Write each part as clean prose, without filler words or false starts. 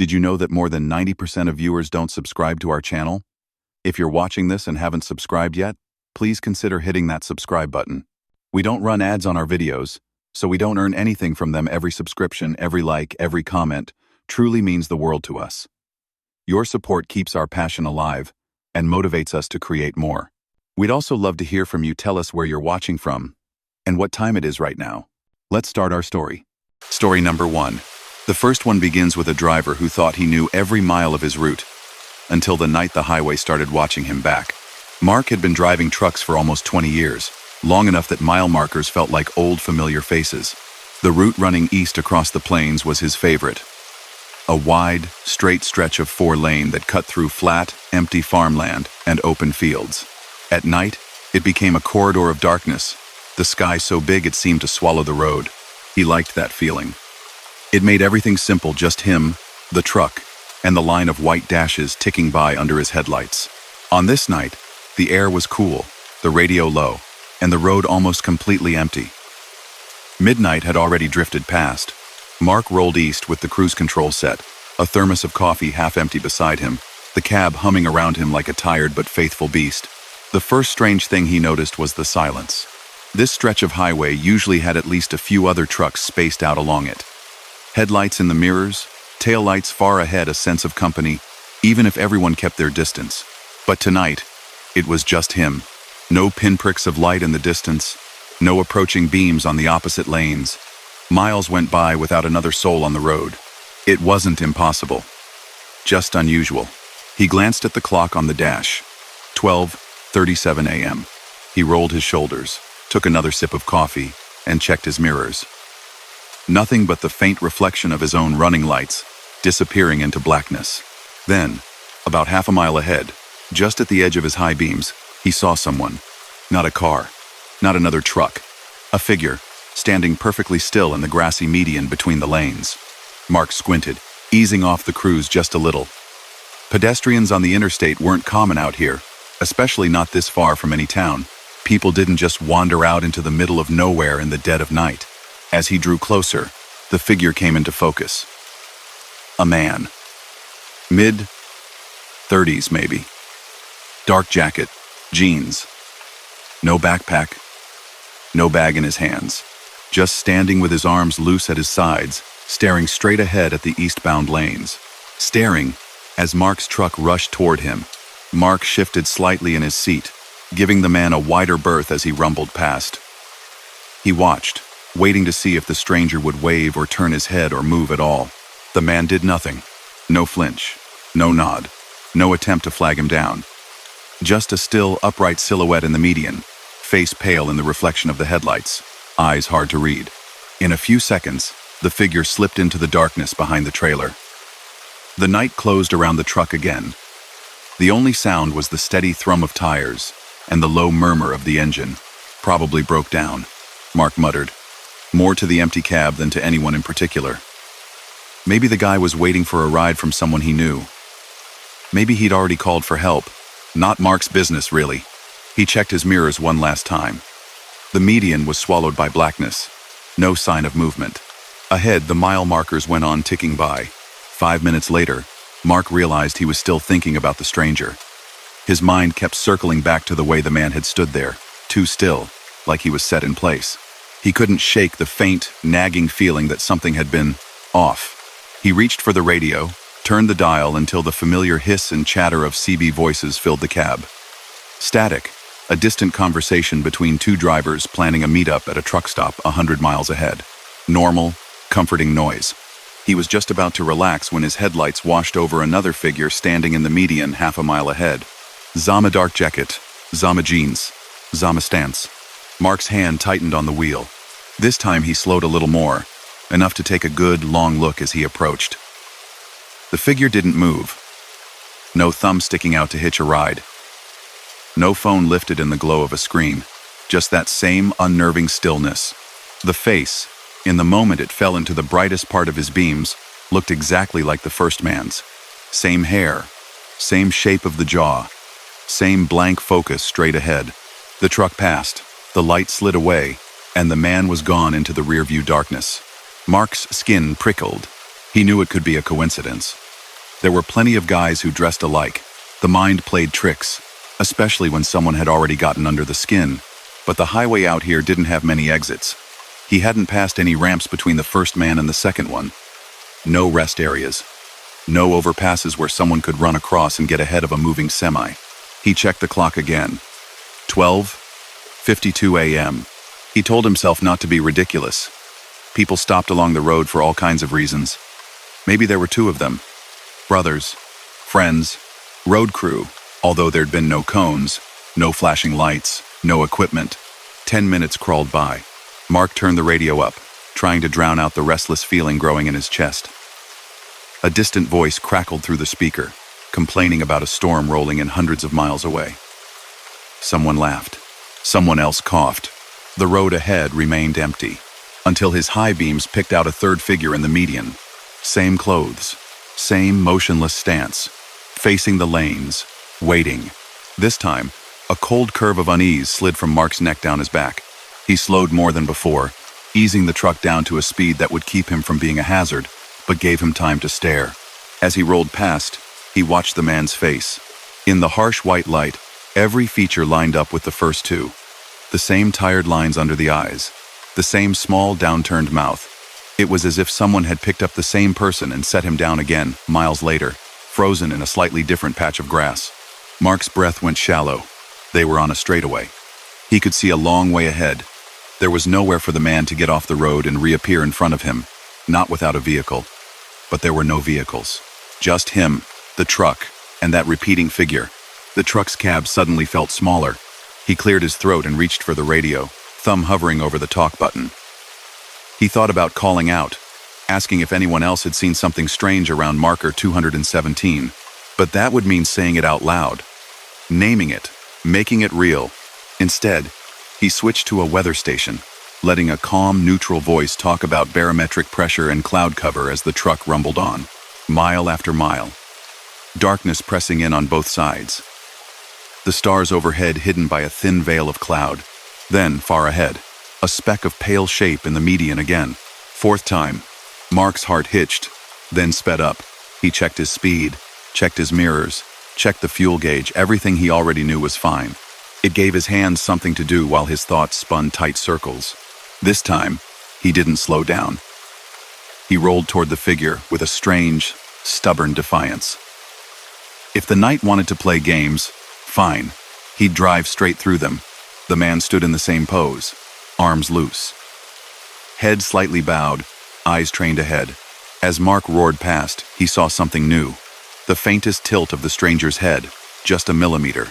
Did you know that more than 90% of viewers don't subscribe to our channel? If you're watching this and haven't subscribed yet, please consider hitting that subscribe button. We don't run ads on our videos, so we don't earn anything from them. Every subscription, every like, every comment truly means the world to us. Your support keeps our passion alive and motivates us to create more. We'd also love to hear from you. Tell us where you're watching from and what time it is right now. Let's start our story. Story number 1. The first one begins with a driver who thought he knew every mile of his route, until the night the highway started watching him back. Mark had been driving trucks for almost 20 years, long enough that mile markers felt like old familiar faces. The route running east across the plains was his favorite. A wide, straight stretch of 4-lane that cut through flat, empty farmland and open fields. At night, it became a corridor of darkness, the sky so big it seemed to swallow the road. He liked that feeling. It made everything simple, just him, the truck, and the line of white dashes ticking by under his headlights. On this night, the air was cool, the radio low, and the road almost completely empty. Midnight had already drifted past. Mark rolled east with the cruise control set, a thermos of coffee half empty beside him, the cab humming around him like a tired but faithful beast. The first strange thing he noticed was the silence. This stretch of highway usually had at least a few other trucks spaced out along it. Headlights in the mirrors, taillights far ahead, a sense of company, even if everyone kept their distance. But tonight, it was just him. No pinpricks of light in the distance, no approaching beams on the opposite lanes. Miles went by without another soul on the road. It wasn't impossible, just unusual. He glanced at the clock on the dash. 12:37 a.m. He rolled his shoulders, took another sip of coffee, and checked his mirrors. Nothing but the faint reflection of his own running lights, disappearing into blackness. Then, about half a mile ahead, just at the edge of his high beams, he saw someone. Not a car, not another truck. A figure, standing perfectly still in the grassy median between the lanes. Mark squinted, easing off the cruise just a little. Pedestrians on the interstate weren't common out here, especially not this far from any town. People didn't just wander out into the middle of nowhere in the dead of night. As he drew closer, the figure came into focus. A man. Mid-30s maybe. Dark jacket, jeans. No backpack, no bag in his hands. Just standing with his arms loose at his sides, staring straight ahead at the eastbound lanes. Staring as Mark's truck rushed toward him. Mark shifted slightly in his seat, giving the man a wider berth as he rumbled past. He watched, waiting to see if the stranger would wave or turn his head or move at all. The man did nothing. No flinch, no nod, no attempt to flag him down. Just a still, upright silhouette in the median, face pale in the reflection of the headlights, eyes hard to read. In a few seconds, the figure slipped into the darkness behind the trailer. The night closed around the truck again. The only sound was the steady thrum of tires and the low murmur of the engine. Probably broke down, Mark muttered, more to the empty cab than to anyone in particular. Maybe the guy was waiting for a ride from someone he knew. Maybe he'd already called for help. Not Mark's business, really. He checked his mirrors one last time. The median was swallowed by blackness. No sign of movement. Ahead, the mile markers went on ticking by. 5 minutes later, Mark realized he was still thinking about the stranger. His mind kept circling back to the way the man had stood there, too still, like he was set in place. He couldn't shake the faint, nagging feeling that something had been off. He reached for the radio, turned the dial until the familiar hiss and chatter of CB voices filled the cab. Static, a distant conversation between two drivers planning a meetup at a truck stop 100 miles ahead. Normal, comforting noise. He was just about to relax when his headlights washed over another figure standing in the median half a mile ahead. Zama dark jacket, Zama jeans, Zama stance. Mark's hand tightened on the wheel. This time he slowed a little more, enough to take a good, long look as he approached. The figure didn't move. No thumb sticking out to hitch a ride. No phone lifted in the glow of a screen. Just that same unnerving stillness. The face, in the moment it fell into the brightest part of his beams, looked exactly like the first man's. Same hair, same shape of the jaw, same blank focus straight ahead. The truck passed, the light slid away, and the man was gone into the rearview darkness. Mark's skin prickled. He knew it could be a coincidence, There were plenty of guys who dressed alike. The mind played tricks, especially when someone had already gotten under the skin. But the highway out here didn't have many exits. He hadn't passed any ramps between the first man and the second one. No rest areas. No overpasses where someone could run across and get ahead of a moving semi. He checked the clock again. 12:52 a.m. He told himself not to be ridiculous. People stopped along the road for all kinds of reasons. Maybe there were two of them. Brothers, friends, road crew, although there'd been no cones, no flashing lights, no equipment. 10 minutes crawled by. Mark turned the radio up, trying to drown out the restless feeling growing in his chest. A distant voice crackled through the speaker, complaining about a storm rolling in hundreds of miles away. Someone laughed. Someone else coughed. The road ahead remained empty, until his high beams picked out a third figure in the median. Same clothes, same motionless stance, facing the lanes, waiting. This time, a cold curve of unease slid from Mark's neck down his back. He slowed more than before, easing the truck down to a speed that would keep him from being a hazard, but gave him time to stare. As he rolled past, he watched the man's face. In the harsh white light, every feature lined up with the first two. The same tired lines under the eyes, the same small downturned mouth. It was as if someone had picked up the same person and set him down again, miles later, frozen in a slightly different patch of grass. Mark's breath went shallow. They were on a straightaway. He could see a long way ahead. There was nowhere for the man to get off the road and reappear in front of him, not without a vehicle. But there were no vehicles. Just him, the truck, and that repeating figure. The truck's cab suddenly felt smaller. He cleared his throat and reached for the radio, thumb hovering over the talk button. He thought about calling out, asking if anyone else had seen something strange around marker 217, but that would mean saying it out loud, naming it, making it real. Instead, he switched to a weather station, letting a calm, neutral voice talk about barometric pressure and cloud cover as the truck rumbled on, mile after mile. Darkness pressing in on both sides. The stars overhead hidden by a thin veil of cloud. Then, far ahead, a speck of pale shape in the median again. Fourth time, Mark's heart hitched, then sped up. He checked his speed, checked his mirrors, checked the fuel gauge. Everything he already knew was fine. It gave his hands something to do while his thoughts spun tight circles. This time, he didn't slow down. He rolled toward the figure with a strange, stubborn defiance. If the night wanted to play games, fine. He'd drive straight through them. The man stood in the same pose, arms loose. Head slightly bowed, eyes trained ahead. As Mark roared past, he saw something new. The faintest tilt of the stranger's head, just a millimeter.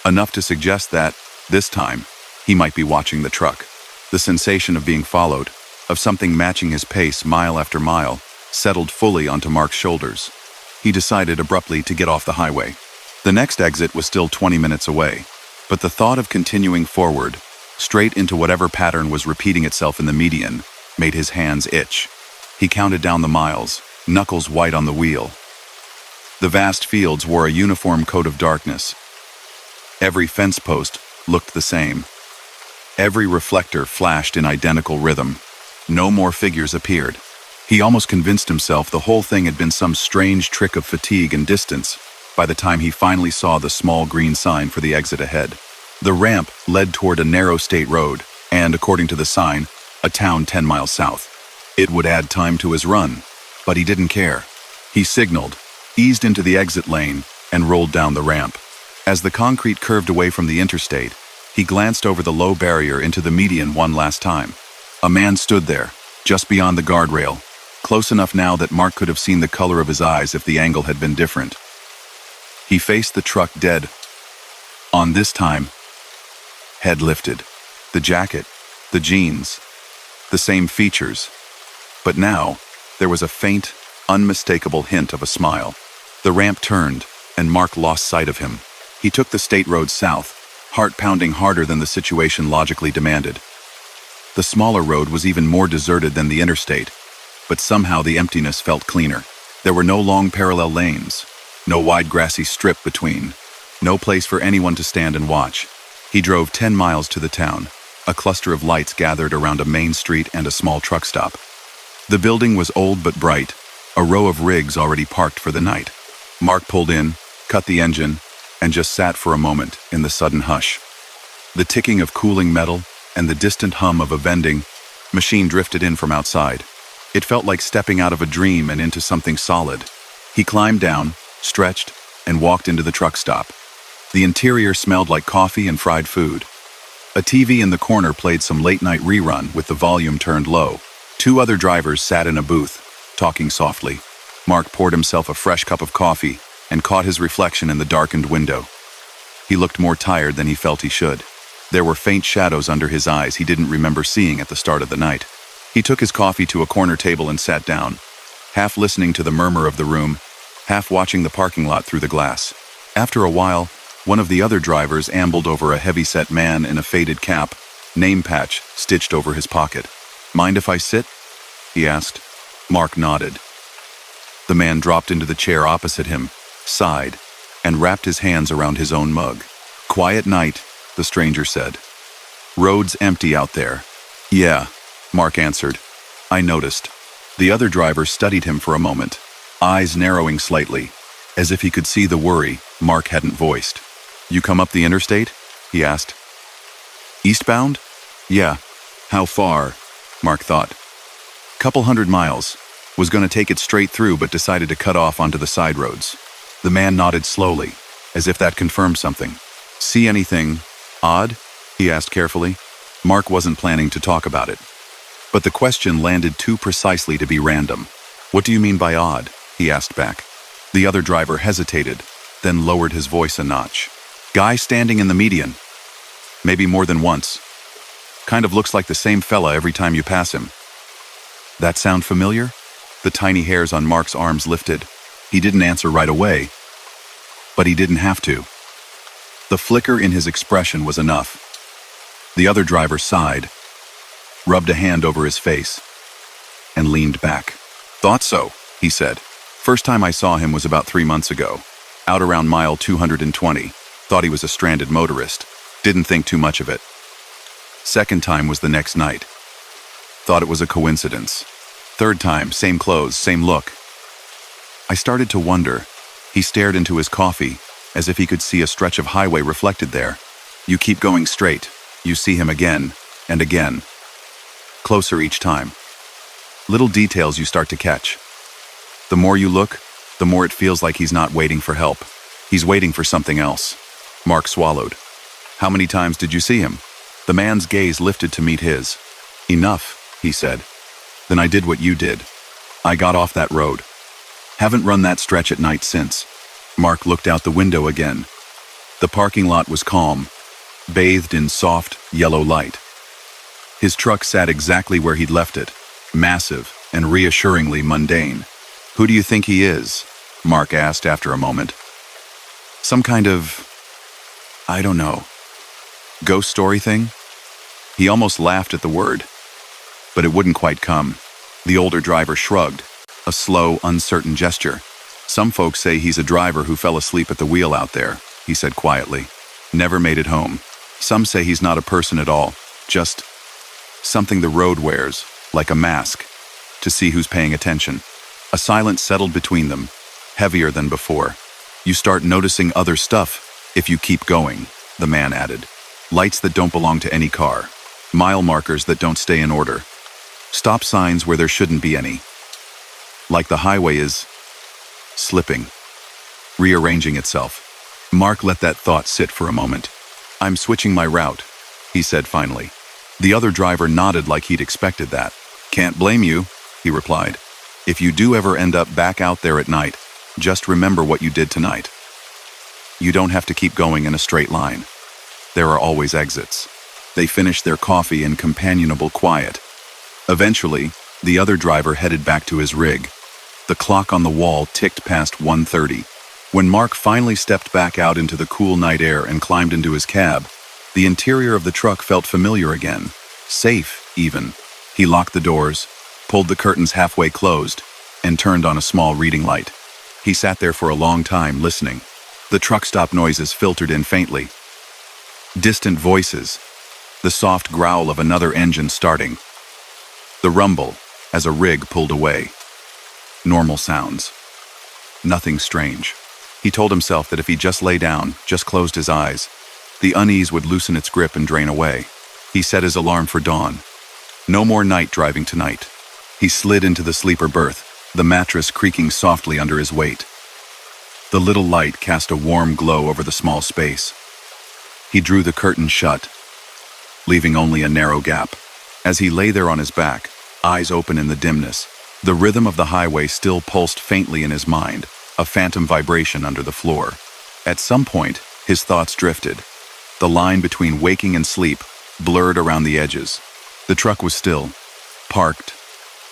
Enough to suggest that, this time, he might be watching the truck. The sensation of being followed, of something matching his pace mile after mile, settled fully onto Mark's shoulders. He decided abruptly to get off the highway. The next exit was still 20 minutes away, but the thought of continuing forward, straight into whatever pattern was repeating itself in the median, made his hands itch. He counted down the miles, knuckles white on the wheel. The vast fields wore a uniform coat of darkness. Every fence post looked the same. Every reflector flashed in identical rhythm. No more figures appeared. He almost convinced himself the whole thing had been some strange trick of fatigue and distance by the time he finally saw the small green sign for the exit ahead. The ramp led toward a narrow state road and, according to the sign, a town 10 miles south. It would add time to his run, but he didn't care. He signaled, eased into the exit lane, and rolled down the ramp. As the concrete curved away from the interstate, he glanced over the low barrier into the median one last time. A man stood there, just beyond the guardrail, close enough now that Mark could have seen the color of his eyes if the angle had been different. He faced the truck dead on this time. Head lifted. The jacket, the jeans, the same features. But now, there was a faint, unmistakable hint of a smile. The ramp turned, and Mark lost sight of him. He took the state road south, heart pounding harder than the situation logically demanded. The smaller road was even more deserted than the interstate, but somehow the emptiness felt cleaner. There were no long parallel lanes, no wide grassy strip between, no place for anyone to stand and watch. He drove 10 miles to the town, a cluster of lights gathered around a main street and a small truck stop. The building was old but bright, a row of rigs already parked for the night. Mark pulled in, cut the engine, and just sat for a moment in the sudden hush. The ticking of cooling metal and the distant hum of a vending machine drifted in from outside. It felt like stepping out of a dream and into something solid. He climbed down, stretched, and walked into the truck stop. The interior smelled like coffee and fried food. A TV in the corner played some late-night rerun with the volume turned low. Two other drivers sat in a booth, talking softly. Mark poured himself a fresh cup of coffee and caught his reflection in the darkened window. He looked more tired than he felt he should. There were faint shadows under his eyes he didn't remember seeing at the start of the night. He took his coffee to a corner table and sat down, half listening to the murmur of the room, half watching the parking lot through the glass. After a while, one of the other drivers ambled over a heavy-set man in a faded cap, name patch stitched over his pocket. "Mind if I sit?" he asked. Mark nodded. The man dropped into the chair opposite him, sighed, and wrapped his hands around his own mug. "Quiet night," the stranger said. "Roads empty out there." "Yeah," Mark answered. "I noticed." The other driver studied him for a moment, eyes narrowing slightly, as if he could see the worry Mark hadn't voiced. "You come up the interstate?" he asked. "Eastbound?" "Yeah." "How far?" Mark thought. "Couple 100 miles. Was going to take it straight through but decided to cut off onto the side roads." The man nodded slowly, as if that confirmed something. "See anything odd?" he asked carefully. Mark wasn't planning to talk about it, but the question landed too precisely to be random. "What do you mean by odd?" he asked back. The other driver hesitated, then lowered his voice a notch. "Guy standing in the median. Maybe more than once. Kind of looks like the same fella every time you pass him." "That sound familiar?" The tiny hairs on Mark's arms lifted. He didn't answer right away, but he didn't have to. The flicker in his expression was enough. The other driver sighed, rubbed a hand over his face, and leaned back. "Thought so," he said. "First time I saw him was about 3 months ago, out around mile 220. Thought he was a stranded motorist. Didn't think too much of it. Second time was the next night. Thought it was a coincidence. Third time, same clothes, same look. I started to wonder." He stared into his coffee, as if he could see a stretch of highway reflected there. "You keep going straight. You see him again, and again. Closer each time. Little details you start to catch. The more you look, the more it feels like he's not waiting for help. He's waiting for something else." Mark swallowed. "How many times did you see him?" The man's gaze lifted to meet his. "Enough," he said. "Then I did what you did. I got off that road. Haven't run that stretch at night since." Mark looked out the window again. The parking lot was calm, bathed in soft, yellow light. His truck sat exactly where he'd left it, massive and reassuringly mundane. "Who do you think he is?" Mark asked after a moment. "Some kind of, I don't know, ghost story thing?" He almost laughed at the word, but it wouldn't quite come. The older driver shrugged, a slow, uncertain gesture. "Some folks say he's a driver who fell asleep at the wheel out there," he said quietly. "Never made it home. Some say he's not a person at all, just something the road wears, like a mask, to see who's paying attention." A silence settled between them, heavier than before. "You start noticing other stuff if you keep going," the man added. "Lights that don't belong to any car. Mile markers that don't stay in order. Stop signs where there shouldn't be any. Like the highway is slipping, rearranging itself." Mark let that thought sit for a moment. "I'm switching my route," he said finally. The other driver nodded like he'd expected that. "Can't blame you," he replied. "If you do ever end up back out there at night, just remember what you did tonight. You don't have to keep going in a straight line. There are always exits." They finished their coffee in companionable quiet. Eventually, the other driver headed back to his rig. The clock on the wall ticked past 1:30. When Mark finally stepped back out into the cool night air and climbed into his cab, the interior of the truck felt familiar again. Safe, even. He locked the doors, pulled the curtains halfway closed, and turned on a small reading light. He sat there for a long time, listening. The truck stop noises filtered in faintly. Distant voices. The soft growl of another engine starting. The rumble as a rig pulled away. Normal sounds. Nothing strange. He told himself that if he just lay down, just closed his eyes, the unease would loosen its grip and drain away. He set his alarm for dawn. No more night driving tonight. He slid into the sleeper berth, the mattress creaking softly under his weight. The little light cast a warm glow over the small space. He drew the curtain shut, leaving only a narrow gap. As he lay there on his back, eyes open in the dimness, the rhythm of the highway still pulsed faintly in his mind, a phantom vibration under the floor. At some point, his thoughts drifted. The line between waking and sleep blurred around the edges. The truck was still, parked,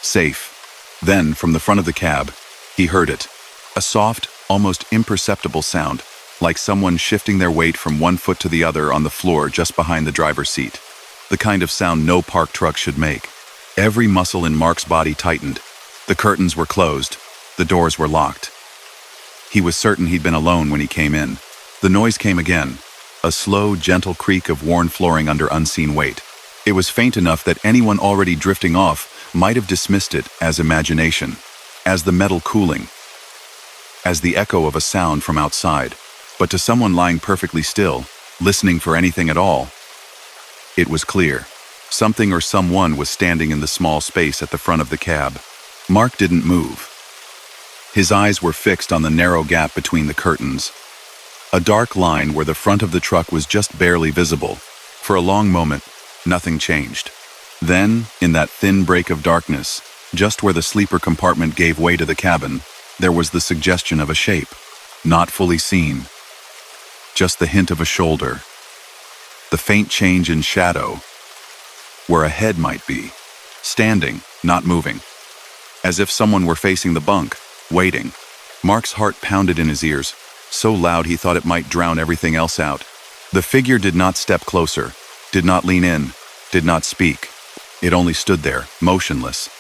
safe. Then, from the front of the cab, he heard it. A soft, almost imperceptible sound, like someone shifting their weight from one foot to the other on the floor just behind the driver's seat. The kind of sound no parked truck should make. Every muscle in Mark's body tightened. The curtains were closed. The doors were locked. He was certain he'd been alone when he came in. The noise came again, a slow, gentle creak of worn flooring under unseen weight. It was faint enough that anyone already drifting off might have dismissed it as imagination, as the metal cooling, as the echo of a sound from outside. But to someone lying perfectly still, listening for anything at all, it was clear. Something or someone was standing in the small space at the front of the cab. Mark didn't move. His eyes were fixed on the narrow gap between the curtains, a dark line where the front of the truck was just barely visible. For a long moment, nothing changed. Then, in that thin break of darkness, just where the sleeper compartment gave way to the cabin, there was the suggestion of a shape, not fully seen. Just the hint of a shoulder. The faint change in shadow, where a head might be, standing, not moving, as if someone were facing the bunk, waiting. Mark's heart pounded in his ears, so loud he thought it might drown everything else out. The figure did not step closer, did not lean in, did not speak. It only stood there, motionless,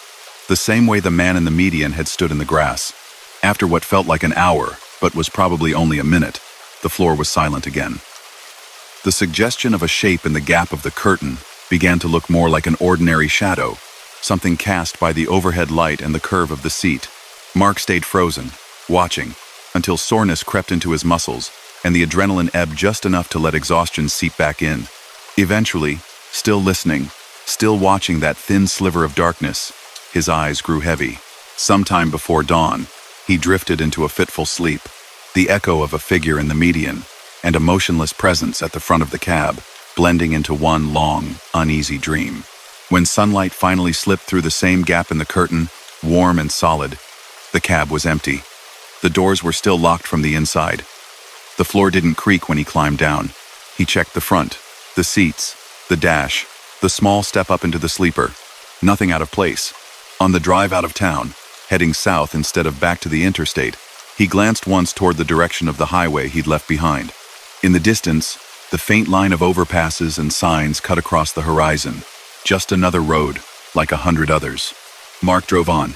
the same way the man in the median had stood in the grass. After what felt like an hour, but was probably only a minute, the floor was silent again. The suggestion of a shape in the gap of the curtain began to look more like an ordinary shadow, something cast by the overhead light and the curve of the seat. Mark stayed frozen, watching, until soreness crept into his muscles and the adrenaline ebbed just enough to let exhaustion seep back in. Eventually, still listening, still watching that thin sliver of darkness, his eyes grew heavy. Sometime before dawn, he drifted into a fitful sleep, the echo of a figure in the median, and a motionless presence at the front of the cab, blending into one long, uneasy dream. When sunlight finally slipped through the same gap in the curtain, warm and solid, the cab was empty. The doors were still locked from the inside. The floor didn't creak when he climbed down. He checked the front, the seats, the dash, the small step up into the sleeper. Nothing out of place. On the drive out of town, heading south instead of back to the interstate, he glanced once toward the direction of the highway he'd left behind. In the distance, the faint line of overpasses and signs cut across the horizon. Just another road, like 100 others. Mark drove on.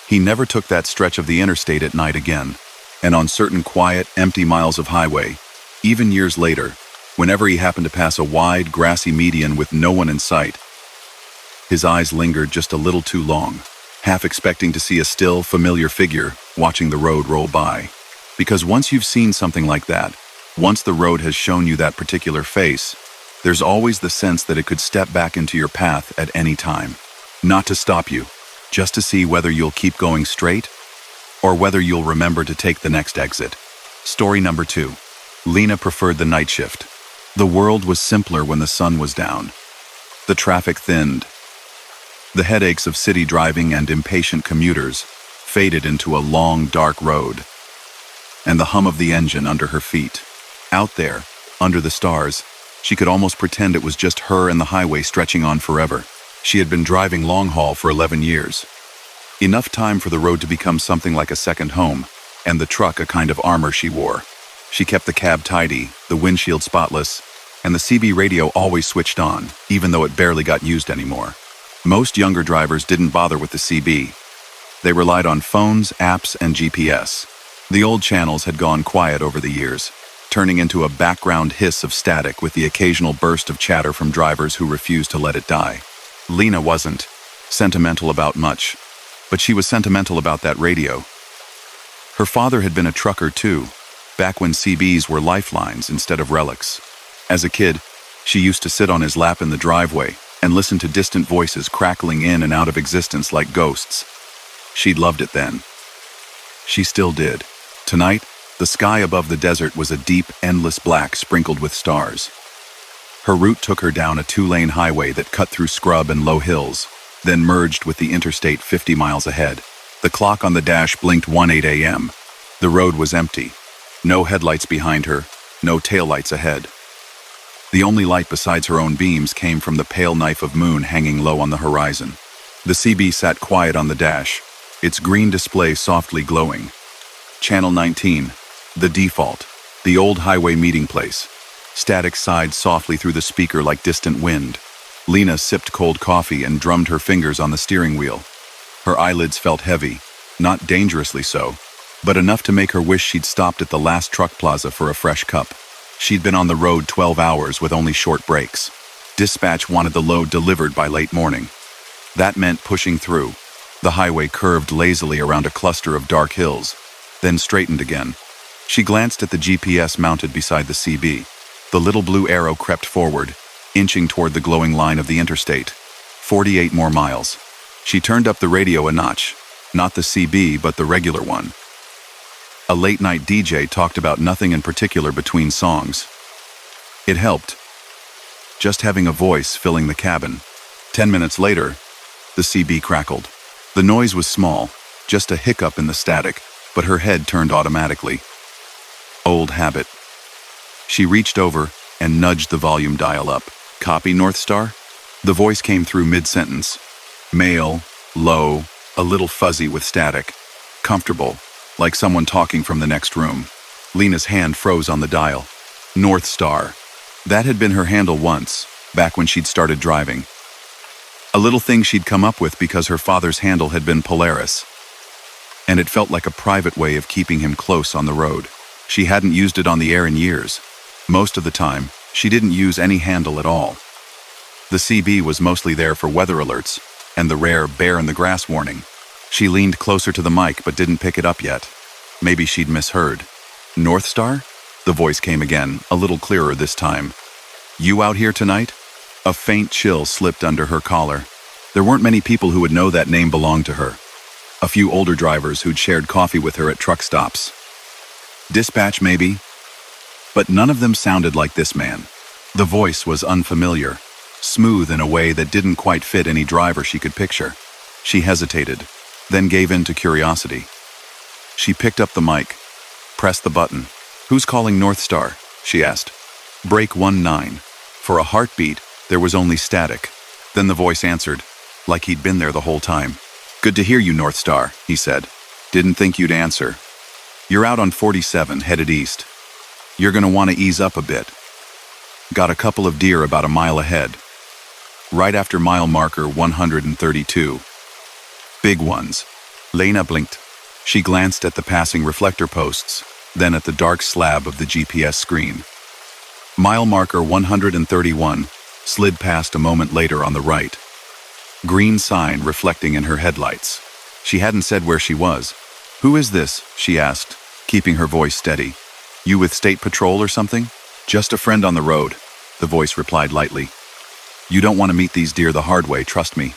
He never took that stretch of the interstate at night again. And on certain quiet, empty miles of highway, even years later, whenever he happened to pass a wide, grassy median with no one in sight, his eyes lingered just a little too long, half expecting to see a still, familiar figure watching the road roll by. Because once you've seen something like that, once the road has shown you that particular face, there's always the sense that it could step back into your path at any time. Not to stop you, just to see whether you'll keep going straight or whether you'll remember to take the next exit. Story number 2. Lena preferred the night shift. The world was simpler when the sun was down. The traffic thinned. The headaches of city driving and impatient commuters faded into a long, dark road, and the hum of the engine under her feet. Out there, under the stars, she could almost pretend it was just her and the highway stretching on forever. She had been driving long haul for 11 years. Enough time for the road to become something like a second home, and the truck a kind of armor she wore. She kept the cab tidy, the windshield spotless, and the CB radio always switched on, even though it barely got used anymore. Most younger drivers didn't bother with the CB. They relied on phones, apps, and GPS. The old channels had gone quiet over the years, turning into a background hiss of static with the occasional burst of chatter from drivers who refused to let it die. Lena wasn't sentimental about much. but she was sentimental about that radio. Her father had been a trucker too, back when CBs were lifelines instead of relics. As a kid, she used to sit on his lap in the driveway and listen to distant voices crackling in and out of existence like ghosts. She'd loved it then. She still did. Tonight, the sky above the desert was a deep, endless black sprinkled with stars. Her route took her down a 2-lane highway that cut through scrub and low hills, then merged with the interstate 50 miles ahead. The clock on the dash blinked 1:08 a.m. The road was empty. No headlights behind her, no taillights ahead. The only light besides her own beams came from the pale knife of moon hanging low on the horizon. The CB sat quiet on the dash, its green display softly glowing. Channel 19, the default, the old highway meeting place. Static sighed softly through the speaker like distant wind. Lena sipped cold coffee and drummed her fingers on the steering wheel. Her eyelids felt heavy, not dangerously so, but enough to make her wish she'd stopped at the last truck plaza for a fresh cup. She'd been on the road 12 hours with only short breaks. Dispatch wanted the load delivered by late morning. That meant pushing through. The highway curved lazily around a cluster of dark hills, then straightened again. She glanced at the GPS mounted beside the CB. The little blue arrow crept forward, inching toward the glowing line of the interstate. 48 more miles. She turned up the radio a notch. Not the CB, but the regular one. A late-night DJ talked about nothing in particular between songs. It helped. Just having a voice filling the cabin. 10 minutes later, the CB crackled. The noise was small, just a hiccup in the static, but her head turned automatically. Old habit. She reached over and nudged the volume dial up. Copy, North Star? The voice came through mid-sentence. Male, low, a little fuzzy with static. Comfortable, like someone talking from the next room. Lena's hand froze on the dial. North Star. That had been her handle once, back when she'd started driving. A little thing she'd come up with because her father's handle had been Polaris. And it felt like a private way of keeping him close on the road. She hadn't used it on the air in years. Most of the time, she didn't use any handle at all. The CB was mostly there for weather alerts and the rare bear in the grass warning. She leaned closer to the mic but didn't pick it up yet. Maybe she'd misheard. North Star? The voice came again, a little clearer this time. You out here tonight? A faint chill slipped under her collar. There weren't many people who would know that name belonged to her. A few older drivers who'd shared coffee with her at truck stops. Dispatch, maybe? But none of them sounded like this man. The voice was unfamiliar, smooth in a way that didn't quite fit any driver she could picture. She hesitated, then gave in to curiosity. She picked up the mic, pressed the button. Who's calling North Star? She asked. Break 19. For a heartbeat, there was only static. Then the voice answered, like he'd been there the whole time. Good to hear you, North Star, he said. Didn't think you'd answer. You're out on 47, headed east. You're gonna want to ease up a bit. Got a couple of deer about a mile ahead. Right after mile marker 132. Big ones. Lena blinked. She glanced at the passing reflector posts, then at the dark slab of the GPS screen. Mile marker 131 slid past a moment later on the right. Green sign reflecting in her headlights. She hadn't said where she was. Who is this? She asked, keeping her voice steady. You with State Patrol or something? Just a friend on the road, the voice replied lightly. You don't want to meet these deer the hard way, trust me.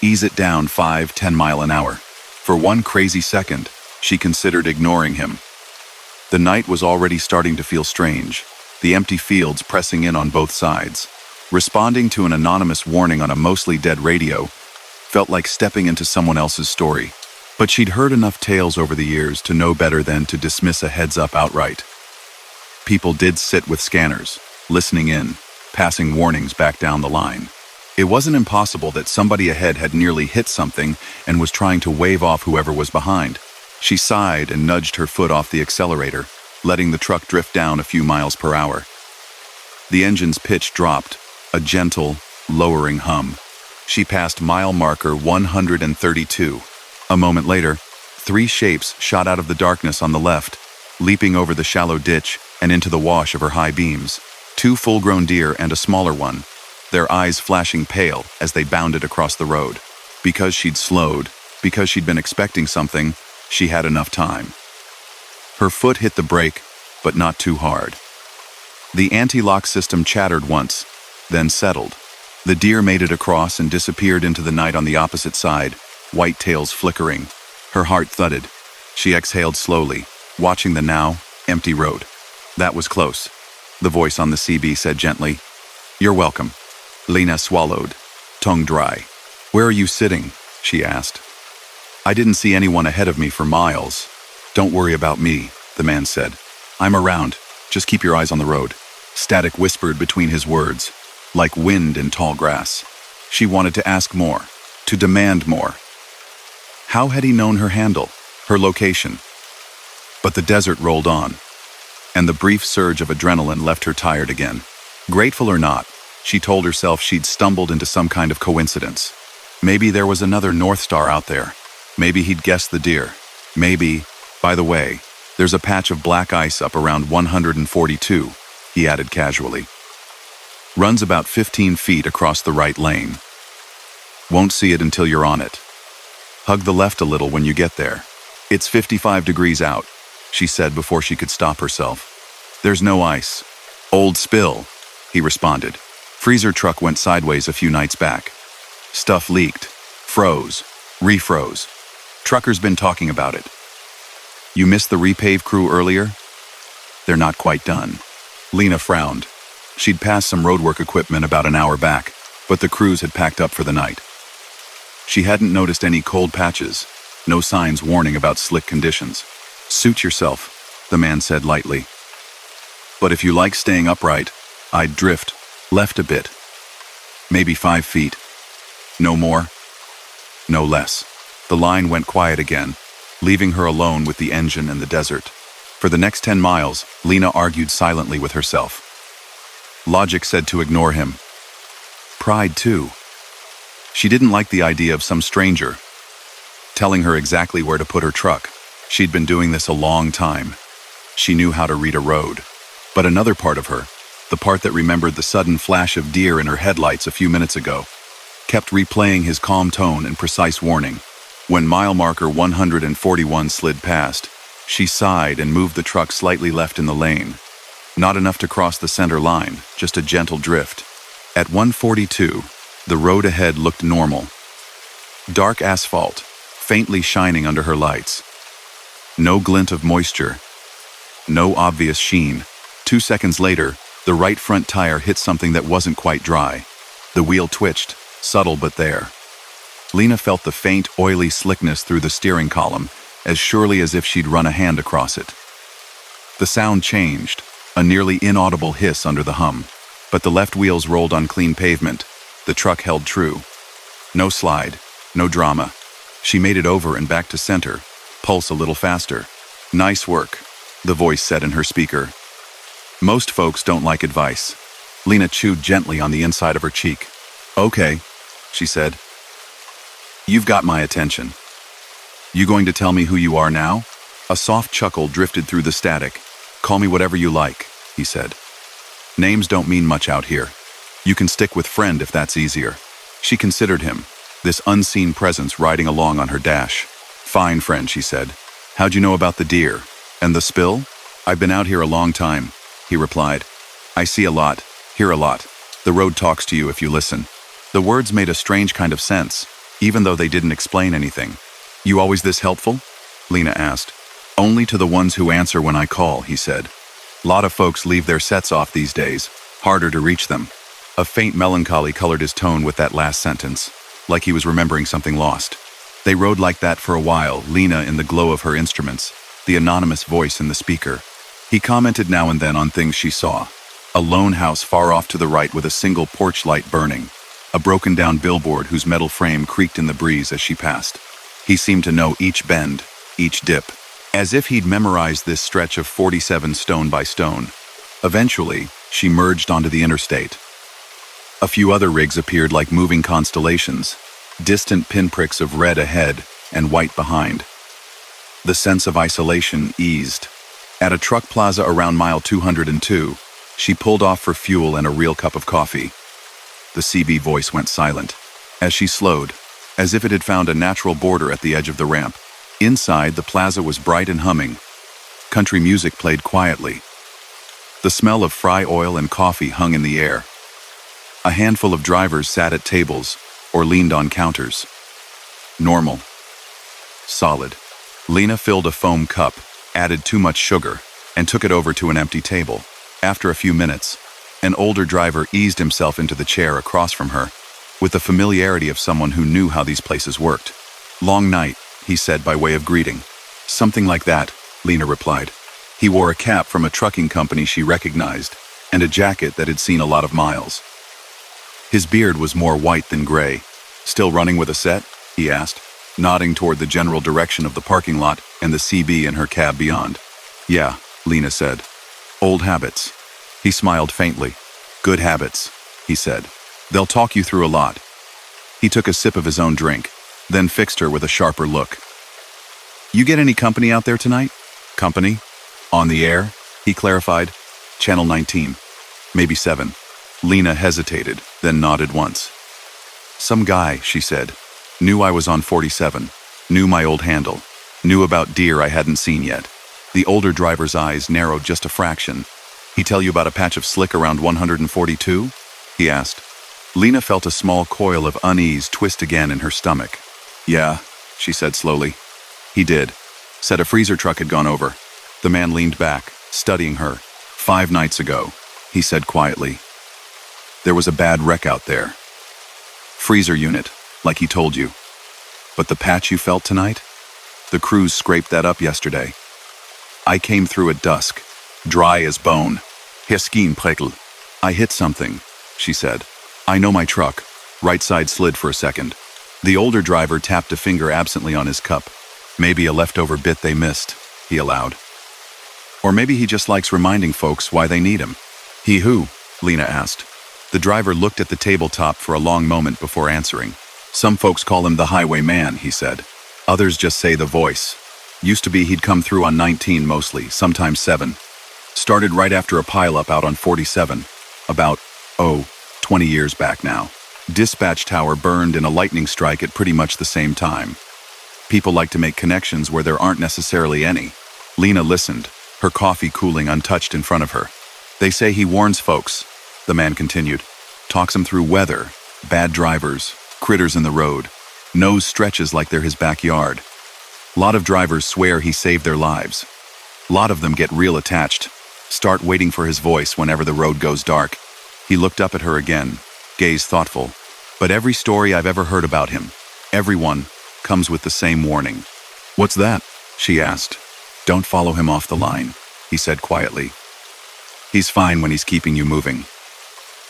Ease it down 5-10 mile an hour. For one crazy second, she considered ignoring him. The night was already starting to feel strange, the empty fields pressing in on both sides. Responding to an anonymous warning on a mostly dead radio felt like stepping into someone else's story. But she'd heard enough tales over the years to know better than to dismiss a heads-up outright. People did sit with scanners, listening in, passing warnings back down the line. It wasn't impossible that somebody ahead had nearly hit something and was trying to wave off whoever was behind. She sighed and nudged her foot off the accelerator, letting the truck drift down a few miles per hour. The engine's pitch dropped, a gentle, lowering hum. She passed mile marker 132. A moment later, 3 shapes shot out of the darkness on the left, leaping over the shallow ditch and into the wash of her high beams. 2 full-grown deer and a smaller one, their eyes flashing pale as they bounded across the road. Because she'd slowed, Because she'd been expecting something, she had enough time. Her foot hit the brake, but not too hard. The anti-lock system chattered once, then settled. The deer made it across and disappeared into the night on the opposite side, white tails flickering. Her heart thudded. She exhaled slowly, watching the now empty road. That was close, the voice on the CB said gently. You're welcome. Lena swallowed, tongue dry. Where are you sitting? She asked. I didn't see anyone ahead of me for miles. Don't worry about me, the man said. I'm around. Just keep your eyes on the road. Static whispered between his words, like wind in tall grass. She wanted to ask more, to demand more. How had he known her handle, her location? But the desert rolled on, and the brief surge of adrenaline left her tired again. Grateful or not, she told herself she'd stumbled into some kind of coincidence. Maybe there was another North Star out there. Maybe he'd guessed the deer. Maybe, by the way, there's a patch of black ice up around 142, he added casually. Runs about 15 feet across the right lane. Won't see it until you're on it. Hug the left a little when you get there. It's 55 degrees out, she said before she could stop herself. There's no ice. Old spill, he responded. Freezer truck went sideways a few nights back. Stuff leaked, froze, refroze. Trucker's been talking about it. You missed the repave crew earlier? They're not quite done. Lena frowned. She'd passed some roadwork equipment about an hour back, but the crews had packed up for the night. She hadn't noticed any cold patches, no signs warning about slick conditions. Suit yourself, the man said lightly. But if you like staying upright, I'd drift, left a bit. Maybe 5 feet. No more, no less. The line went quiet again, leaving her alone with the engine and the desert. For the next 10 miles, Lena argued silently with herself. Logic said to ignore him. Pride, too. She didn't like the idea of some stranger telling her exactly where to put her truck. She'd been doing this a long time. She knew how to read a road. But another part of her, the part that remembered the sudden flash of deer in her headlights a few minutes ago, kept replaying his calm tone and precise warning. When mile marker 141 slid past, she sighed and moved the truck slightly left in the lane. Not enough to cross the center line, just a gentle drift. At 142, the road ahead looked normal. Dark asphalt, faintly shining under her lights. No glint of moisture. No obvious sheen. 2 seconds later, the right front tire hit something that wasn't quite dry. The wheel twitched, subtle but there. Lena felt the faint, oily slickness through the steering column, as surely as if she'd run a hand across it. The sound changed, a nearly inaudible hiss under the hum. But the left wheels rolled on clean pavement. The truck held true. No slide, no drama. She made it over and back to center, pulse a little faster. Nice work, the voice said in her speaker. Most folks don't like advice. Lena chewed gently on the inside of her cheek. Okay, she said. You've got my attention. You going to tell me who you are now? A soft chuckle drifted through the static. Call me whatever you like, he said. Names don't mean much out here. You can stick with friend if that's easier. She considered him, this unseen presence riding along on her dash. Fine, friend, she said. How'd you know about the deer? And the spill? I've been out here a long time, he replied. I see a lot, hear a lot. The road talks to you if you listen. The words made a strange kind of sense, even though they didn't explain anything. You always this helpful? Lena asked. Only to the ones who answer when I call, he said. Lot of folks leave their sets off these days, harder to reach them. A faint melancholy colored his tone with that last sentence, like he was remembering something lost. They rode like that for a while, Lena in the glow of her instruments, the anonymous voice in the speaker. He commented now and then on things she saw. A lone house far off to the right with a single porch light burning. A broken-down billboard whose metal frame creaked in the breeze as she passed. He seemed to know each bend, each dip, as if he'd memorized this stretch of 47 stone by stone. Eventually, she merged onto the interstate. A few other rigs appeared like moving constellations, distant pinpricks of red ahead and white behind. The sense of isolation eased. At a truck plaza around mile 202, she pulled off for fuel and a real cup of coffee. The CB voice went silent. As she slowed, as if it had found a natural border at the edge of the ramp. Inside, the plaza was bright and humming. Country music played quietly. The smell of fry oil and coffee hung in the air. A handful of drivers sat at tables or leaned on counters. Normal. Solid. Lena filled a foam cup, added too much sugar, and took it over to an empty table. After a few minutes, an older driver eased himself into the chair across from her, with the familiarity of someone who knew how these places worked. "Long night," he said by way of greeting. "Something like that," Lena replied. He wore a cap from a trucking company she recognized, and a jacket that had seen a lot of miles. His beard was more white than gray. "Still running with a set?" he asked, nodding toward the general direction of the parking lot and the CB in her cab beyond. "Yeah," Lena said. "Old habits." He smiled faintly. "Good habits," he said. "They'll talk you through a lot." He took a sip of his own drink, then fixed her with a sharper look. "You get any company out there tonight?" "Company? On the air?" he clarified. "Channel 19. Maybe 7. Lena hesitated, then nodded once. "Some guy," she said. "Knew I was on 47. Knew my old handle. Knew about deer I hadn't seen yet." The older driver's eyes narrowed just a fraction. "He tell you about a patch of slick around 142? he asked. Lena felt a small coil of unease twist again in her stomach. "Yeah," she said slowly. "He did. Said a freezer truck had gone over." The man leaned back, studying her. "5 nights ago," he said quietly. "There was a bad wreck out there. Freezer unit, like he told you. But the patch you felt tonight? The crews scraped that up yesterday. I came through at dusk, dry as bone. Heskin prekkel. I hit something," she said. "I know my truck. Right side slid for a second." The older driver tapped a finger absently on his cup. "Maybe a leftover bit they missed," he allowed. "Or maybe he just likes reminding folks why they need him." "He who?" Lena asked. The driver looked at the tabletop for a long moment before answering. "Some folks call him the highway man," he said. "Others just say the voice. Used to be he'd come through on 19 mostly, sometimes 7. Started right after a pileup out on 47. About, 20 years back now. Dispatch tower burned in a lightning strike at pretty much the same time. People like to make connections where there aren't necessarily any." Lena listened, her coffee cooling untouched in front of her. "They say he warns folks," the man continued. "Talks them through weather, bad drivers, critters in the road. Knows stretches like they're his backyard. Lot of drivers swear he saved their lives. Lot of them get real attached. Start waiting for his voice whenever the road goes dark." He looked up at her again, gaze thoughtful. "But every story I've ever heard about him, everyone, comes with the same warning." "What's that?" she asked. "Don't follow him off the line," he said quietly. "He's fine when he's keeping you moving.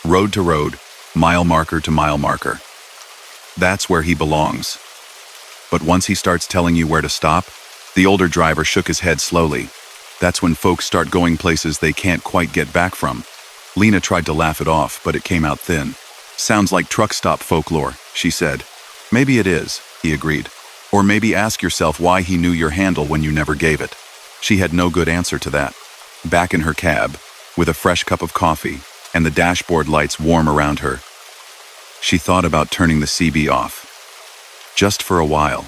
Road to road, mile marker to mile marker. That's where he belongs. But once he starts telling you where to stop," the older driver shook his head slowly, "that's when folks start going places they can't quite get back from." Lena tried to laugh it off, but it came out thin. "Sounds like truck stop folklore," she said. "Maybe it is," he agreed. "Or maybe ask yourself why he knew your handle when you never gave it." She had no good answer to that. Back in her cab, with a fresh cup of coffee and the dashboard lights warm around her, she thought about turning the CB off. Just for a while.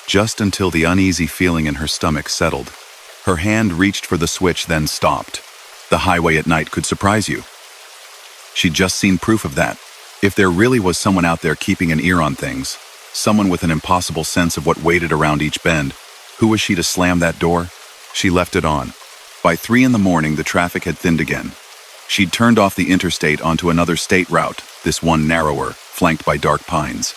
Just until the uneasy feeling in her stomach settled. Her hand reached for the switch, then stopped. The highway at night could surprise you. She'd just seen proof of that. If there really was someone out there keeping an ear on things, someone with an impossible sense of what waited around each bend, who was she to slam that door? She left it on. By 3 in the morning, the traffic had thinned again. She'd turned off the interstate onto another state route, this one narrower, flanked by dark pines.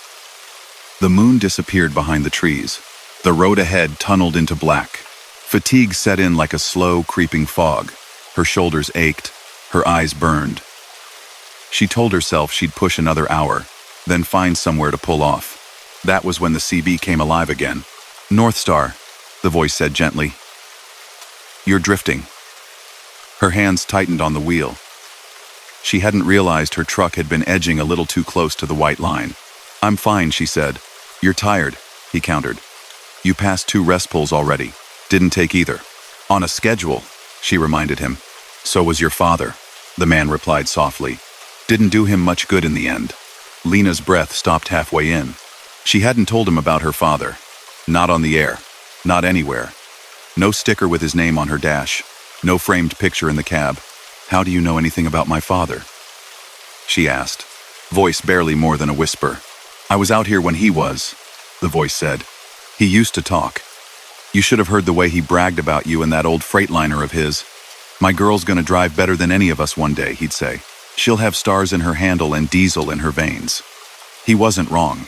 The moon disappeared behind the trees. The road ahead tunneled into black. Fatigue set in like a slow, creeping fog. Her shoulders ached. Her eyes burned. She told herself she'd push another hour, then find somewhere to pull off. That was when the CB came alive again. "North Star," the voice said gently. "You're drifting." Her hands tightened on the wheel. She hadn't realized her truck had been edging a little too close to the white line. "I'm fine," she said. "You're tired," he countered. "You passed 2 rest pulls already. Didn't take either." "On a schedule," she reminded him. "So was your father," the man replied softly. "Didn't do him much good in the end." Lena's breath stopped halfway in. She hadn't told him about her father. Not on the air. Not anywhere. No sticker with his name on her dash. No framed picture in the cab. "How do you know anything about my father?" she asked, voice barely more than a whisper. "I was out here when he was," the voice said. "He used to talk. You should have heard the way he bragged about you in that old Freightliner of his. 'My girl's gonna drive better than any of us one day,' he'd say. 'She'll have stars in her handle and diesel in her veins.'" He wasn't wrong.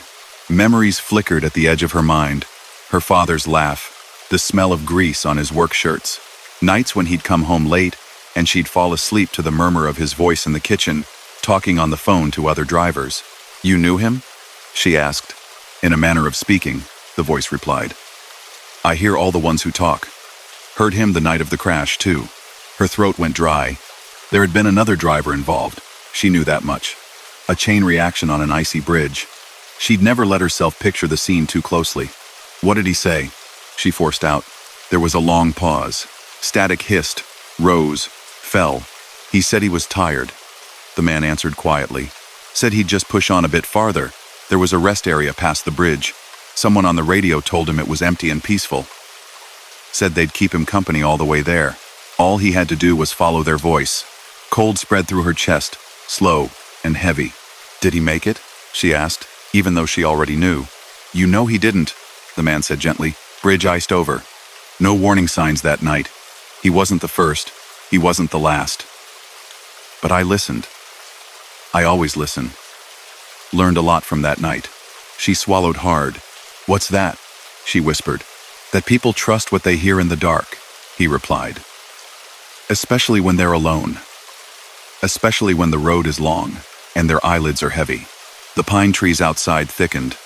Memories flickered at the edge of her mind. Her father's laugh, the smell of grease on his work shirts, nights when he'd come home late and she'd fall asleep to the murmur of his voice in the kitchen, talking on the phone to other drivers. "You knew him?" she asked. "In a manner of speaking," the voice replied. "I hear all the ones who talk. Heard him the night of the crash, too." Her throat went dry. There had been another driver involved. She knew that much. A chain reaction on an icy bridge. She'd never let herself picture the scene too closely. "What did he say?" she forced out. There was a long pause. Static hissed, rose, fell. "He said he was tired," the man answered quietly. "Said he'd just push on a bit farther. There was a rest area past the bridge. Someone on the radio told him it was empty and peaceful. Said they'd keep him company all the way there. All he had to do was follow their voice." Cold spread through her chest, slow and heavy. "Did he make it?" she asked, even though she already knew. "You know he didn't," the man said gently. "Bridge iced over. No warning signs that night. He wasn't the first. He wasn't the last. But I listened. I always listen. Learned a lot from that night." She swallowed hard. "What's that?" she whispered. "That people trust what they hear in the dark," he replied. "Especially when they're alone. Especially when the road is long and their eyelids are heavy." The pine trees outside thickened.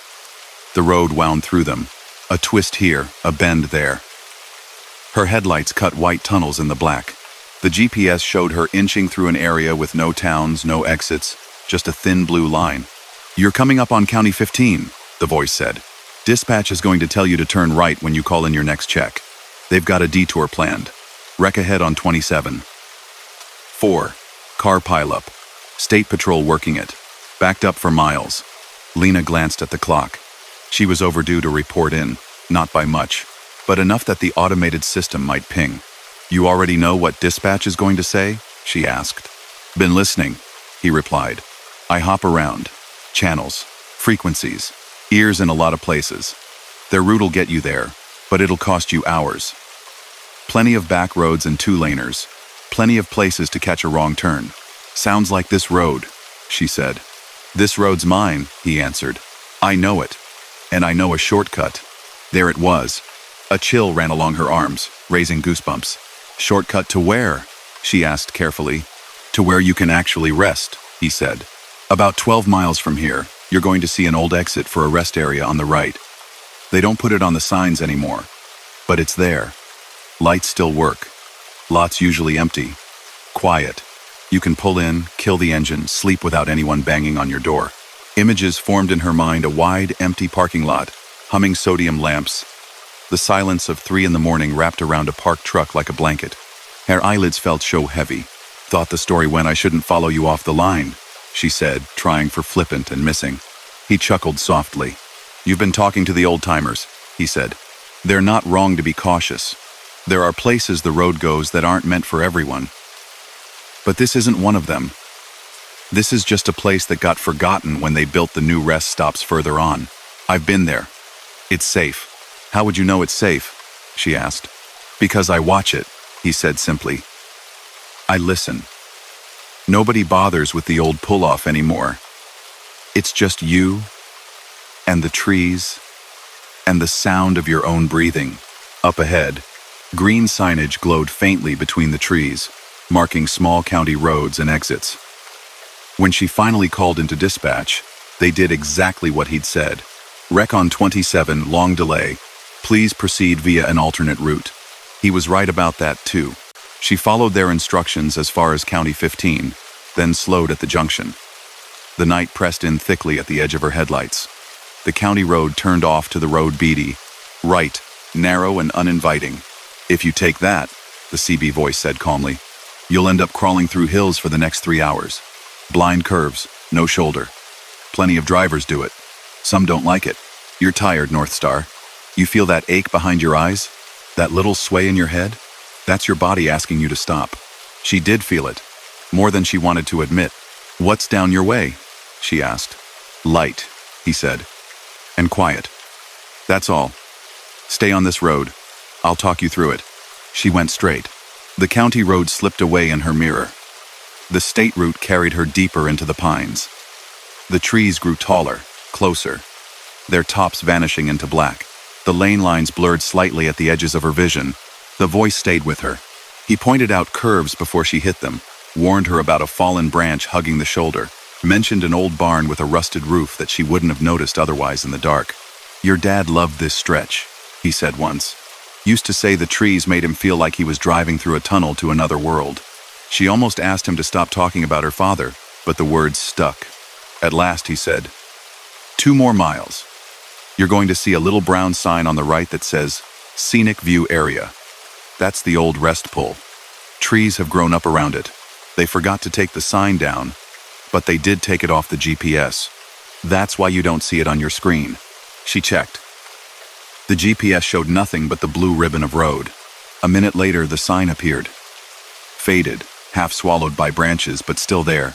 The road wound through them. A twist here, a bend there. Her headlights cut white tunnels in the black. The GPS showed her inching through an area with no towns, no exits, just a thin blue line. "You're coming up on County 15, the voice said. "Dispatch is going to tell you to turn right when you call in your next check. They've got a detour planned. Wreck ahead on 27. 4. Car pileup. State Patrol working it. Backed up for miles." Lena glanced at the clock. She was overdue to report in, not by much, but enough that the automated system might ping. "You already know what dispatch is going to say?" she asked. "Been listening," he replied. "I hop around. Channels, frequencies, ears in a lot of places. Their route'll get you there, but it'll cost you hours. Plenty of back roads and two-laners. Plenty of places to catch a wrong turn. Sounds like this road," she said. "This road's mine," he answered. "I know it. And I know a shortcut." There it was. A chill ran along her arms, raising goosebumps. "Shortcut to where?" she asked carefully. "To where you can actually rest," he said. "About 12 miles from here, you're going to see an old exit for a rest area on the right. They don't put it on the signs anymore, but it's there. Lights still work. Lots usually empty. Quiet. You can pull in, kill the engine, sleep without anyone banging on your door." Images formed in her mind: a wide, empty parking lot, humming sodium lamps. The silence of 3 in the morning wrapped around a parked truck like a blanket. Her eyelids felt so heavy. "Thought the story went I shouldn't follow you off the line," she said, trying for flippant and missing. He chuckled softly. "You've been talking to the old-timers," he said. "They're not wrong to be cautious. There are places the road goes that aren't meant for everyone. But this isn't one of them. This is just a place that got forgotten when they built the new rest stops further on. I've been there. It's safe." "How would you know it's safe?" she asked. "Because I watch it," he said simply. "I listen. Nobody bothers with the old pull-off anymore. It's just you and the trees and the sound of your own breathing." Up ahead, green signage glowed faintly between the trees, marking small county roads and exits. When she finally called into dispatch, they did exactly what he'd said. "Wreck on 27, long delay. Please proceed via an alternate route." He was right about that too. She followed their instructions as far as County 15, then slowed at the junction. The night pressed in thickly at the edge of her headlights. The county road turned off to the road beatty. Right, narrow and uninviting. "If you take that," the CB voice said calmly, "you'll end up crawling through hills for the next 3 hours. Blind curves, no shoulder. Plenty of drivers do it. Some don't like it. You're tired, North Star. You feel that ache behind your eyes? That little sway in your head? That's your body asking you to stop. She did feel it, more than she wanted to admit. What's down your way? She asked. Light, he said. And quiet. That's all. Stay on this road. I'll talk you through it. She went straight. The county road slipped away in her mirror. The state route carried her deeper into the pines. The trees grew taller, closer, their tops vanishing into black. The lane lines blurred slightly at the edges of her vision. The voice stayed with her. He pointed out curves before she hit them, warned her about a fallen branch hugging the shoulder, mentioned an old barn with a rusted roof that she wouldn't have noticed otherwise in the dark. Your dad loved this stretch, he said once. Used to say the trees made him feel like he was driving through a tunnel to another world. She almost asked him to stop talking about her father, but the words stuck. At last he said, 2 more miles. You're going to see a little brown sign on the right that says, Scenic View Area. That's the old rest pole. Trees have grown up around it. They forgot to take the sign down, but they did take it off the GPS. That's why you don't see it on your screen. She checked. The GPS showed nothing but the blue ribbon of road. A minute later, the sign appeared. Faded, half swallowed by branches, but still there.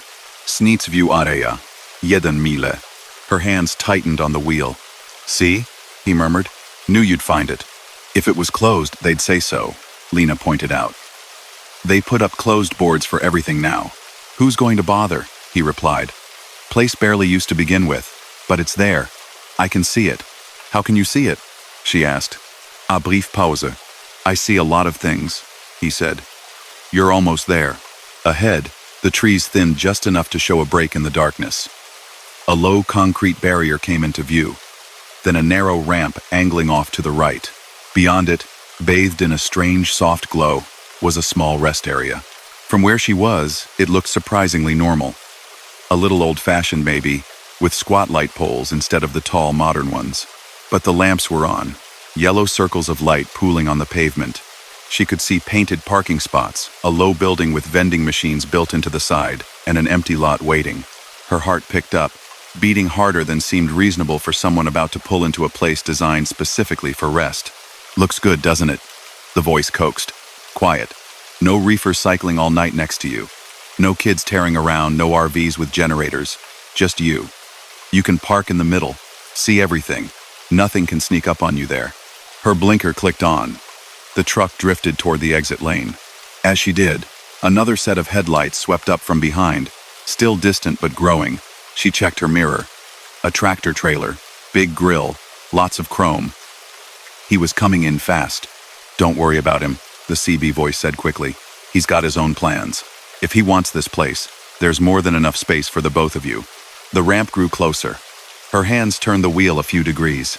Sneets View Area, 1 mile. Her hands tightened on the wheel. See? He murmured. Knew you'd find it. If it was closed, they'd say so, Lena pointed out. They put up closed boards for everything now. Who's going to bother? He replied. Place barely used to begin with, but it's there. I can see it. How can you see it? She asked. A brief pause. I see a lot of things, he said. You're almost there. Ahead, the trees thinned just enough to show a break in the darkness. A low concrete barrier came into view, then a narrow ramp angling off to the right. Beyond it, bathed in a strange soft glow, was a small rest area. From where she was, it looked surprisingly normal. A little old-fashioned maybe, with squat light poles instead of the tall modern ones. But the lamps were on, yellow circles of light pooling on the pavement. She could see painted parking spots, a low building with vending machines built into the side, and an empty lot waiting. Her heart picked up, beating harder than seemed reasonable for someone about to pull into a place designed specifically for rest. Looks good, doesn't it? The voice coaxed. Quiet. No reefers cycling all night next to you. No kids tearing around, no RVs with generators. Just you. You can park in the middle, see everything. Nothing can sneak up on you there. Her blinker clicked on. The truck drifted toward the exit lane. As she did, another set of headlights swept up from behind, still distant but growing. She checked her mirror. A tractor trailer, big grill, lots of chrome. He was coming in fast. Don't worry about him, the CB voice said quickly. He's got his own plans. If he wants this place, there's more than enough space for the both of you. The ramp grew closer. Her hands turned the wheel a few degrees.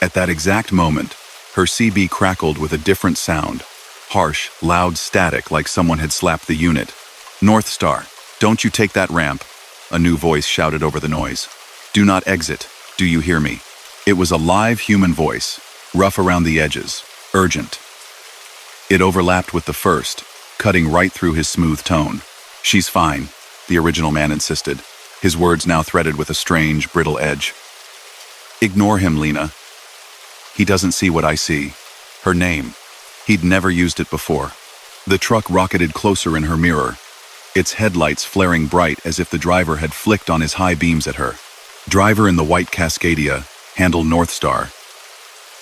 At that exact moment, her CB crackled with a different sound. Harsh, loud static like someone had slapped the unit. North Star, don't you take that ramp, a new voice shouted over the noise. Do not exit, do you hear me? It was a live human voice, rough around the edges, urgent. It overlapped with the first, cutting right through his smooth tone. She's fine, the original man insisted, his words now threaded with a strange, brittle edge. Ignore him, Lena. He doesn't see what I see. Her name. He'd never used it before. The truck rocketed closer in her mirror, its headlights flaring bright as if the driver had flicked on his high beams at her. Driver in the white Cascadia, handle North Star.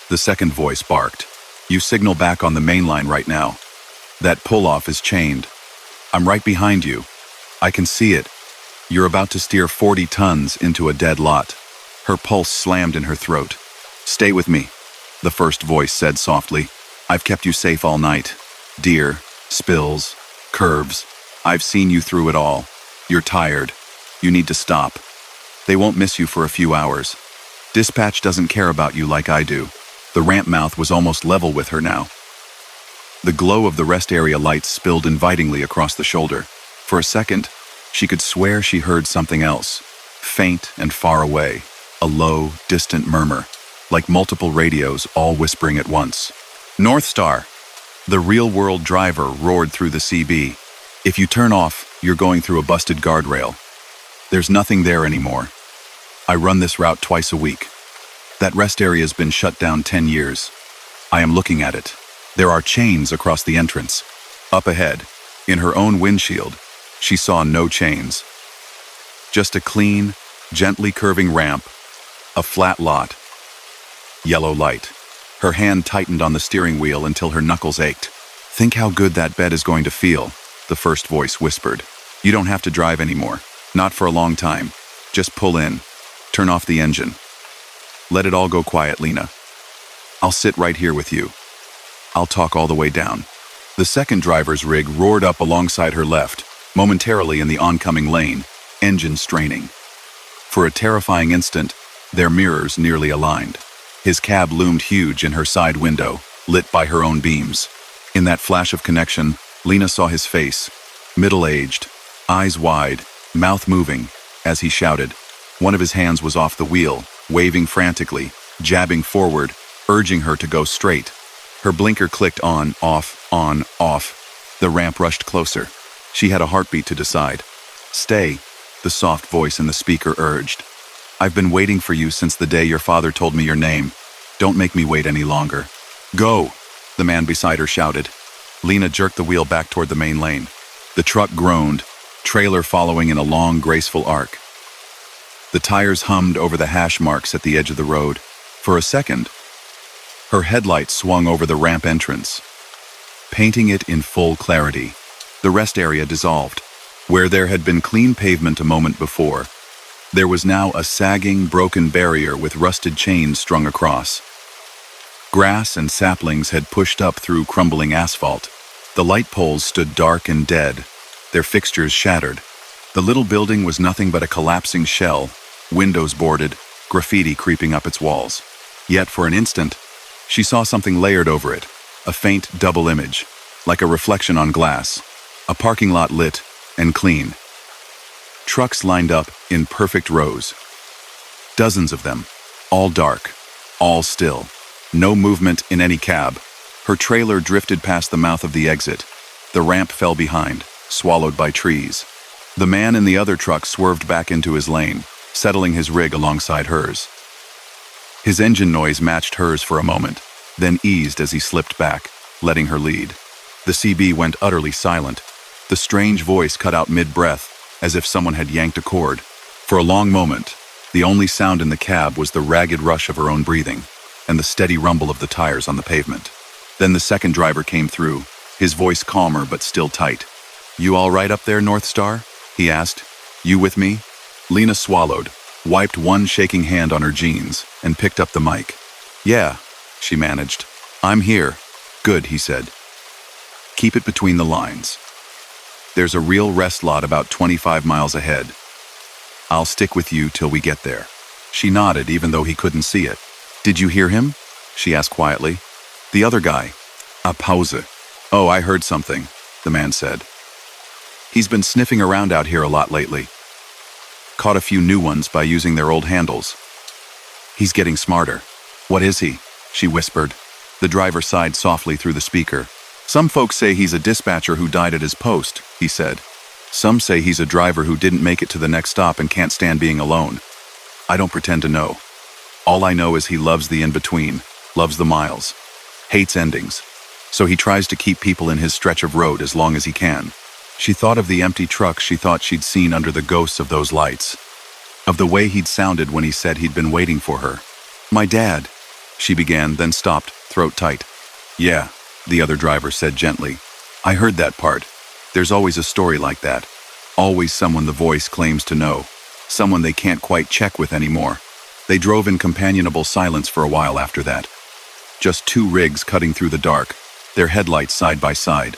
The second voice barked. You signal back on the main line right now. That pull-off is chained. I'm right behind you. I can see it. You're about to steer 40 tons into a dead lot. Her pulse slammed in her throat. Stay with me, the first voice said softly. I've kept you safe all night. Deer, spills, curves. I've seen you through it all. You're tired. You need to stop. They won't miss you for a few hours. Dispatch doesn't care about you like I do. The ramp mouth was almost level with her now. The glow of the rest area lights spilled invitingly across the shoulder. For a second, she could swear she heard something else, faint and far away, a low, distant murmur, like multiple radios all whispering at once. North Star! The real-world driver roared through the CB. If you turn off, you're going through a busted guardrail. There's nothing there anymore. I run this route twice a week. That rest area's been shut down 10 years. I am looking at it. There are chains across the entrance. Up ahead, in her own windshield, she saw no chains. Just a clean, gently curving ramp, a flat lot. Yellow light. Her hand tightened on the steering wheel until her knuckles ached. Think how good that bed is going to feel, the first voice whispered. You don't have to drive anymore. Not for a long time. Just pull in. Turn off the engine. Let it all go quiet, Lena. I'll sit right here with you. I'll talk all the way down. The second driver's rig roared up alongside her left, momentarily in the oncoming lane, engine straining. For a terrifying instant, their mirrors nearly aligned. His cab loomed huge in her side window, lit by her own beams. In that flash of connection, Lena saw his face, middle-aged, eyes wide, mouth moving, as he shouted. One of his hands was off the wheel, waving frantically, jabbing forward, urging her to go straight. Her blinker clicked on, off. The ramp rushed closer. She had a heartbeat to decide. Stay, the soft voice in the speaker urged. I've been waiting for you since the day your father told me your name. Don't make me wait any longer. Go, the man beside her shouted. Lena jerked the wheel back toward the main lane. The truck groaned, trailer following in a long, graceful arc. The tires hummed over the hash marks at the edge of the road. For a second, her headlights swung over the ramp entrance, painting it in full clarity. The rest area dissolved. Where there had been clean pavement a moment before, there was now a sagging, broken barrier with rusted chains strung across. Grass and saplings had pushed up through crumbling asphalt. The light poles stood dark and dead, their fixtures shattered. The little building was nothing but a collapsing shell, windows boarded, graffiti creeping up its walls. Yet for an instant, she saw something layered over it, a faint double image, like a reflection on glass, a parking lot lit and clean. Trucks lined up in perfect rows. Dozens of them, all dark, all still. No movement in any cab. Her trailer drifted past the mouth of the exit. The ramp fell behind, swallowed by trees. The man in the other truck swerved back into his lane, settling his rig alongside hers. His engine noise matched hers for a moment, then eased as he slipped back, letting her lead. The CB went utterly silent. The strange voice cut out mid-breath, as if someone had yanked a cord. For a long moment, the only sound in the cab was the ragged rush of her own breathing, and the steady rumble of the tires on the pavement. Then the second driver came through, his voice calmer but still tight. You all right up there, North Star? He asked. You with me? Lena swallowed, wiped one shaking hand on her jeans, and picked up the mic. Yeah, she managed. I'm here. Good, he said. Keep it between the lines. There's a real rest lot about 25 miles ahead. I'll stick with you till we get there. She nodded even though he couldn't see it. Did you hear him? She asked quietly. The other guy. A pause. Oh, I heard something, the man said. He's been sniffing around out here a lot lately. Caught a few new ones by using their old handles. He's getting smarter. What is he? She whispered. The driver sighed softly through the speaker. Some folks say he's a dispatcher who died at his post, he said. Some say he's a driver who didn't make it to the next stop and can't stand being alone. I don't pretend to know. All I know is he loves the in-between, loves the miles, hates endings. So he tries to keep people in his stretch of road as long as he can. She thought of the empty trucks she thought she'd seen under the ghosts of those lights. Of the way he'd sounded when he said he'd been waiting for her. My dad, she began, then stopped, throat tight. Yeah, the other driver said gently. I heard that part. There's always a story like that. Always someone the voice claims to know. Someone they can't quite check with anymore. They drove in companionable silence for a while after that. Just two rigs cutting through the dark, their headlights side by side.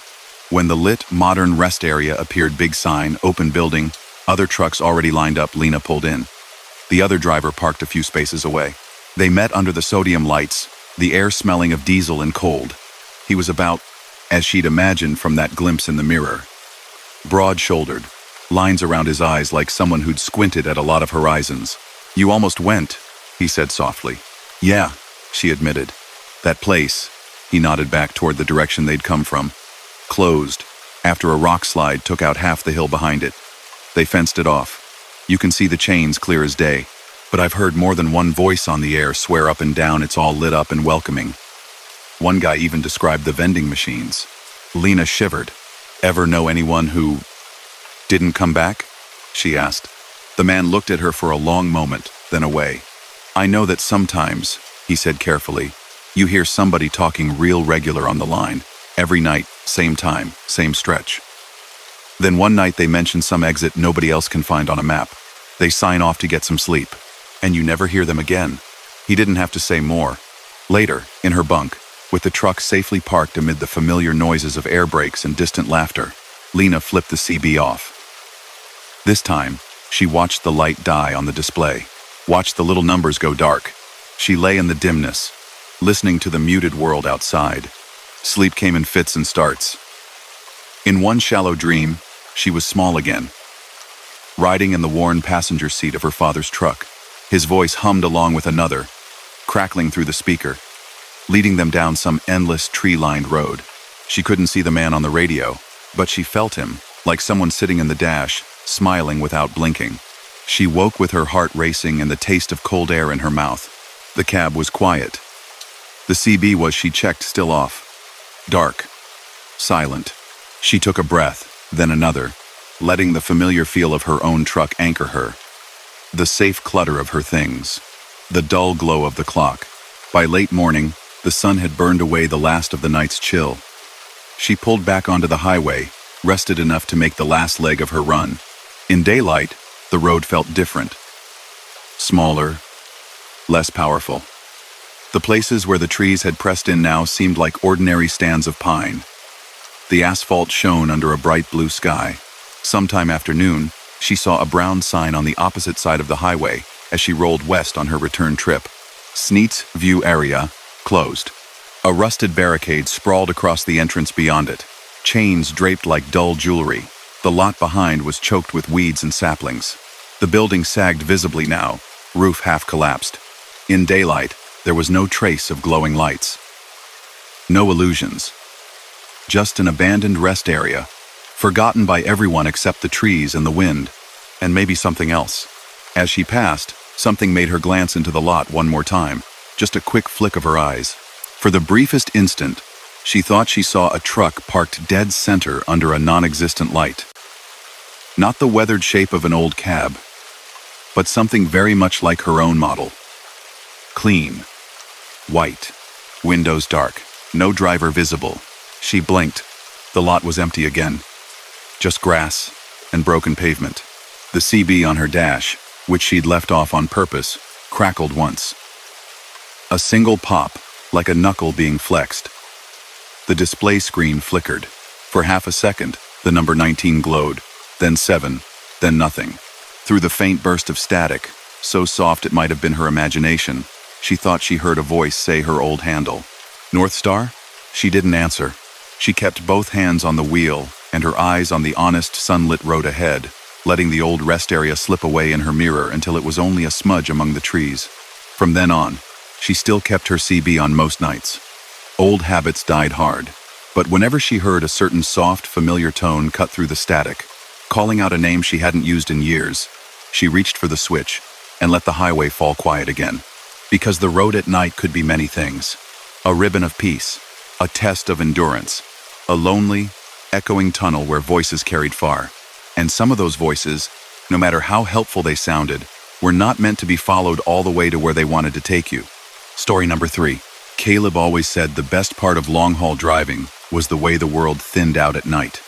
When the lit, modern rest area appeared, big sign, open building, other trucks already lined up, Lena pulled in. The other driver parked a few spaces away. They met under the sodium lights, the air smelling of diesel and cold. He was about, as she'd imagined from that glimpse in the mirror. Broad-shouldered, lines around his eyes like someone who'd squinted at a lot of horizons. You almost went, he said softly. Yeah, she admitted. That place, he nodded back toward the direction they'd come from, closed, after a rock slide took out half the hill behind it. They fenced it off. You can see the chains clear as day. but I've heard more than one voice on the air swear up and down it's all lit up and welcoming. One guy even described the vending machines. Lena shivered. Ever know anyone who didn't come back? She asked. The man looked at her for a long moment, then away. I know that sometimes, he said carefully, you hear somebody talking real regular on the line. Every night, same time, same stretch. Then one night they mention some exit nobody else can find on a map. They sign off to get some sleep. And you never hear them again. He didn't have to say more. Later, in her bunk, with the truck safely parked amid the familiar noises of air brakes and distant laughter, Lena flipped the CB off. This time, she watched the light die on the display, watched the little numbers go dark. She lay in the dimness, listening to the muted world outside. Sleep came in fits and starts. In one shallow dream, she was small again, riding in the worn passenger seat of her father's truck. His voice hummed along with another, crackling through the speaker, leading them down some endless tree-lined road. She couldn't see the man on the radio, but she felt him, like someone sitting in the dash, smiling without blinking. She woke with her heart racing and the taste of cold air in her mouth. The cab was quiet. The CB was, she checked, still off. Dark. Silent. She took a breath, then another, letting the familiar feel of her own truck anchor her. The safe clutter of her things. The dull glow of the clock. By late morning, the sun had burned away the last of the night's chill. She pulled back onto the highway, rested enough to make the last leg of her run. In daylight, the road felt different. Smaller, less powerful. The places where the trees had pressed in now seemed like ordinary stands of pine. The asphalt shone under a bright blue sky. Sometime after noon, she saw a brown sign on the opposite side of the highway as she rolled west on her return trip. Sneet's View Area, closed. A rusted barricade sprawled across the entrance beyond it, chains draped like dull jewelry. The lot behind was choked with weeds and saplings. The building sagged visibly now, roof half collapsed. In daylight, there was no trace of glowing lights. No illusions. Just an abandoned rest area, forgotten by everyone except the trees and the wind, and maybe something else. As she passed, something made her glance into the lot one more time, just a quick flick of her eyes. For the briefest instant, she thought she saw a truck parked dead center under a non-existent light. Not the weathered shape of an old cab, but something very much like her own model. Clean. White. Windows dark. No driver visible. She blinked. The lot was empty again. Just grass and broken pavement. The CB on her dash, which she'd left off on purpose, crackled once. A single pop, like a knuckle being flexed. The display screen flickered. For half a second, the number 19 glowed, then 7, then nothing. Through the faint burst of static, so soft it might have been her imagination, she thought she heard a voice say her old handle. North Star? She didn't answer. She kept both hands on the wheel and her eyes on the honest, sunlit road ahead, letting the old rest area slip away in her mirror until it was only a smudge among the trees. From then on, she still kept her CB on most nights. Old habits died hard, but whenever she heard a certain soft, familiar tone cut through the static, calling out a name she hadn't used in years, she reached for the switch and let the highway fall quiet again. Because the road at night could be many things. A ribbon of peace, a test of endurance, a lonely, echoing tunnel where voices carried far. And some of those voices, no matter how helpful they sounded, were not meant to be followed all the way to where they wanted to take you. Story number 3. Caleb always said the best part of long-haul driving was the way the world thinned out at night.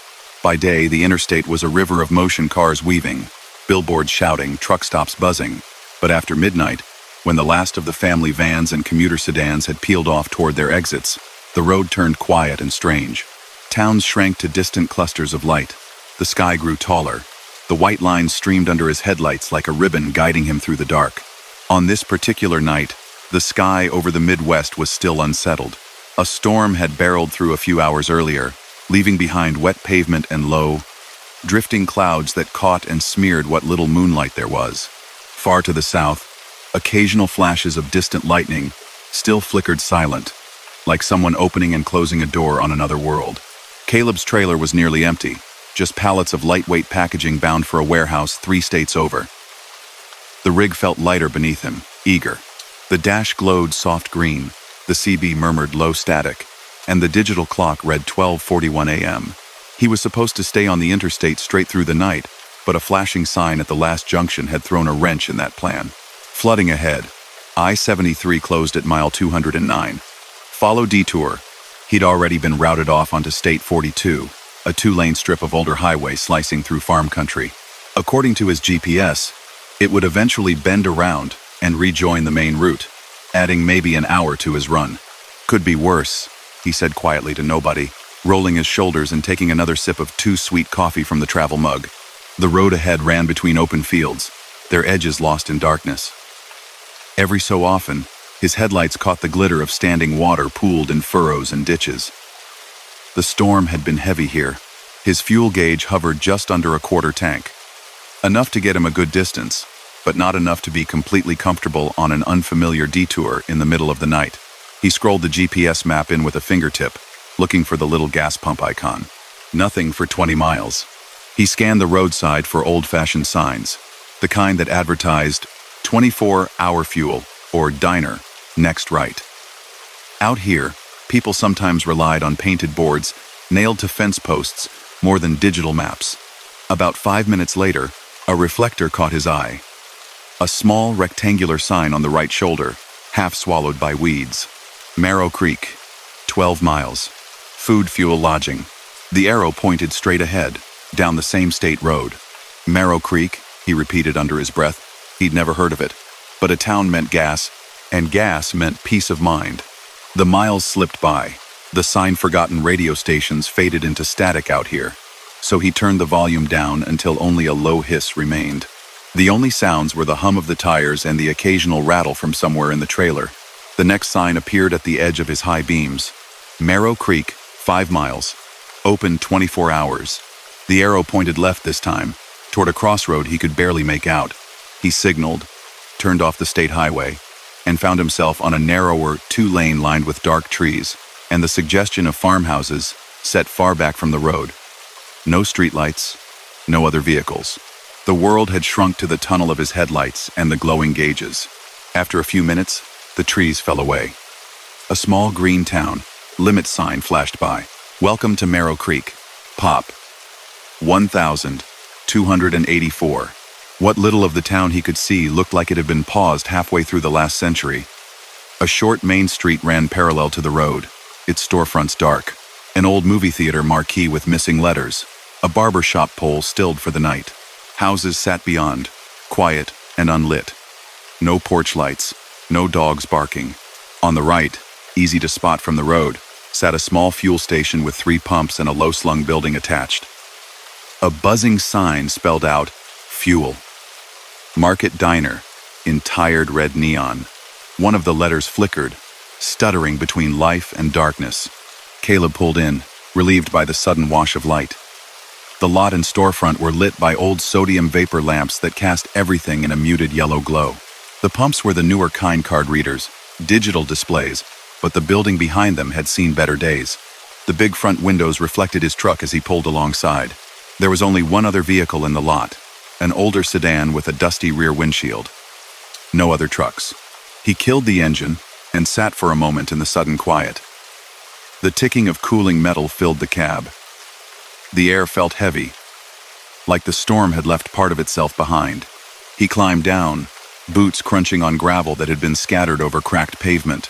By day, the interstate was a river of motion cars weaving, billboards shouting, truck stops buzzing. But after midnight, when the last of the family vans and commuter sedans had peeled off toward their exits, the road turned quiet and strange. Towns shrank to distant clusters of light. The sky grew taller. The white lines streamed under his headlights like a ribbon guiding him through the dark. On this particular night, the sky over the Midwest was still unsettled. A storm had barreled through a few hours earlier, leaving behind wet pavement and low, drifting clouds that caught and smeared what little moonlight there was. Far to the south, occasional flashes of distant lightning still flickered silent, like someone opening and closing a door on another world. Caleb's trailer was nearly empty, just pallets of lightweight packaging bound for a warehouse 3 states over. The rig felt lighter beneath him, eager. The dash glowed soft green, the CB murmured low static, and the digital clock read 12:41 a.m. He was supposed to stay on the interstate straight through the night, but a flashing sign at the last junction had thrown a wrench in that plan. Flooding ahead, I-73 closed at mile 209. Follow detour. He'd already been routed off onto State 42, a two-lane strip of older highway slicing through farm country. According to his GPS, it would eventually bend around and rejoin the main route, adding maybe an hour to his run. Could be worse, he said quietly to nobody, rolling his shoulders and taking another sip of too sweet coffee from the travel mug. The road ahead ran between open fields, their edges lost in darkness. Every so often, his headlights caught the glitter of standing water pooled in furrows and ditches. The storm had been heavy here. His fuel gauge hovered just under a quarter tank. Enough to get him a good distance, but not enough to be completely comfortable on an unfamiliar detour in the middle of the night. He scrolled the GPS map in with a fingertip, looking for the little gas pump icon. Nothing for 20 miles. He scanned the roadside for old-fashioned signs, the kind that advertised 24-hour fuel, or diner, next right. Out here, people sometimes relied on painted boards nailed to fence posts more than digital maps. About 5 minutes later, a reflector caught his eye. A small rectangular sign on the right shoulder, half swallowed by weeds. Marrow Creek, 12 miles. Food, fuel, lodging. The arrow pointed straight ahead, down the same state road. Marrow Creek, he repeated under his breath. He'd never heard of it. But a town meant gas, and gas meant peace of mind. The miles slipped by. The sign-forgotten radio stations faded into static out here, so he turned the volume down until only a low hiss remained. The only sounds were the hum of the tires and the occasional rattle from somewhere in the trailer. The next sign appeared at the edge of his high beams. Marrow Creek, 5 miles. Open 24 hours. The arrow pointed left this time, toward a crossroad he could barely make out. He signaled, turned off the state highway, and found himself on a narrower two-lane lined with dark trees and the suggestion of farmhouses set far back from the road. No streetlights, no other vehicles. The world had shrunk to the tunnel of his headlights and the glowing gauges. After a few minutes, the trees fell away. A small green town, limit sign flashed by. Welcome to Marrow Creek. Pop. 1,284. What little of the town he could see looked like it had been paused halfway through the last century. A short main street ran parallel to the road, its storefronts dark. An old movie theater marquee with missing letters. A barber shop pole stilled for the night. Houses sat beyond, quiet and unlit. No porch lights, no dogs barking. On the right, easy to spot from the road, sat a small fuel station with 3 pumps and a low-slung building attached. A buzzing sign spelled out, fuel. Market Diner, in tired red neon. One of the letters flickered, stuttering between life and darkness. Caleb pulled in, relieved by the sudden wash of light. The lot and storefront were lit by old sodium vapor lamps that cast everything in a muted yellow glow. The pumps were the newer kind card readers, digital displays, but the building behind them had seen better days. The big front windows reflected his truck as he pulled alongside. There was only one other vehicle in the lot, an older sedan with a dusty rear windshield. No other trucks. He killed the engine and sat for a moment in the sudden quiet. The ticking of cooling metal filled the cab. The air felt heavy, like the storm had left part of itself behind. He climbed down, boots crunching on gravel that had been scattered over cracked pavement.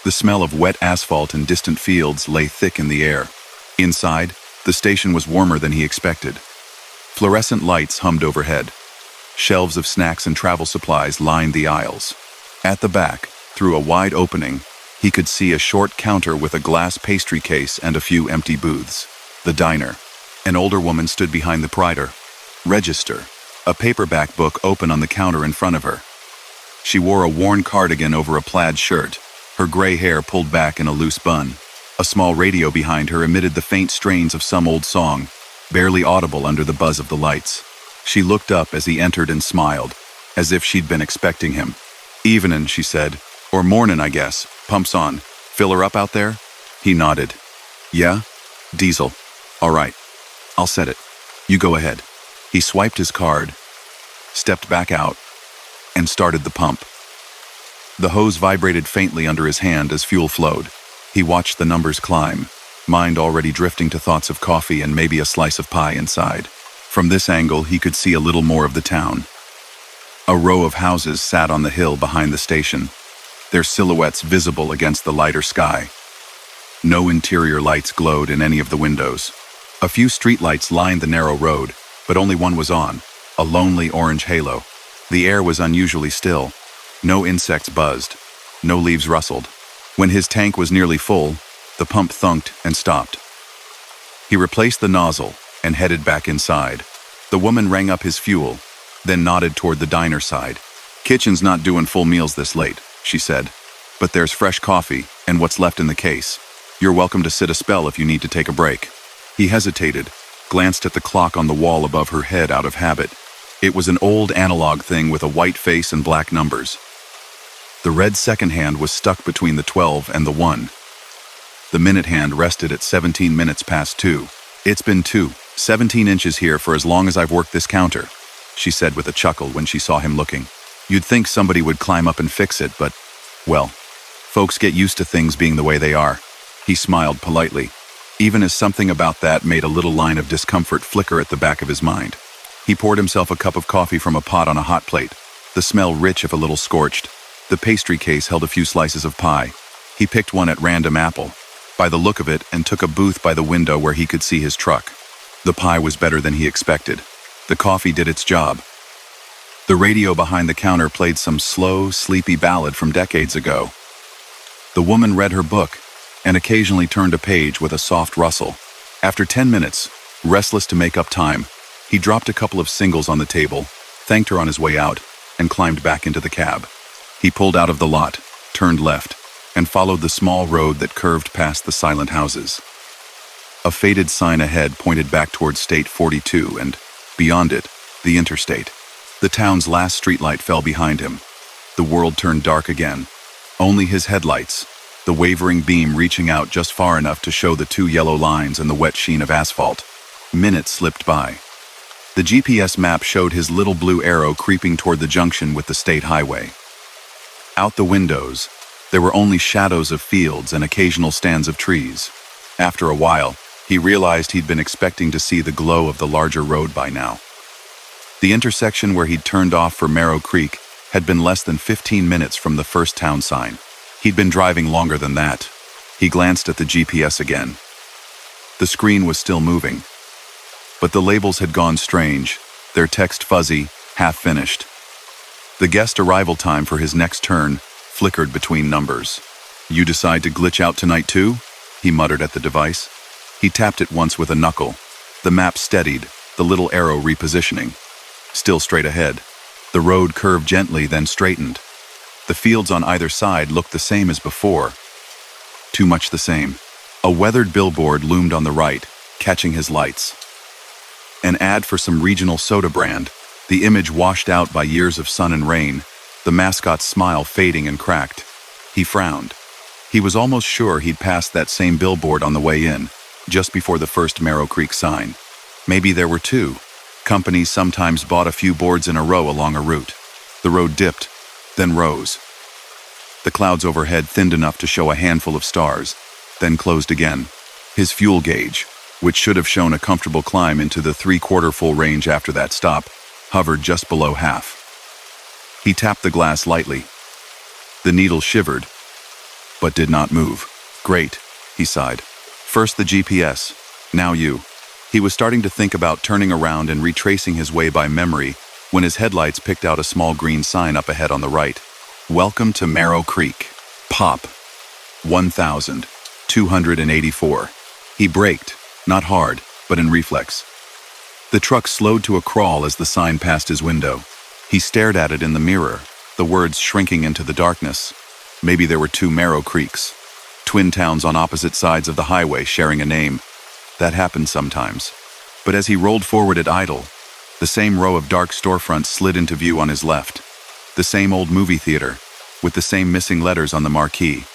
The smell of wet asphalt and distant fields lay thick in the air. Inside, the station was warmer than he expected. Fluorescent lights hummed overhead. Shelves of snacks and travel supplies lined the aisles. At the back, through a wide opening, he could see a short counter with a glass pastry case and a few empty booths. The diner. An older woman stood behind the prider. Register. A paperback book open on the counter in front of her. She wore a worn cardigan over a plaid shirt, her gray hair pulled back in a loose bun. A small radio behind her emitted the faint strains of some old song, barely audible under the buzz of the lights. She looked up as he entered and smiled, as if she'd been expecting him. "Evenin'," she said. "Or mornin', I guess. Pumps on. Fill her up out there?" He nodded. "Yeah? Diesel. All right. I'll set it. You go ahead." He swiped his card, stepped back out, and started the pump. The hose vibrated faintly under his hand as fuel flowed. He watched the numbers climb, mind already drifting to thoughts of coffee and maybe a slice of pie inside. From this angle, he could see a little more of the town. A row of houses sat on the hill behind the station, their silhouettes visible against the lighter sky. No interior lights glowed in any of the windows. A few streetlights lined the narrow road, but only one was on, a lonely orange halo. The air was unusually still. No insects buzzed. No leaves rustled. When his tank was nearly full, the pump thunked and stopped. He replaced the nozzle and headed back inside. The woman rang up his fuel, then nodded toward the diner side. "Kitchen's not doing full meals this late," she said, "but there's fresh coffee and what's left in the case. You're welcome to sit a spell if you need to take a break." He hesitated, glanced at the clock on the wall above her head out of habit. It was an old analog thing with a white face and black numbers. The red second hand was stuck between the 12 and the 1. The minute hand rested at 17 minutes past 2. "It's been 17 inches here for as long as I've worked this counter," she said with a chuckle when she saw him looking. "You'd think somebody would climb up and fix it, but, well, folks get used to things being the way they are." He smiled politely, even as something about that made a little line of discomfort flicker at the back of his mind. He poured himself a cup of coffee from a pot on a hot plate, the smell rich if a little scorched. The pastry case held a few slices of pie. He picked one at random apple, by the look of it, and took a booth by the window where he could see his truck. The pie was better than he expected. The coffee did its job. The radio behind the counter played some slow, sleepy ballad from decades ago. The woman read her book and occasionally turned a page with a soft rustle. After 10 minutes, restless to make up time, he dropped a couple of singles on the table, thanked her on his way out, and climbed back into the cab. He pulled out of the lot, turned left, and followed the small road that curved past the silent houses. A faded sign ahead pointed back towards State 42 and, beyond it, the interstate. The town's last streetlight fell behind him. The world turned dark again. Only his headlights, the wavering beam reaching out just far enough to show the 2 yellow lines and the wet sheen of asphalt. Minutes slipped by. The GPS map showed his little blue arrow creeping toward the junction with the state highway. Out the windows, there were only shadows of fields and occasional stands of trees. After a while, he realized he'd been expecting to see the glow of the larger road by now. The intersection where he'd turned off for Marrow Creek had been less than 15 minutes from the first town sign. He'd been driving longer than that. He glanced at the GPS again. The screen was still moving, but the labels had gone strange, their text fuzzy, half-finished. The guest arrival time for his next turn flickered between numbers. "You decide to glitch out tonight too?" he muttered at the device. He tapped it once with a knuckle. The map steadied, the little arrow repositioning. Still straight ahead. The road curved gently, then straightened. The fields on either side looked the same as before. Too much the same. A weathered billboard loomed on the right, catching his lights. An ad for some regional soda brand, the image washed out by years of sun and rain, the mascot's smile fading and cracked. He frowned. He was almost sure he'd passed that same billboard on the way in, just before the first Marrow Creek sign. Maybe there were 2. Companies sometimes bought a few boards in a row along a route. The road dipped, then rose. The clouds overhead thinned enough to show a handful of stars, then closed again. His fuel gauge, which should have shown a comfortable climb into the 3/4 full range after that stop, hovered just below half. He tapped the glass lightly. The needle shivered, but did not move. "Great," he sighed. "First the GPS, now you." He was starting to think about turning around and retracing his way by memory when his headlights picked out a small green sign up ahead on the right. "Welcome to Marrow Creek. Pop. 1,284. He braked, not hard, but in reflex. The truck slowed to a crawl as the sign passed his window. He stared at it in the mirror, the words shrinking into the darkness. Maybe there were 2 Marrow Creeks. Twin towns on opposite sides of the highway sharing a name. That happened sometimes. But as he rolled forward at idle, the same row of dark storefronts slid into view on his left. The same old movie theater, with the same missing letters on the marquee.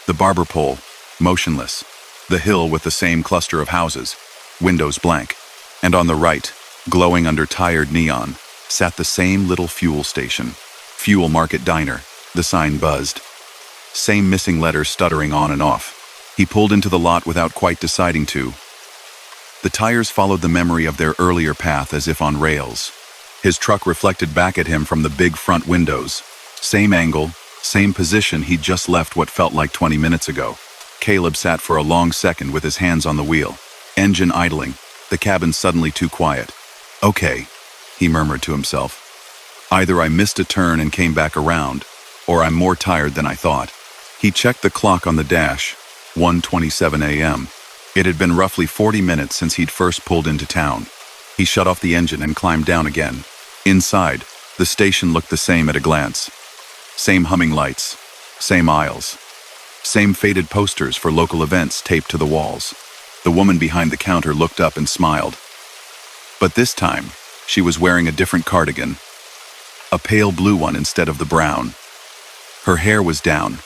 The barber pole, motionless. The hill with the same cluster of houses, windows blank. And on the right, glowing under tired neon, sat the same little fuel station. Fuel Market Diner, the sign buzzed. Same missing letters stuttering on and off. He pulled into the lot without quite deciding to. The tires followed the memory of their earlier path as if on rails. His truck reflected back at him from the big front windows. Same angle, same position he'd just left what felt like 20 minutes ago. Caleb sat for a long second with his hands on the wheel. Engine idling, the cabin suddenly too quiet. Okay, he murmured to himself. Either I missed a turn and came back around, or I'm more tired than I thought. He checked the clock on the dash, 1:27 a.m. It had been roughly 40 minutes since he'd first pulled into town. He shut off the engine and climbed down again. Inside, the station looked the same at a glance. Same humming lights, same aisles, same faded posters for local events taped to the walls. The woman behind the counter looked up and smiled. But this time, she was wearing a different cardigan, a pale blue one instead of the brown. Her hair was down,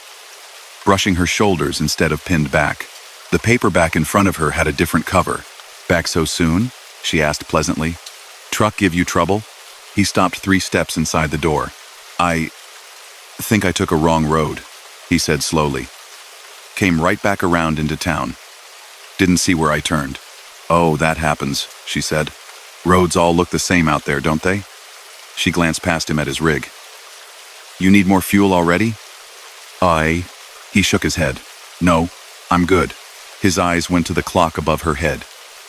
brushing her shoulders instead of pinned back. The paperback in front of her had a different cover. Back so soon? She asked pleasantly. Truck give you trouble? He stopped 3 steps inside the door. I think I took a wrong road, he said slowly. Came right back around into town. Didn't see where I turned. Oh, that happens, she said. Roads all look the same out there, don't they? She glanced past him at his rig. You need more fuel already? He shook his head. No, I'm good. His eyes went to the clock above her head.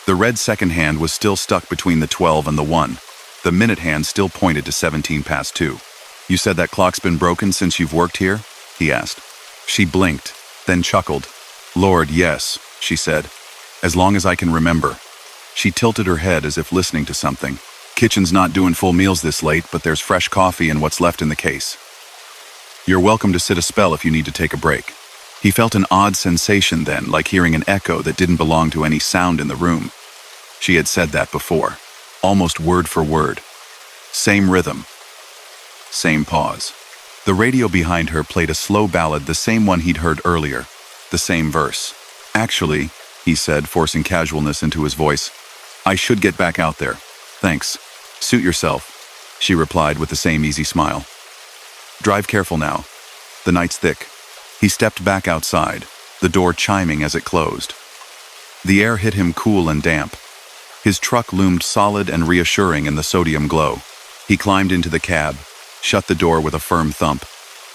The red second hand was still stuck between the 12 and the 1. The minute hand still pointed to 17 past 2. You said that clock's been broken since you've worked here? He asked. She blinked, then chuckled. Lord, yes, she said. As long as I can remember. She tilted her head as if listening to something. Kitchen's not doing full meals this late, but there's fresh coffee and what's left in the case. You're welcome to sit a spell if you need to take a break. He felt an odd sensation then, like hearing an echo that didn't belong to any sound in the room. She had said that before, almost word for word. Same rhythm. Same pause. The radio behind her played a slow ballad, the same one he'd heard earlier. The same verse. Actually, he said, forcing casualness into his voice, I should get back out there. Thanks. Suit yourself, she replied with the same easy smile. Drive careful now. The night's thick. He stepped back outside, the door chiming as it closed. The air hit him cool and damp. His truck loomed solid and reassuring in the sodium glow. He climbed into the cab, shut the door with a firm thump,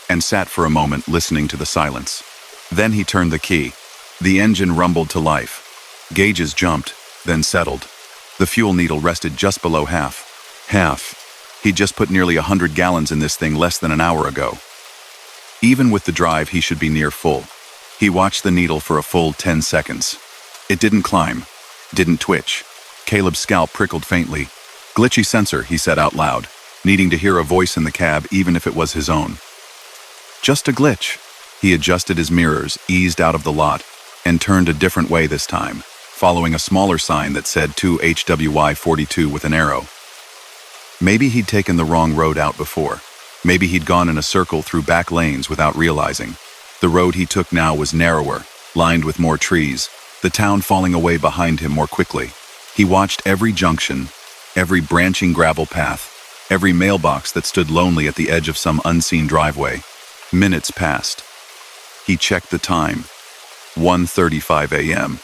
and sat for a moment listening to the silence. Then he turned the key. The engine rumbled to life. Gauges jumped, then settled. The fuel needle rested just below half. He'd just put nearly 100 gallons in this thing less than an hour ago. Even with the drive, he should be near full. He watched the needle for a full 10 seconds. It didn't climb, didn't twitch. Caleb's scalp prickled faintly. Glitchy sensor, he said out loud, needing to hear a voice in the cab even if it was his own. Just a glitch. He adjusted his mirrors, eased out of the lot, and turned a different way this time, following a smaller sign that said 2HWY42 with an arrow. Maybe he'd taken the wrong road out before. Maybe he'd gone in a circle through back lanes without realizing. The road he took now was narrower, lined with more trees, the town falling away behind him more quickly. He watched every junction, every branching gravel path, every mailbox that stood lonely at the edge of some unseen driveway. Minutes passed. He checked the time. 1:35 a.m.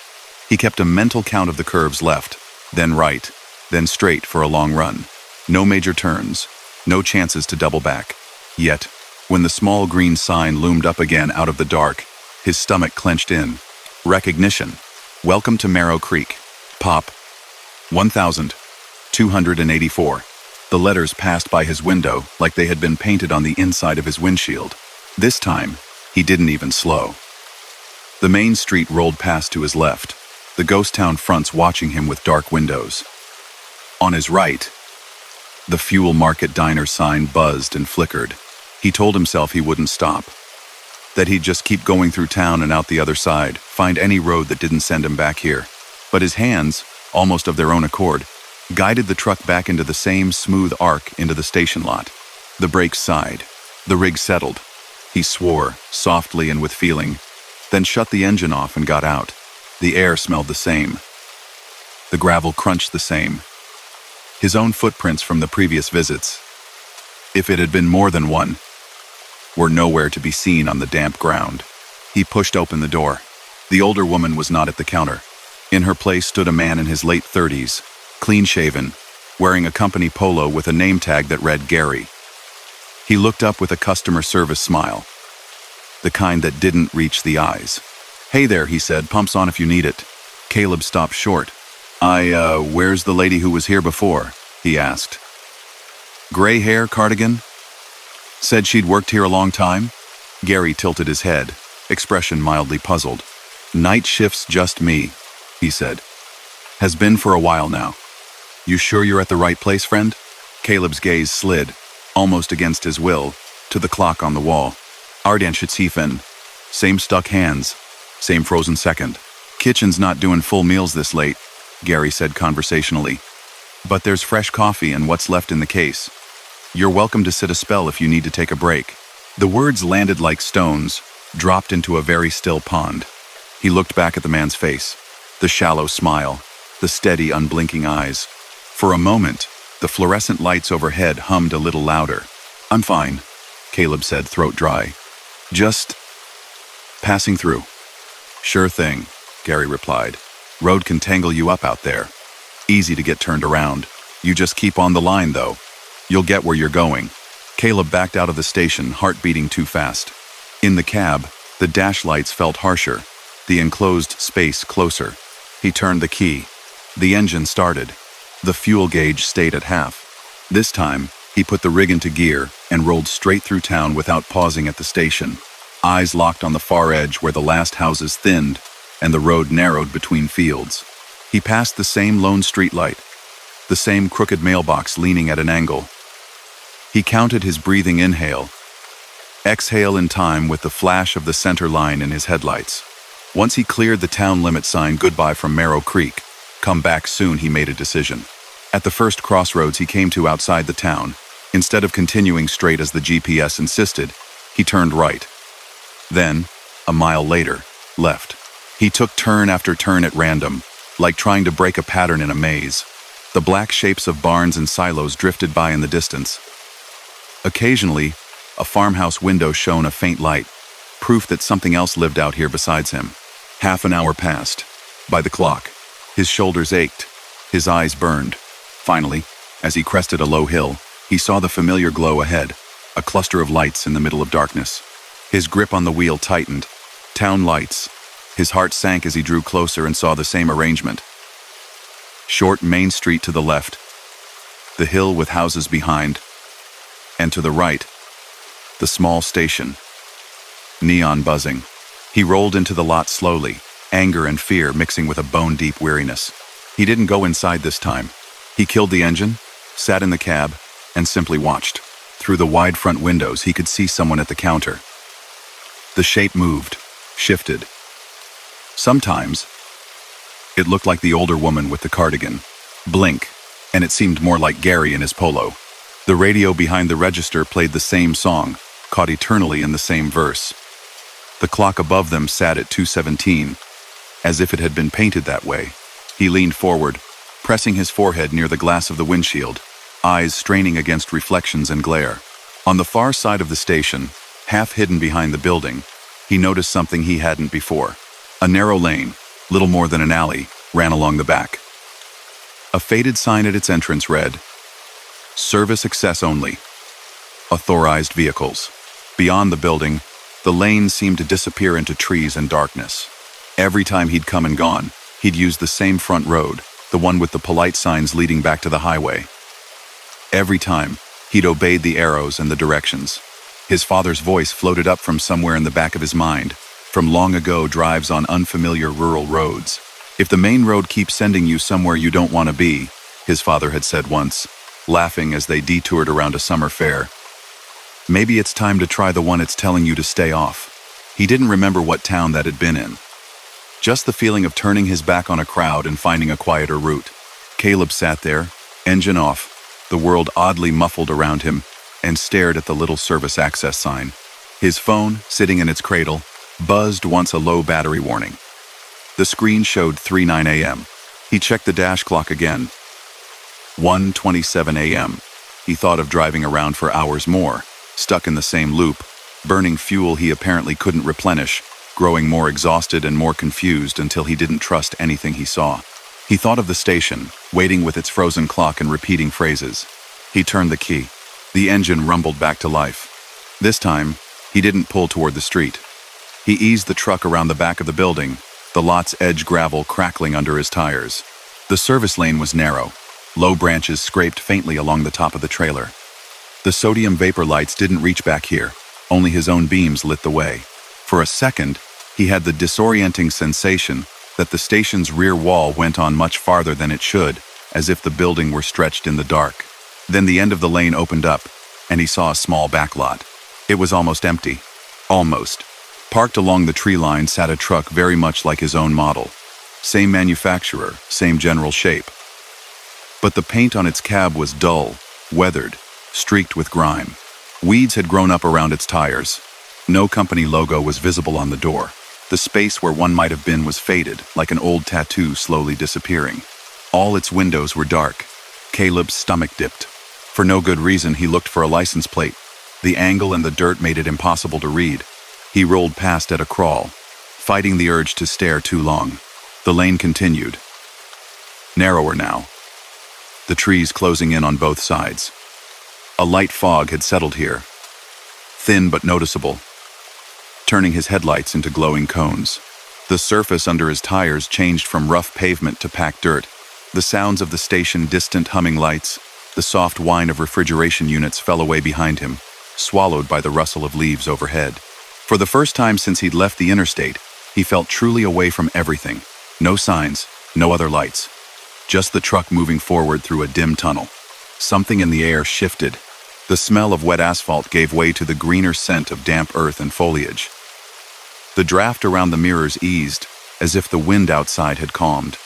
He kept a mental count of the curves left, then right, then straight for a long run. No major turns, no chances to double back. Yet, when the small green sign loomed up again out of the dark, his stomach clenched in. Recognition. Welcome to Marrow Creek. Pop. 1,284. The letters passed by his window like they had been painted on the inside of his windshield. This time, he didn't even slow. The main street rolled past to his left, the ghost town fronts watching him with dark windows. On his right, the Fuel Market Diner sign buzzed and flickered. He told himself he wouldn't stop, that he'd just keep going through town and out the other side, find any road that didn't send him back here. But his hands, almost of their own accord, guided the truck back into the same smooth arc into the station lot. The brakes sighed. The rig settled. He swore, softly and with feeling, then shut the engine off and got out. The air smelled the same. The gravel crunched the same. his own footprints from the previous visits, if it had been more than one, were nowhere to be seen on the damp ground. He pushed open the door. The older woman was not at the counter. In her place stood a man in his late 30s, clean-shaven, wearing a company polo with a name tag that read Gary. He looked up with a customer service smile, the kind that didn't reach the eyes. "Hey there," he said, "pumps on if you need it." Caleb stopped short. Where's the lady who was here before?" he asked. "Gray hair, cardigan? Said she'd worked here a long time?" Gary tilted his head, expression mildly puzzled. "Night shift's just me," he said. "Has been for a while now. You sure you're at the right place, friend?" Caleb's gaze slid, almost against his will, to the clock on the wall. "Ardanschitzifen. Same stuck hands. Same frozen second. Kitchen's not doing full meals this late," Gary said conversationally. "But there's fresh coffee and what's left in the case. You're welcome to sit a spell if you need to take a break." The words landed like stones, dropped into a very still pond. He looked back at the man's face, the shallow smile, the steady, unblinking eyes. For a moment, the fluorescent lights overhead hummed a little louder. "I'm fine," Caleb said, throat dry. "Just passing through." "Sure thing," Gary replied. "Road can tangle you up out there. Easy to get turned around. You just keep on the line, though. You'll get where you're going." Caleb backed out of the station, heart beating too fast. In the cab, the dash lights felt harsher, the enclosed space closer. He turned the key. The engine started. The fuel gauge stayed at half. This time, he put the rig into gear and rolled straight through town without pausing at the station. Eyes locked on the far edge where the last houses thinned and the road narrowed between fields. He passed the same lone streetlight, the same crooked mailbox leaning at an angle. He counted his breathing inhale, exhale in time with the flash of the center line in his headlights. Once he cleared the town limit sign "Goodbye from Marrow Creek, come back soon," he made a decision. At the first crossroads he came to outside the town, instead of continuing straight as the GPS insisted, he turned right. Then, a mile later, left. He took turn after turn at random, like trying to break a pattern in a maze. The black shapes of barns and silos drifted by in the distance. Occasionally, a farmhouse window shone a faint light, proof that something else lived out here besides him. Half an hour passed. By the clock, his shoulders ached, his eyes burned. Finally, as he crested a low hill, he saw the familiar glow ahead, a cluster of lights in the middle of darkness. His grip on the wheel tightened. Town lights. His heart sank as he drew closer and saw the same arrangement. Short Main Street to the left, the hill with houses behind, and to the right, the small station. Neon buzzing. He rolled into the lot slowly, anger and fear mixing with a bone-deep weariness. He didn't go inside this time. He killed the engine, sat in the cab, and simply watched. Through the wide front windows, he could see someone at the counter. The shape moved, shifted. Sometimes, it looked like the older woman with the cardigan. Blink, and it seemed more like Gary in his polo. The radio behind the register played the same song, caught eternally in the same verse. The clock above them sat at 2:17, as if it had been painted that way. He leaned forward, pressing his forehead near the glass of the windshield, eyes straining against reflections and glare. On the far side of the station, half hidden behind the building, he noticed something he hadn't before. A narrow lane, little more than an alley, ran along the back. A faded sign at its entrance read, "Service access only. Authorized vehicles." Beyond the building, the lane seemed to disappear into trees and darkness. Every time he'd come and gone, he'd used the same front road, the one with the polite signs leading back to the highway. Every time, he'd obeyed the arrows and the directions. His father's voice floated up from somewhere in the back of his mind, from long ago drives on unfamiliar rural roads. "If the main road keeps sending you somewhere you don't want to be," his father had said once, laughing as they detoured around a summer fair, "maybe it's time to try the one it's telling you to stay off." He didn't remember what town that had been in. Just the feeling of turning his back on a crowd and finding a quieter route. Caleb sat there, engine off, the world oddly muffled around him, and stared at the little service access sign. His phone, sitting in its cradle, buzzed once a low battery warning. The screen showed 3:09 a.m. He checked the dash clock again. 1:27 a.m. He thought of driving around for hours more, stuck in the same loop, burning fuel he apparently couldn't replenish, growing more exhausted and more confused until he didn't trust anything he saw. He thought of the station, waiting with its frozen clock and repeating phrases. He turned the key. The engine rumbled back to life. This time, he didn't pull toward the street. He eased the truck around the back of the building, the lot's edge gravel crackling under his tires. The service lane was narrow. Low branches scraped faintly along the top of the trailer. The sodium vapor lights didn't reach back here. Only his own beams lit the way. For a second, he had the disorienting sensation that the station's rear wall went on much farther than it should, as if the building were stretched in the dark. Then the end of the lane opened up, and he saw a small backlot. It was almost empty. Almost. Parked along the tree line sat a truck very much like his own model. Same manufacturer, same general shape. But the paint on its cab was dull, weathered, streaked with grime. Weeds had grown up around its tires. No company logo was visible on the door. The space where one might have been was faded, like an old tattoo slowly disappearing. All its windows were dark. Caleb's stomach dipped. For no good reason, he looked for a license plate. The angle and the dirt made it impossible to read. He rolled past at a crawl, fighting the urge to stare too long. The lane continued. Narrower now. The trees closing in on both sides. A light fog had settled here, thin but noticeable, turning his headlights into glowing cones. The surface under his tires changed from rough pavement to packed dirt. The sounds of the station, distant humming lights, the soft whine of refrigeration units fell away behind him, swallowed by the rustle of leaves overhead. For the first time since he'd left the interstate, he felt truly away from everything. No signs, no other lights. Just the truck moving forward through a dim tunnel. Something in the air shifted. The smell of wet asphalt gave way to the greener scent of damp earth and foliage. The draft around the mirrors eased, as if the wind outside had calmed.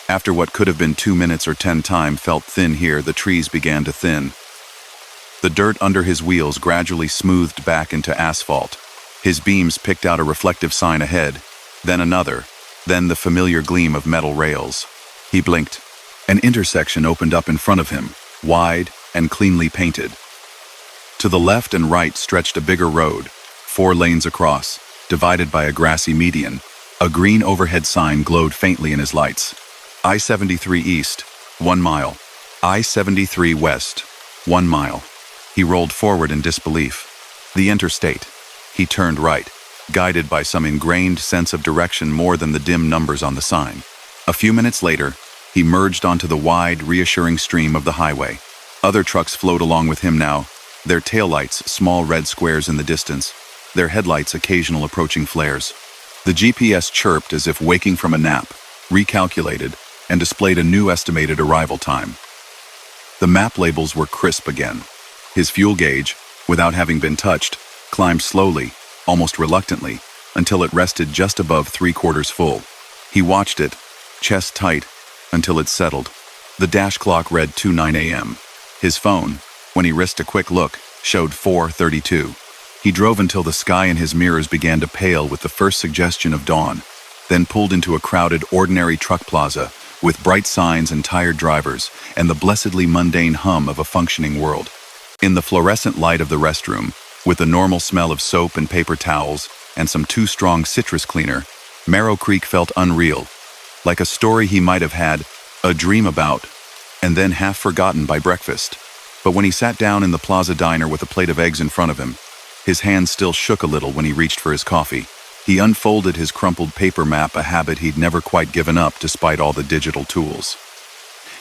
After what could have been 2 minutes or 10 time felt thin here, the trees began to thin. The dirt under his wheels gradually smoothed back into asphalt. His beams picked out a reflective sign ahead, then another, then the familiar gleam of metal rails. He blinked. An intersection opened up in front of him, wide and cleanly painted. To the left and right stretched a bigger road, 4 lanes across, divided by a grassy median. A green overhead sign glowed faintly in his lights. I-73 East, 1 mile. I-73 West, 1 mile. He rolled forward in disbelief. The interstate. He turned right, guided by some ingrained sense of direction more than the dim numbers on the sign. A few minutes later, he merged onto the wide, reassuring stream of the highway. Other trucks flowed along with him now, their taillights small red squares in the distance, their headlights occasional approaching flares. The GPS chirped as if waking from a nap, recalculated, and displayed a new estimated arrival time. The map labels were crisp again. His fuel gauge, without having been touched, climbed slowly, almost reluctantly, until it rested just above 3/4 full. He watched it, chest tight, until it settled. The dash clock read 2:09 a.m. His phone, when he risked a quick look, showed 4:32. He drove until the sky in his mirrors began to pale with the first suggestion of dawn, then pulled into a crowded, ordinary truck plaza with bright signs and tired drivers and the blessedly mundane hum of a functioning world. In the fluorescent light of the restroom, with the normal smell of soap and paper towels and some too strong citrus cleaner, Marrow Creek felt unreal, like a story he might have had a dream about, and then half forgotten by breakfast. But when he sat down in the plaza diner with a plate of eggs in front of him, his hands still shook a little when he reached for his coffee. He unfolded his crumpled paper map, a habit he'd never quite given up despite all the digital tools.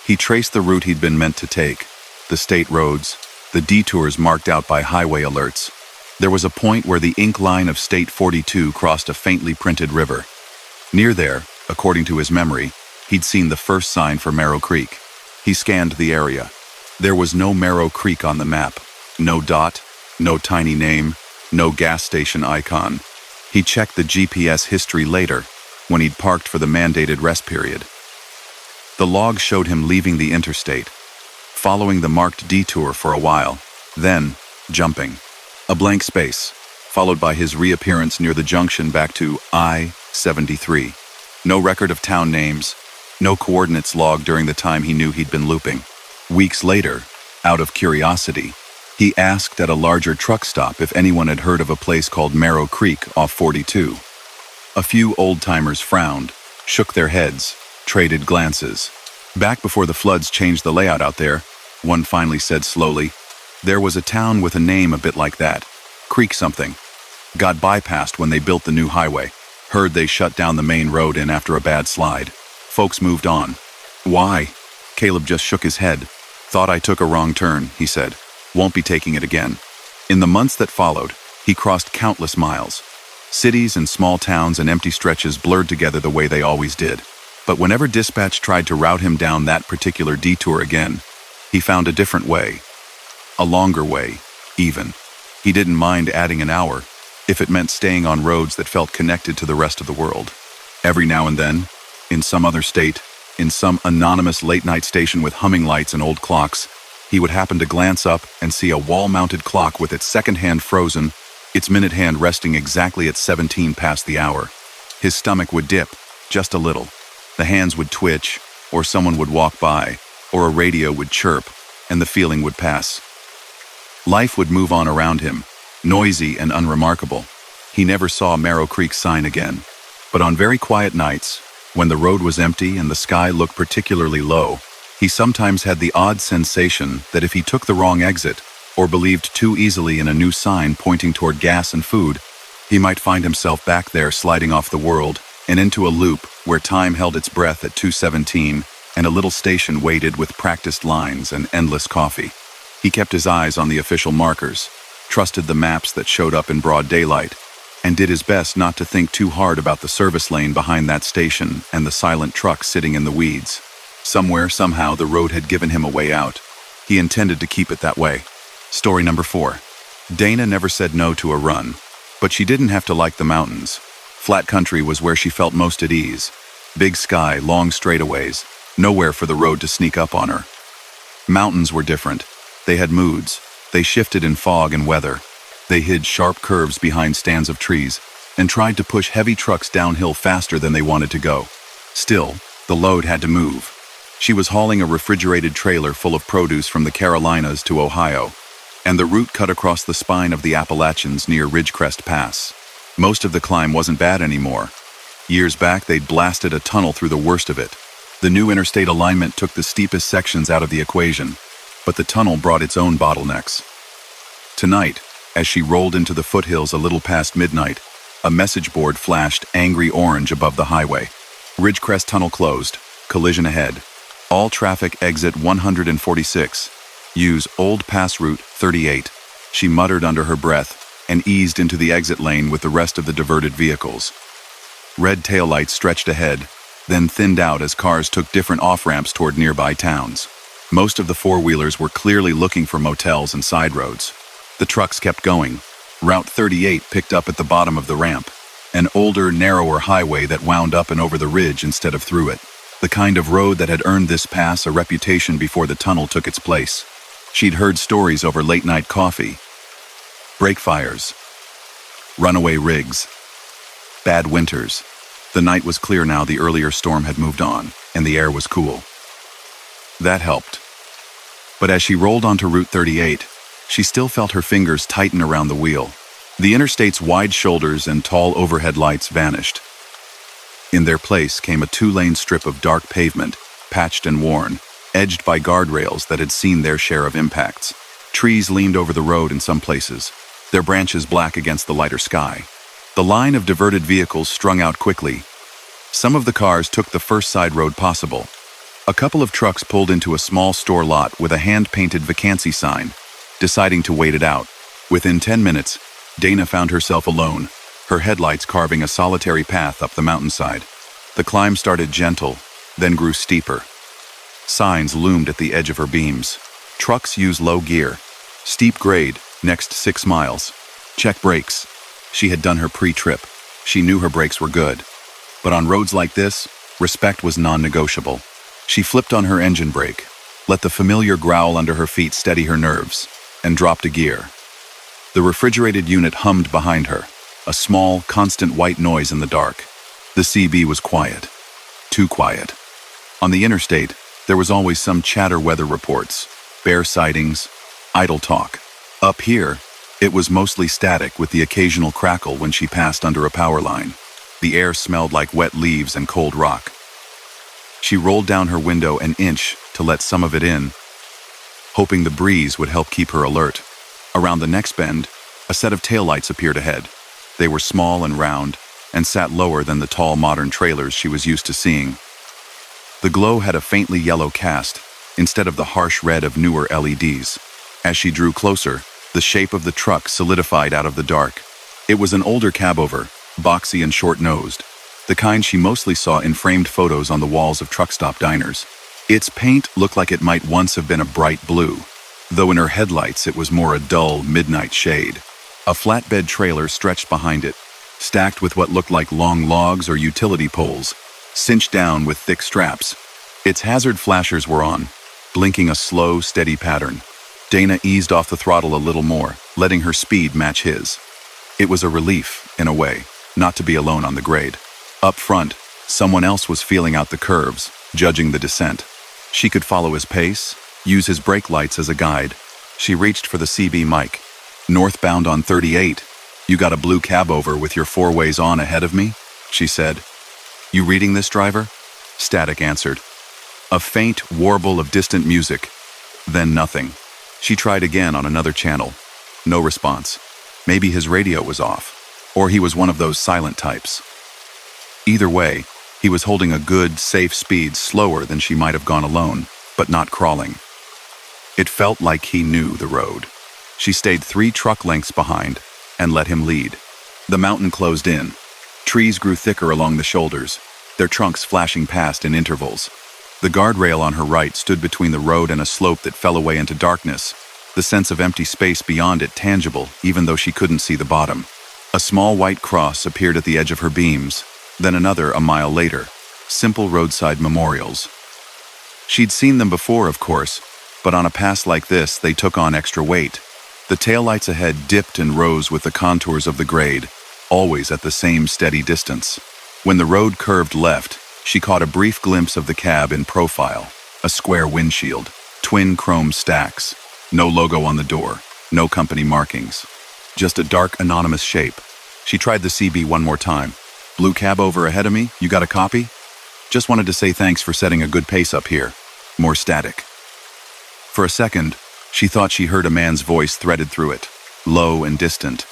He traced the route he'd been meant to take, the state roads, the detours marked out by highway alerts. There was a point where the ink line of State 42 crossed a faintly printed river. Near there, according to his memory, he'd seen the first sign for Marrow Creek. He scanned the area. There was no Marrow Creek on the map. No dot, no tiny name, no gas station icon. He checked the GPS history later, when he'd parked for the mandated rest period. The log showed him leaving the interstate, following the marked detour for a while, then jumping. A blank space, followed by his reappearance near the junction back to I-73. No record of town names, no coordinates logged during the time he knew he'd been looping. Weeks later, out of curiosity, he asked at a larger truck stop if anyone had heard of a place called Marrow Creek off 42. A few old-timers frowned, shook their heads, traded glances. Back before the floods changed the layout out there, one finally said slowly, there was a town with a name a bit like that, Creek something. Got bypassed when they built the new highway. Heard they shut down the main road in after a bad slide. Folks moved on. Why? Caleb just shook his head. Thought I took a wrong turn, he said. Won't be taking it again. In the months that followed, he crossed countless miles. Cities and small towns and empty stretches blurred together the way they always did. But whenever dispatch tried to route him down that particular detour again, he found a different way. A longer way, even. He didn't mind adding an hour, if it meant staying on roads that felt connected to the rest of the world. Every now and then, in some other state, in some anonymous late-night station with humming lights and old clocks, he would happen to glance up and see a wall-mounted clock with its second hand frozen, its minute hand resting exactly at 17 past the hour. His stomach would dip, just a little. The hands would twitch, or someone would walk by, or a radio would chirp, and the feeling would pass. Life would move on around him, noisy and unremarkable. He never saw Marrow Creek's sign again. But on very quiet nights, when the road was empty and the sky looked particularly low, he sometimes had the odd sensation that if he took the wrong exit, or believed too easily in a new sign pointing toward gas and food, he might find himself back there sliding off the world and into a loop where time held its breath at 2:17 and a little station waited with practiced lines and endless coffee. He kept his eyes on the official markers, trusted the maps that showed up in broad daylight, and did his best not to think too hard about the service lane behind that station and the silent truck sitting in the weeds. Somewhere, somehow, the road had given him a way out. He intended to keep it that way. Story number 4. Dana never said no to a run, but she didn't have to like the mountains. Flat country was where she felt most at ease. Big sky, long straightaways, nowhere for the road to sneak up on her. Mountains were different. They had moods. They shifted in fog and weather. They hid sharp curves behind stands of trees and tried to push heavy trucks downhill faster than they wanted to go. Still, the load had to move. She was hauling a refrigerated trailer full of produce from the Carolinas to Ohio, and the route cut across the spine of the Appalachians near Ridgecrest Pass. Most of the climb wasn't bad anymore. Years back, they'd blasted a tunnel through the worst of it. The new interstate alignment took the steepest sections out of the equation, but the tunnel brought its own bottlenecks. Tonight, as she rolled into the foothills a little past midnight, a message board flashed angry orange above the highway. Ridgecrest Tunnel closed. Collision ahead. All traffic exit 146. Use Old Pass Route 38. She muttered under her breath and eased into the exit lane with the rest of the diverted vehicles. Red taillights stretched ahead, then thinned out as cars took different off-ramps toward nearby towns. Most of the four-wheelers were clearly looking for motels and side roads. The trucks kept going. Route 38 picked up at the bottom of the ramp, an older, narrower highway that wound up and over the ridge instead of through it. The kind of road that had earned this pass a reputation before the tunnel took its place. She'd heard stories over late-night coffee, brake fires, runaway rigs, bad winters. The night was clear now. The earlier storm had moved on, and the air was cool. That helped. But as she rolled onto Route 38, she still felt her fingers tighten around the wheel. The interstate's wide shoulders and tall overhead lights vanished. In their place came a 2-lane strip of dark pavement, patched and worn, edged by guardrails that had seen their share of impacts. Trees leaned over the road in some places, their branches black against the lighter sky. The line of diverted vehicles strung out quickly. Some of the cars took the first side road possible. A couple of trucks pulled into a small store lot with a hand-painted vacancy sign, deciding to wait it out. Within 10 minutes, Dana found herself alone, her headlights carving a solitary path up the mountainside. The climb started gentle, then grew steeper. Signs loomed at the edge of her beams. Trucks use low gear. Steep grade, next 6 miles. Check brakes. She had done her pre-trip. She knew her brakes were good. But on roads like this, respect was non-negotiable. She flipped on her engine brake, let the familiar growl under her feet steady her nerves, and dropped a gear. The refrigerated unit hummed behind her, a small, constant white noise in the dark. The CB was quiet. Too quiet. On the interstate, There was always some chatter, weather reports, bear sightings, idle talk. Up here, it was mostly static with the occasional crackle when she passed under a power line. The air smelled like wet leaves and cold rock. She rolled down her window an inch to let some of it in, hoping the breeze would help keep her alert. Around the next bend, a set of taillights appeared ahead. They were small and round, and sat lower than the tall modern trailers she was used to seeing. The glow had a faintly yellow cast, instead of the harsh red of newer LEDs. As she drew closer, the shape of the truck solidified out of the dark. It was an older cabover, boxy and short-nosed, the kind she mostly saw in framed photos on the walls of truck stop diners. Its paint looked like it might once have been a bright blue, though in her headlights it was more a dull midnight shade. A flatbed trailer stretched behind it, stacked with what looked like long logs or utility poles, cinched down with thick straps. Its hazard flashers were on, blinking a slow, steady pattern. Dana eased off the throttle a little more, letting her speed match his. It was a relief, in a way, not to be alone on the grade. Up front, someone else was feeling out the curves, judging the descent. She could follow his pace, use his brake lights as a guide. She reached for the CB mic. "Northbound on 38. You got a blue cab over with your four ways on ahead of me?" she said. "You reading this, driver?" Static answered. A faint warble of distant music, then nothing. She tried again on another channel. No response. Maybe his radio was off, or he was one of those silent types. Either way, he was holding a good, safe speed slower than she might have gone alone, but not crawling. It felt like he knew the road. She stayed 3 truck lengths behind and let him lead. The mountain closed in. Trees grew thicker along the shoulders, their trunks flashing past in intervals. The guardrail on her right stood between the road and a slope that fell away into darkness, the sense of empty space beyond it tangible even though she couldn't see the bottom. A small white cross appeared at the edge of her beams, then another a mile later, simple roadside memorials. She'd seen them before, of course, but on a pass like this they took on extra weight. The taillights ahead dipped and rose with the contours of the grade, always at the same steady distance. When the road curved left, she caught a brief glimpse of the cab in profile, a square windshield, twin chrome stacks, no logo on the door, no company markings, just a dark anonymous shape. She tried the CB one more time. "Blue cab over ahead of me, you got a copy? Just wanted to say thanks for setting a good pace up here." More static. For a second, she thought she heard a man's voice threaded through it, low and distant.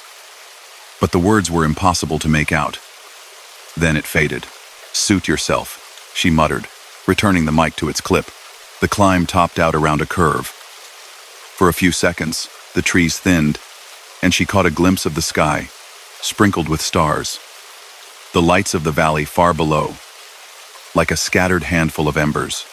But the words were impossible to make out. Then it faded. "Suit yourself," she muttered, returning the mic to its clip. The climb topped out around a curve. For a few seconds, the trees thinned, and she caught a glimpse of the sky, sprinkled with stars. The lights of the valley far below, like a scattered handful of embers.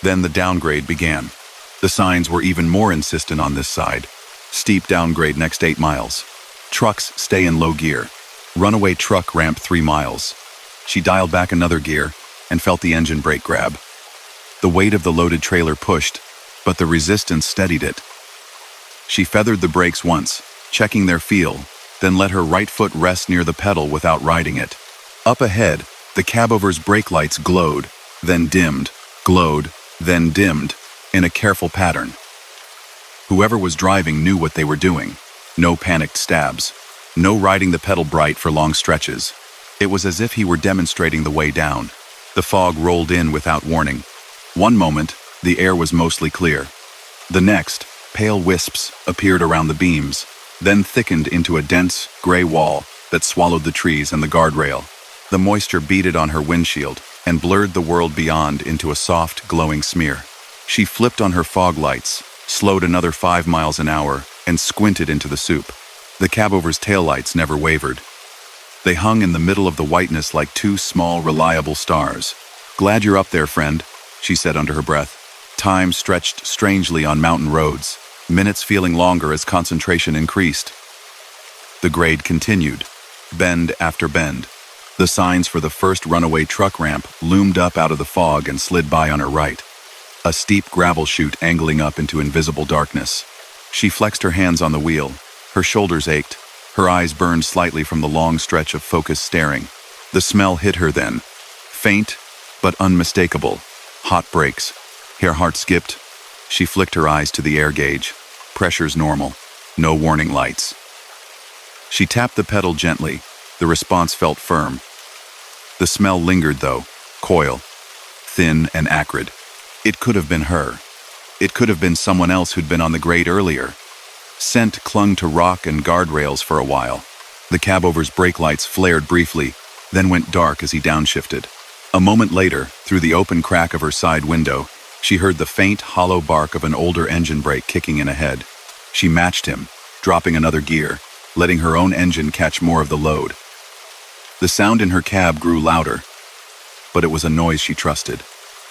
Then the downgrade began. The signs were even more insistent on this side. Steep downgrade next 8 miles. Trucks stay in low gear. Runaway truck ramp 3 miles. She dialed back another gear and felt the engine brake grab. The weight of the loaded trailer pushed, but the resistance steadied it. She feathered the brakes once, checking their feel, then let her right foot rest near the pedal without riding it. Up ahead, the cabover's brake lights glowed, then dimmed, glowed, then dimmed, in a careful pattern. Whoever was driving knew what they were doing. No panicked stabs. No riding the pedal bright for long stretches. It was as if he were demonstrating the way down. The fog rolled in without warning. One moment, the air was mostly clear. The next, pale wisps appeared around the beams, then thickened into a dense, gray wall that swallowed the trees and the guardrail. The moisture beaded on her windshield and blurred the world beyond into a soft, glowing smear. She flipped on her fog lights, slowed another 5 miles an hour, and squinted into the soup. The cabover's taillights never wavered. They hung in the middle of the whiteness like 2 small, reliable stars. "Glad you're up there, friend," she said under her breath. Time stretched strangely on mountain roads, minutes feeling longer as concentration increased. The grade continued, bend after bend. The signs for the first runaway truck ramp loomed up out of the fog and slid by on her right. A steep gravel chute angling up into invisible darkness. She flexed her hands on the wheel. Her shoulders ached. Her eyes burned slightly from the long stretch of focused staring. The smell hit her then. Faint, but unmistakable. Hot brakes. Her heart skipped. She flicked her eyes to the air gauge. Pressure's normal. No warning lights. She tapped the pedal gently. The response felt firm. The smell lingered though. Coil. Thin and acrid. It could have been her. It could have been someone else who'd been on the grade earlier. Scent clung to rock and guardrails for a while. The cabover's brake lights flared briefly, then went dark as he downshifted. A moment later, through the open crack of her side window, she heard the faint, hollow bark of an older engine brake kicking in ahead. She matched him, dropping another gear, letting her own engine catch more of the load. The sound in her cab grew louder, but it was a noise she trusted.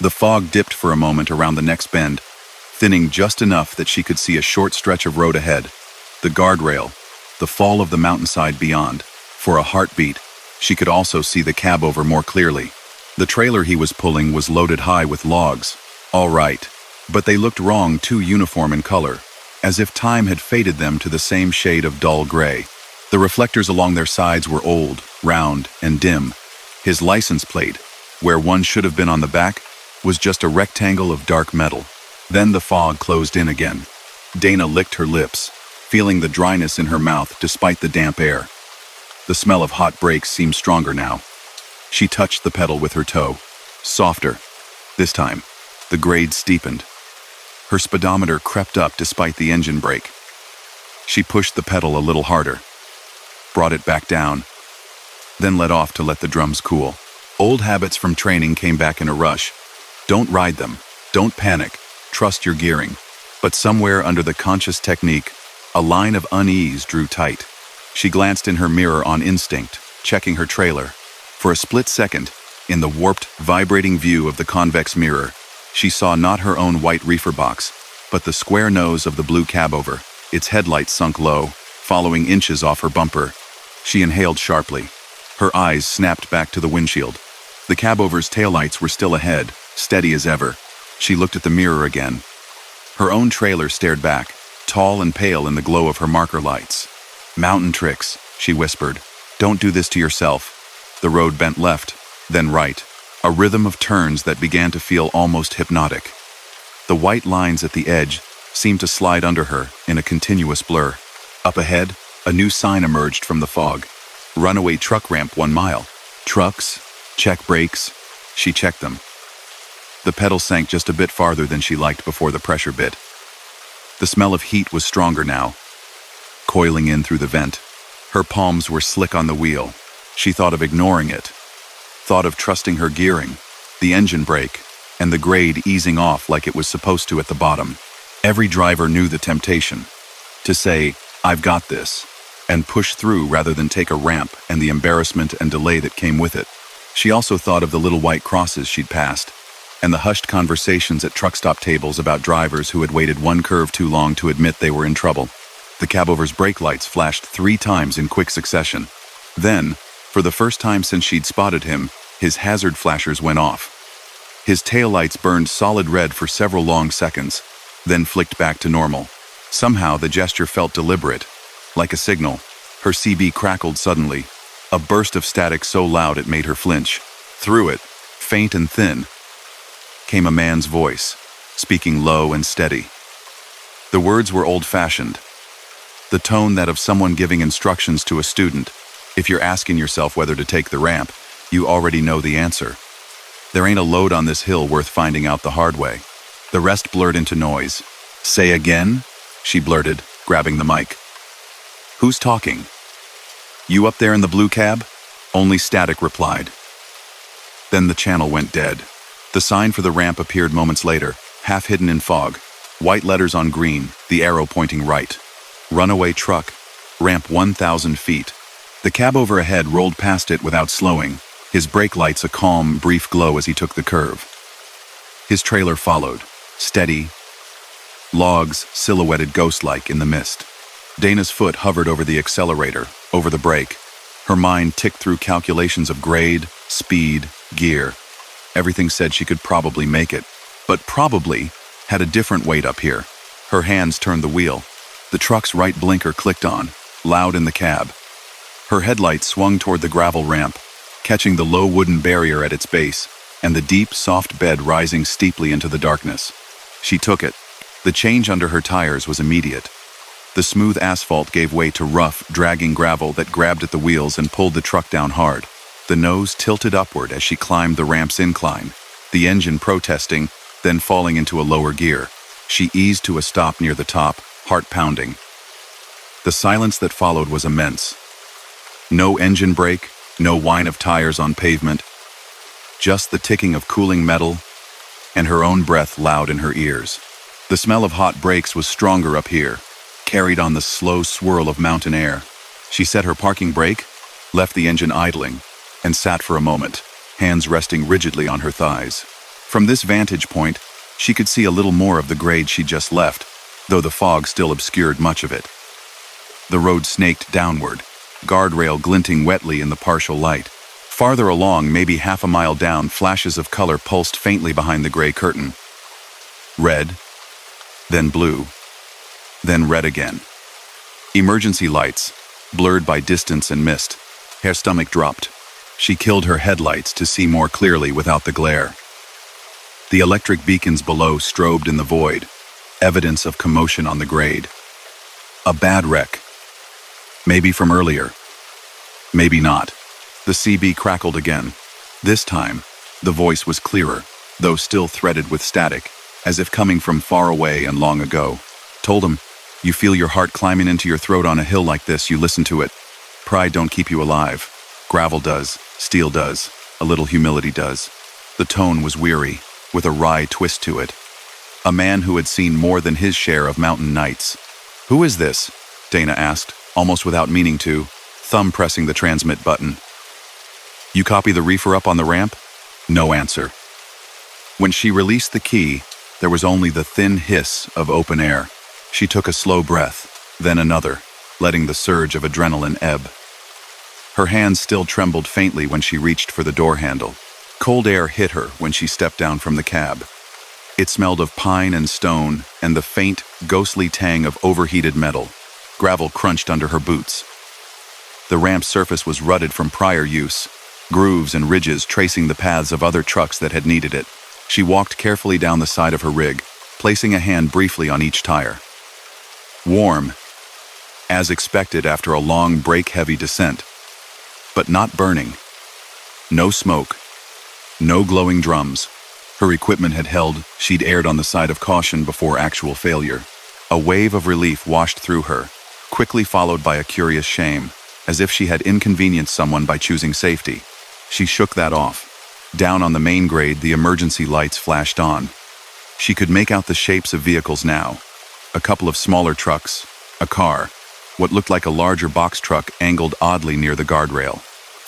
The fog dipped for a moment around the next bend, thinning just enough that she could see a short stretch of road ahead, the guardrail, the fall of the mountainside beyond. For a heartbeat, she could also see the cabover more clearly. The trailer he was pulling was loaded high with logs. All right, but they looked wrong, too uniform in color, as if time had faded them to the same shade of dull gray. The reflectors along their sides were old, round, and dim. His license plate, where one should have been on the back, was just a rectangle of dark metal. Then the fog closed in again. Dana licked her lips, feeling the dryness in her mouth despite the damp air. The smell of hot brakes seemed stronger now. She touched the pedal with her toe. Softer. This time, the grade steepened. Her speedometer crept up despite the engine brake. She pushed the pedal a little harder, brought it back down, then let off to let the drums cool. Old habits from training came back in a rush. Don't ride them. Don't panic. Trust your gearing. But somewhere under the conscious technique, a line of unease drew tight. She glanced in her mirror on instinct, checking her trailer. For a split second, in the warped, vibrating view of the convex mirror, she saw not her own white reefer box, but the square nose of the blue cabover, its headlights sunk low, following inches off her bumper. She inhaled sharply. Her eyes snapped back to the windshield. The cabover's taillights were still ahead, steady as ever. She looked at the mirror again. Her own trailer stared back, tall and pale in the glow of her marker lights. Mountain tricks, she whispered. Don't do this to yourself. The road bent left, then right, a rhythm of turns that began to feel almost hypnotic. The white lines at the edge seemed to slide under her in a continuous blur. Up ahead, a new sign emerged from the fog. Runaway truck ramp 1 mile. Trucks, check brakes. She checked them. The pedal sank just a bit farther than she liked before the pressure bit. The smell of heat was stronger now, coiling in through the vent. Her palms were slick on the wheel. She thought of ignoring it, thought of trusting her gearing, the engine brake, and the grade easing off like it was supposed to at the bottom. Every driver knew the temptation to say, "I've got this," and push through rather than take a ramp and the embarrassment and delay that came with it. She also thought of the little white crosses she'd passed, and the hushed conversations at truck stop tables about drivers who had waited one curve too long to admit they were in trouble. The cabover's brake lights flashed 3 times in quick succession. Then, for the first time since she'd spotted him, his hazard flashers went off. His taillights burned solid red for several long seconds, then flicked back to normal. Somehow the gesture felt deliberate, like a signal. Her CB crackled suddenly, a burst of static so loud it made her flinch. Through it, faint and thin, came a man's voice, speaking low and steady. The words were old-fashioned, the tone that of someone giving instructions to a student. If you're asking yourself whether to take the ramp, you already know the answer. There ain't a load on this hill worth finding out the hard way. The rest blurred into noise. "Say again?" she blurted, grabbing the mic. "Who's talking? You up there in the blue cab?" Only static replied. Then the channel went dead. The sign for the ramp appeared moments later, half hidden in fog. White letters on green, the arrow pointing right. Runaway truck, ramp 1,000 feet. The cabover ahead rolled past it without slowing, his brake lights a calm, brief glow as he took the curve. His trailer followed, steady, logs silhouetted ghost-like in the mist. Dana's foot hovered over the accelerator, over the brake. Her mind ticked through calculations of grade, speed, gear. Everything said she could probably make it, but probably had a different weight up here. Her hands turned the wheel. The truck's right blinker clicked on, loud in the cab. Her headlights swung toward the gravel ramp, catching the low wooden barrier at its base, and the deep, soft bed rising steeply into the darkness. She took it. The change under her tires was immediate. The smooth asphalt gave way to rough, dragging gravel that grabbed at the wheels and pulled the truck down hard. The nose tilted upward as she climbed the ramp's incline, the engine protesting, then falling into a lower gear. She eased to a stop near the top, heart pounding. The silence that followed was immense. No engine brake, no whine of tires on pavement, just the ticking of cooling metal and her own breath loud in her ears. The smell of hot brakes was stronger up here, carried on the slow swirl of mountain air. She set her parking brake, left the engine idling, and sat for a moment, hands resting rigidly on her thighs. From this vantage point, she could see a little more of the grade she'd just left, though the fog still obscured much of it. The road snaked downward, guardrail glinting wetly in the partial light. Farther along, maybe half a mile down, flashes of color pulsed faintly behind the gray curtain. Red, then blue, then red again. Emergency lights, blurred by distance and mist. Her stomach dropped. She killed her headlights to see more clearly without the glare. The electric beacons below strobed in the void, evidence of commotion on the grade. A bad wreck. Maybe from earlier. Maybe not. The CB crackled again. This time, the voice was clearer, though still threaded with static, as if coming from far away and long ago. Told him, "You feel your heart climbing into your throat on a hill like this, you listen to it. Pride don't keep you alive. Gravel does, steel does, a little humility does." The tone was weary, with a wry twist to it. A man who had seen more than his share of mountain nights. "Who is this?" Dana asked, almost without meaning to, thumb pressing the transmit button. "You copy the reefer up on the ramp?" No answer. When she released the key, there was only the thin hiss of open air. She took a slow breath, then another, letting the surge of adrenaline ebb. Her hands still trembled faintly when she reached for the door handle. Cold air hit her when she stepped down from the cab. It smelled of pine and stone and the faint, ghostly tang of overheated metal. Gravel crunched under her boots. The ramp's surface was rutted from prior use, grooves and ridges tracing the paths of other trucks that had needed it. She walked carefully down the side of her rig, placing a hand briefly on each tire. Warm, as expected after a long, brake-heavy descent, but not burning. No smoke, no glowing drums. Her equipment had held, she'd erred on the side of caution before actual failure. A wave of relief washed through her, quickly followed by a curious shame, as if she had inconvenienced someone by choosing safety. She shook that off. Down on the main grade, the emergency lights flashed on. She could make out the shapes of vehicles now. A couple of smaller trucks, a car, what looked like a larger box truck angled oddly near the guardrail.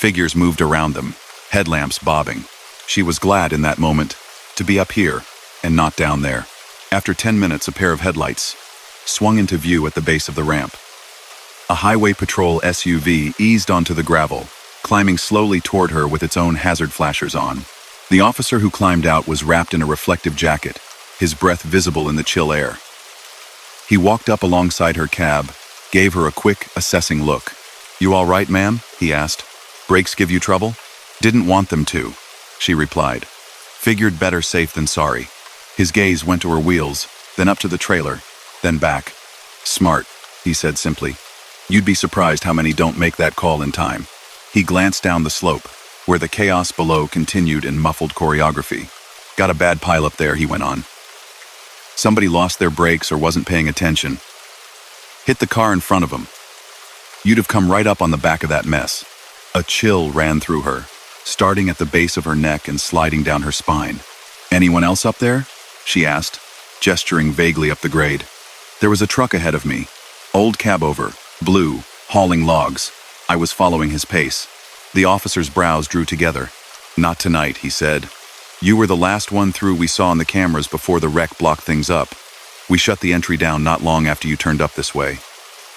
Figures moved around them, headlamps bobbing. She was glad in that moment to be up here and not down there. After 10 minutes, a pair of headlights swung into view at the base of the ramp. A highway patrol SUV eased onto the gravel, climbing slowly toward her with its own hazard flashers on. The officer who climbed out was wrapped in a reflective jacket, his breath visible in the chill air. He walked up alongside her cab, gave her a quick, assessing look. "You all right, ma'am?" he asked. "Brakes give you trouble?" "Didn't want them to," she replied. Figured better safe than sorry. His gaze went to her wheels, then up to the trailer, then back. "Smart," he said simply. "You'd be surprised how many don't make that call in time." He glanced down the slope, where the chaos below continued in muffled choreography. "Got a bad pile up there," he went on. "Somebody lost their brakes or wasn't paying attention. Hit the car in front of them. You'd have come right up on the back of that mess." A chill ran through her, starting at the base of her neck and sliding down her spine. "Anyone else up there?" she asked, gesturing vaguely up the grade. "There was a truck ahead of me. Old cab over, blue, hauling logs. I was following his pace." The officer's brows drew together. "Not tonight," he said. "You were the last one through we saw on the cameras before the wreck blocked things up. We shut the entry down not long after you turned up this way."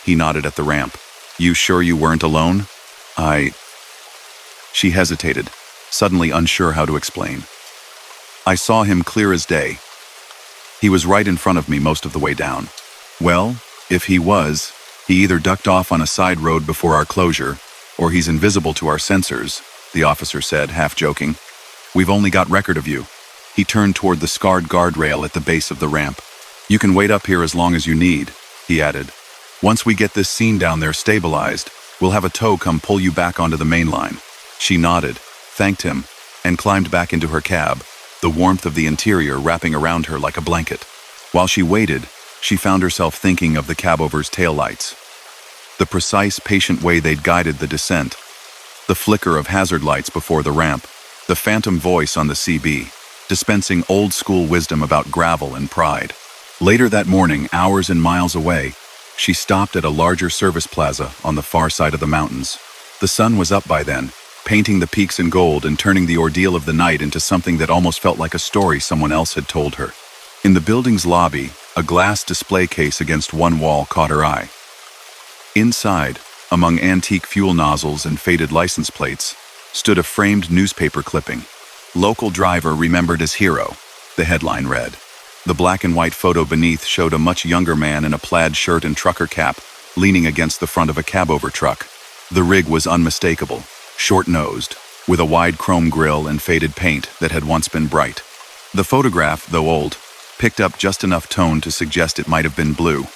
He nodded at the ramp. "You sure you weren't alone?" She hesitated, suddenly unsure how to explain. "I saw him clear as day. He was right in front of me most of the way down." "Well, if he was, he either ducked off on a side road before our closure, or he's invisible to our sensors," the officer said, half joking. We've only got record of you." He turned toward the scarred guardrail at the base of the ramp. "You can wait up here as long as you need," he added. "Once we get this scene down there stabilized, we'll have a tow come pull you back onto the main line." She nodded, thanked him, and climbed back into her cab, the warmth of the interior wrapping around her like a blanket. While she waited, she found herself thinking of the cabover's taillights. The precise, patient way they'd guided the descent, the flicker of hazard lights before the ramp, the phantom voice on the CB, dispensing old-school wisdom about gravel and pride. Later that morning, hours and miles away, she stopped at a larger service plaza on the far side of the mountains. The sun was up by then, painting the peaks in gold and turning the ordeal of the night into something that almost felt like a story someone else had told her. In the building's lobby, a glass display case against one wall caught her eye. Inside, among antique fuel nozzles and faded license plates, stood a framed newspaper clipping. "Local driver remembered as hero," the headline read. The black and white photo beneath showed a much younger man in a plaid shirt and trucker cap, leaning against the front of a cabover truck. The rig was unmistakable, short-nosed, with a wide chrome grille and faded paint that had once been bright. The photograph, though old, picked up just enough tone to suggest it might have been blue.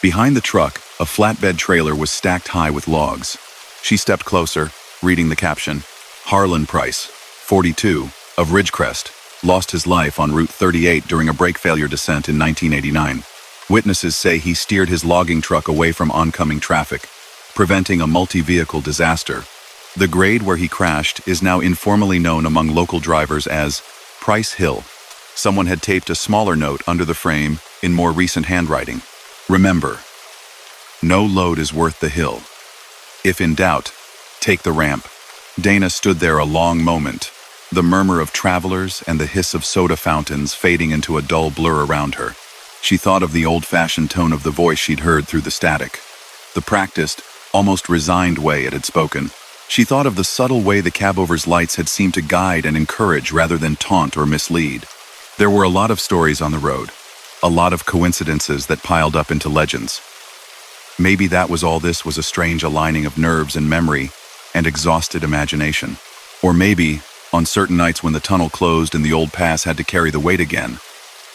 Behind the truck, a flatbed trailer was stacked high with logs. She stepped closer, reading the caption, "Harlan Price, 42, of Ridgecrest, lost his life on Route 38 during a brake failure descent in 1989. Witnesses say he steered his logging truck away from oncoming traffic, preventing a multi-vehicle disaster. The grade where he crashed is now informally known among local drivers as Price Hill." Someone had taped a smaller note under the frame in more recent handwriting. "Remember, no load is worth the hill. If in doubt, take the ramp." Dana stood there a long moment, the murmur of travelers and the hiss of soda fountains fading into a dull blur around her. She thought of the old-fashioned tone of the voice she'd heard through the static, the practiced, almost resigned way it had spoken. She thought of the subtle way the cabover's lights had seemed to guide and encourage rather than taunt or mislead. There were a lot of stories on the road, a lot of coincidences that piled up into legends. Maybe that was all this was, a strange aligning of nerves and memory and exhausted imagination. Or maybe, on certain nights when the tunnel closed and the old pass had to carry the weight again,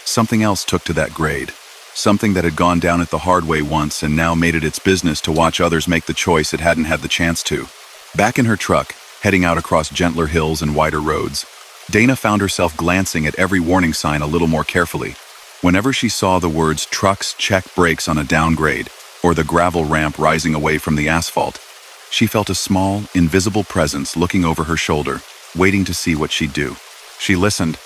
something else took to that grade. Something that had gone down it the hard way once and now made it its business to watch others make the choice it hadn't had the chance to. Back in her truck, heading out across gentler hills and wider roads, Dana found herself glancing at every warning sign a little more carefully. Whenever she saw the words "trucks check brakes on a downgrade" or the gravel ramp rising away from the asphalt, she felt a small, invisible presence looking over her shoulder, waiting to see what she'd do. She listened,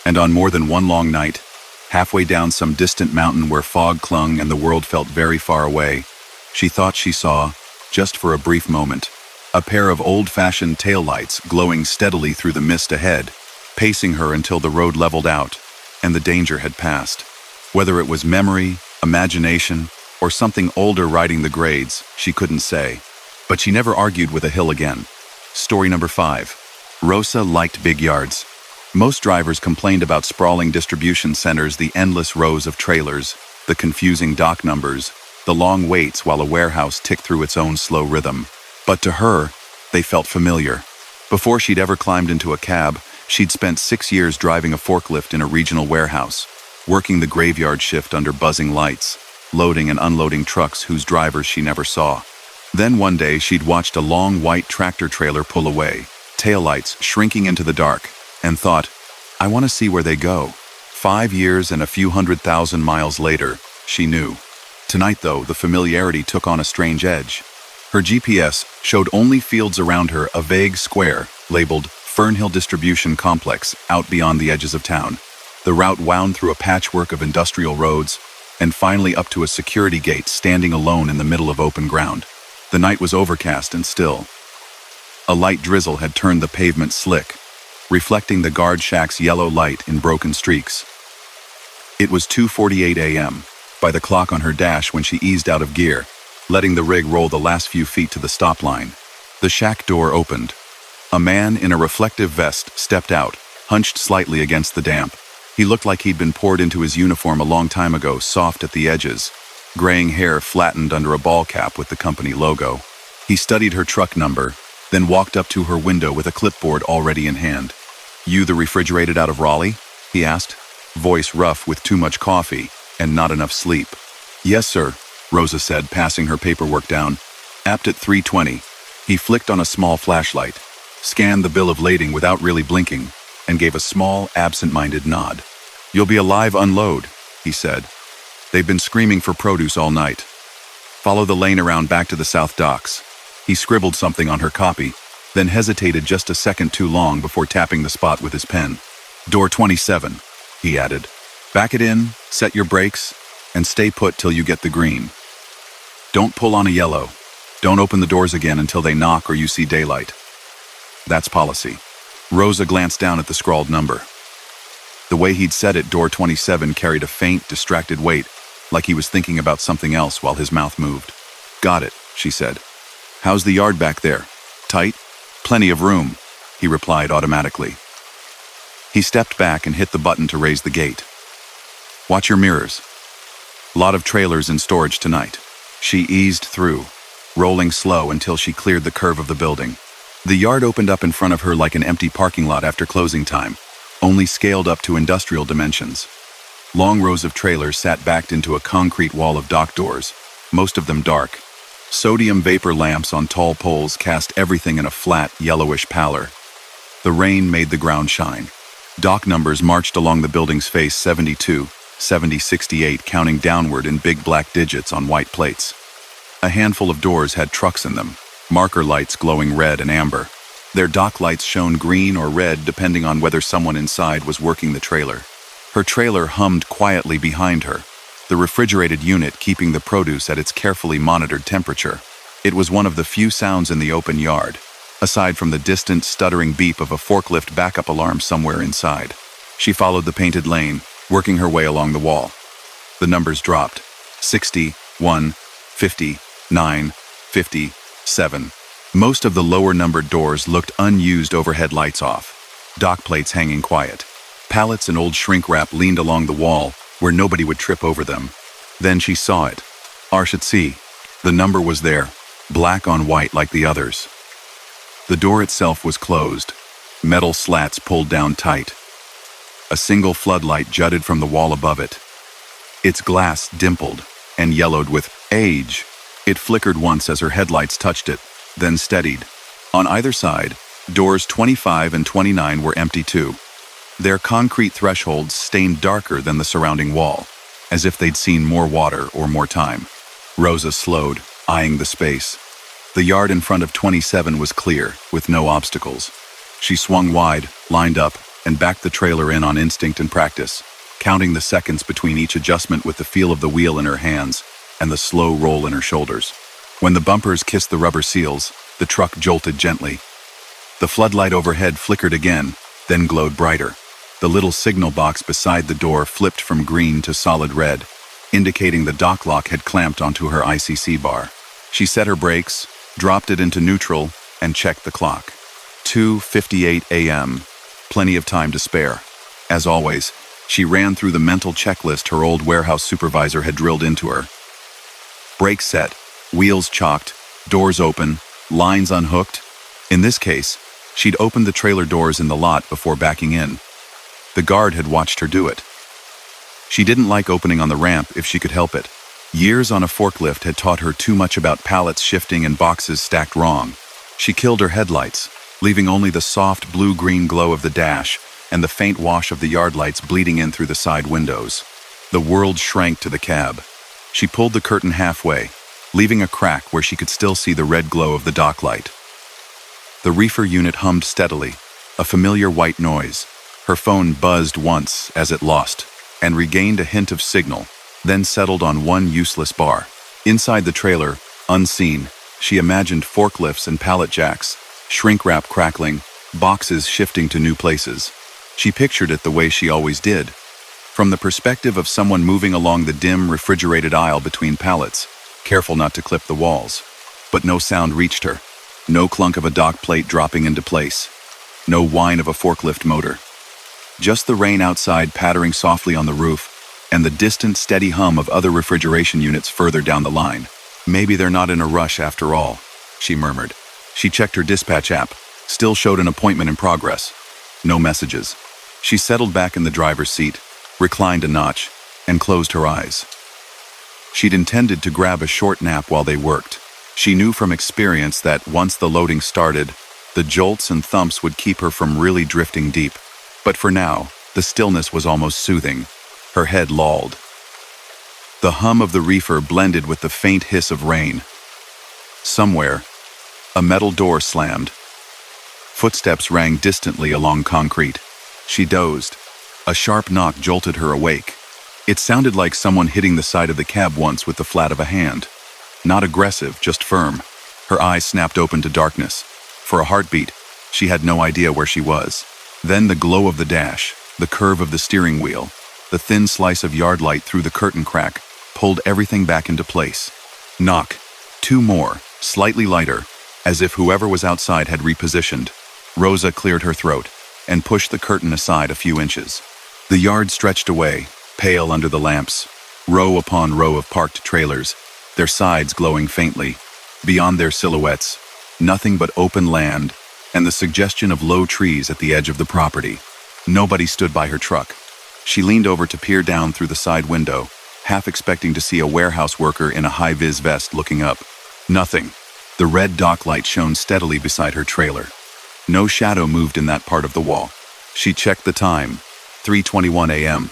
and on more than one long night, halfway down some distant mountain where fog clung and the world felt very far away, she thought she saw, just for a brief moment, a pair of old-fashioned taillights glowing steadily through the mist ahead, pacing her until the road leveled out and the danger had passed. Whether it was memory, imagination, or something older riding the grades, she couldn't say. But she never argued with a hill again. Story number 5. Rosa liked big yards. Most drivers complained about sprawling distribution centers, the endless rows of trailers, the confusing dock numbers, the long waits while a warehouse ticked through its own slow rhythm. But to her, they felt familiar. Before she'd ever climbed into a cab, she'd spent 6 years driving a forklift in a regional warehouse, working the graveyard shift under buzzing lights, loading and unloading trucks whose drivers she never saw. Then one day she'd watched a long white tractor trailer pull away, taillights shrinking into the dark, and thought, "I want to see where they go." 5 years and a few 100,000 miles later, she knew. Tonight, though, the familiarity took on a strange edge. Her GPS showed only fields around her, a vague square labeled Fernhill Distribution Complex out beyond the edges of town. The route wound through a patchwork of industrial roads and finally up to a security gate standing alone in the middle of open ground. The night was overcast and still. A light drizzle had turned the pavement slick, reflecting the guard shack's yellow light in broken streaks. It was 2:48 a.m. by the clock on her dash when she eased out of gear, letting the rig roll the last few feet to the stop line. The shack door opened. A man in a reflective vest stepped out, hunched slightly against the damp. He looked like he'd been poured into his uniform a long time ago, soft at the edges, graying hair flattened under a ball cap with the company logo. He studied her truck number, then walked up to her window with a clipboard already in hand. "You the refrigerated out of Raleigh?" he asked, voice rough with too much coffee and not enough sleep. "Yes, sir," Rosa said, passing her paperwork down. "Apt at 3:20. He flicked on a small flashlight, scanned the bill of lading without really blinking, and gave a small, absent-minded nod. "You'll be alive unload," he said. "They've been screaming for produce all night. Follow the lane around back to the south docks." He scribbled something on her copy, then hesitated just a second too long before tapping the spot with his pen. "Door 27, he added. "Back it in, set your brakes, and stay put till you get the green. Don't pull on a yellow. Don't open the doors again until they knock or you see daylight. That's policy." Rosa glanced down at the scrawled number. The way he'd said it, door 27 carried a faint, distracted weight, like he was thinking about something else while his mouth moved. "Got it," she said. "How's the yard back there? Tight?" "Plenty of room," he replied automatically. He stepped back and hit the button to raise the gate. "Watch your mirrors. Lot of trailers in storage tonight." She eased through, rolling slow until she cleared the curve of the building. The yard opened up in front of her like an empty parking lot after closing time, only scaled up to industrial dimensions. Long rows of trailers sat backed into a concrete wall of dock doors, most of them dark. Sodium vapor lamps on tall poles cast everything in a flat, yellowish pallor. The rain made the ground shine. Dock numbers marched along the building's face: 72, 70, 68, counting downward in big black digits on white plates. A handful of doors had trucks in them, marker lights glowing red and amber. Their dock lights shone green or red depending on whether someone inside was working the trailer. Her trailer hummed quietly behind her, the refrigerated unit keeping the produce at its carefully monitored temperature. It was one of the few sounds in the open yard, aside from the distant, stuttering beep of a forklift backup alarm somewhere inside. She followed the painted lane, working her way along the wall. The numbers dropped: 60, 1, 50, 9, 50, 7. Most of the lower numbered doors looked unused, overhead lights off, dock plates hanging quiet. Pallets and old shrink wrap leaned along the wall where nobody would trip over them. Then she saw it. Arshitsi. The number was there, black on white like the others. The door itself was closed, metal slats pulled down tight. A single floodlight jutted from the wall above it. Its glass dimpled and yellowed with age. It flickered once as her headlights touched it, then steadied. On either side, doors 25 and 29 were empty too. Their concrete thresholds stained darker than the surrounding wall, as if they'd seen more water or more time. Rosa slowed, eyeing the space. The yard in front of 27 was clear, with no obstacles. She swung wide, lined up, and backed the trailer in on instinct and practice, counting the seconds between each adjustment with the feel of the wheel in her hands and the slow roll in her shoulders. When the bumpers kissed the rubber seals, the truck jolted gently. The floodlight overhead flickered again, then glowed brighter. The little signal box beside the door flipped from green to solid red, indicating the dock lock had clamped onto her ICC bar. She set her brakes, dropped it into neutral, and checked the clock. 2:58 a.m. Plenty of time to spare. As always, she ran through the mental checklist her old warehouse supervisor had drilled into her. Brakes set, wheels chalked, doors open, lines unhooked. In this case, she'd opened the trailer doors in the lot before backing in. The guard had watched her do it. She didn't like opening on the ramp if she could help it. Years on a forklift had taught her too much about pallets shifting and boxes stacked wrong. She killed her headlights, leaving only the soft blue-green glow of the dash and the faint wash of the yard lights bleeding in through the side windows. The world shrank to the cab. She pulled the curtain halfway, leaving a crack where she could still see the red glow of the dock light. The reefer unit hummed steadily, a familiar white noise. Her phone buzzed once as it lost, and regained a hint of signal, then settled on one useless bar. Inside the trailer, unseen, she imagined forklifts and pallet jacks, shrink wrap crackling, boxes shifting to new places. She pictured it the way she always did, from the perspective of someone moving along the dim, refrigerated aisle between pallets, careful not to clip the walls. But no sound reached her. No clunk of a dock plate dropping into place. No whine of a forklift motor. Just the rain outside pattering softly on the roof, and the distant, steady hum of other refrigeration units further down the line. Maybe they're not in a rush after all, she murmured. She checked her dispatch app, still showed an appointment in progress. No messages. She settled back in the driver's seat, reclined a notch, and closed her eyes. She'd intended to grab a short nap while they worked. She knew from experience that once the loading started, the jolts and thumps would keep her from really drifting deep. But for now, the stillness was almost soothing. Her head lolled. The hum of the reefer blended with the faint hiss of rain. Somewhere, a metal door slammed. Footsteps rang distantly along concrete. She dozed. A sharp knock jolted her awake. It sounded like someone hitting the side of the cab once with the flat of a hand. Not aggressive, just firm. Her eyes snapped open to darkness. For a heartbeat, she had no idea where she was. Then the glow of the dash, the curve of the steering wheel, the thin slice of yard light through the curtain crack, pulled everything back into place. Knock. Two more, slightly lighter, as if whoever was outside had repositioned. Rosa cleared her throat and pushed the curtain aside a few inches. The yard stretched away, pale under the lamps, row upon row of parked trailers, their sides glowing faintly. Beyond their silhouettes, nothing but open land and the suggestion of low trees at the edge of the property. Nobody stood by her truck. She leaned over to peer down through the side window, half expecting to see a warehouse worker in a high-vis vest looking up. Nothing. The red dock light shone steadily beside her trailer. No shadow moved in that part of the wall. She checked the time, 3:21 a.m.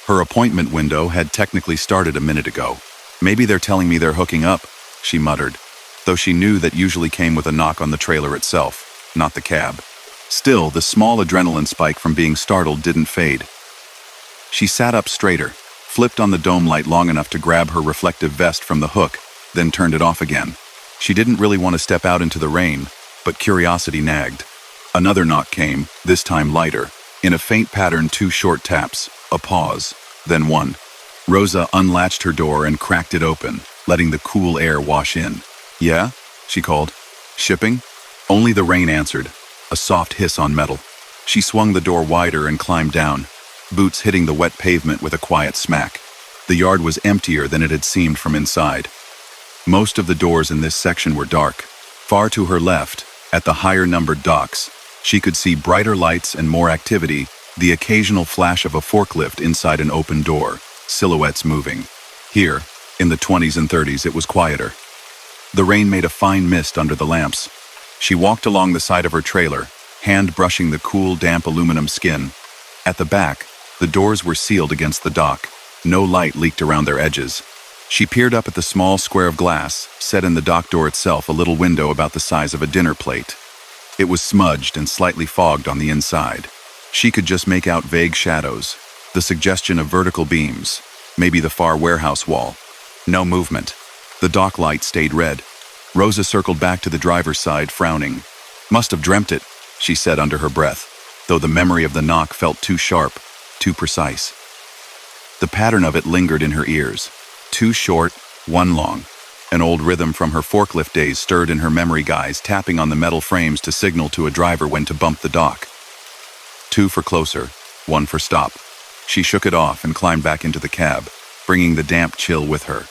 Her appointment window had technically started a minute ago. Maybe they're telling me they're hooking up, she muttered, though she knew that usually came with a knock on the trailer itself, not the cab. Still, the small adrenaline spike from being startled didn't fade. She sat up straighter, flipped on the dome light long enough to grab her reflective vest from the hook, then turned it off again. She didn't really want to step out into the rain, but curiosity nagged. Another knock came, this time lighter. In a faint pattern, 2 short taps, a pause, then 1. Rosa unlatched her door and cracked it open, letting the cool air wash in. "Yeah?" she called. "Shipping?" Only the rain answered, a soft hiss on metal. She swung the door wider and climbed down, boots hitting the wet pavement with a quiet smack. The yard was emptier than it had seemed from inside. Most of the doors in this section were dark. Far to her left, at the higher-numbered docks, she could see brighter lights and more activity, the occasional flash of a forklift inside an open door, silhouettes moving. Here, in the 20s and 30s, it was quieter. The rain made a fine mist under the lamps. She walked along the side of her trailer, hand brushing the cool, damp aluminum skin. At the back, the doors were sealed against the dock. No light leaked around their edges. She peered up at the small square of glass, set in the dock door itself, a little window about the size of a dinner plate. It was smudged and slightly fogged on the inside. She could just make out vague shadows, the suggestion of vertical beams, maybe the far warehouse wall. No movement. The dock light stayed red. Rosa circled back to the driver's side, frowning. "Must have dreamt it," she said under her breath, though the memory of the knock felt too sharp, too precise. The pattern of it lingered in her ears. 2 short, 1 long. An old rhythm from her forklift days stirred in her memory, guys tapping on the metal frames to signal to a driver when to bump the dock. 2 for closer, 1 for stop. She shook it off and climbed back into the cab, bringing the damp chill with her.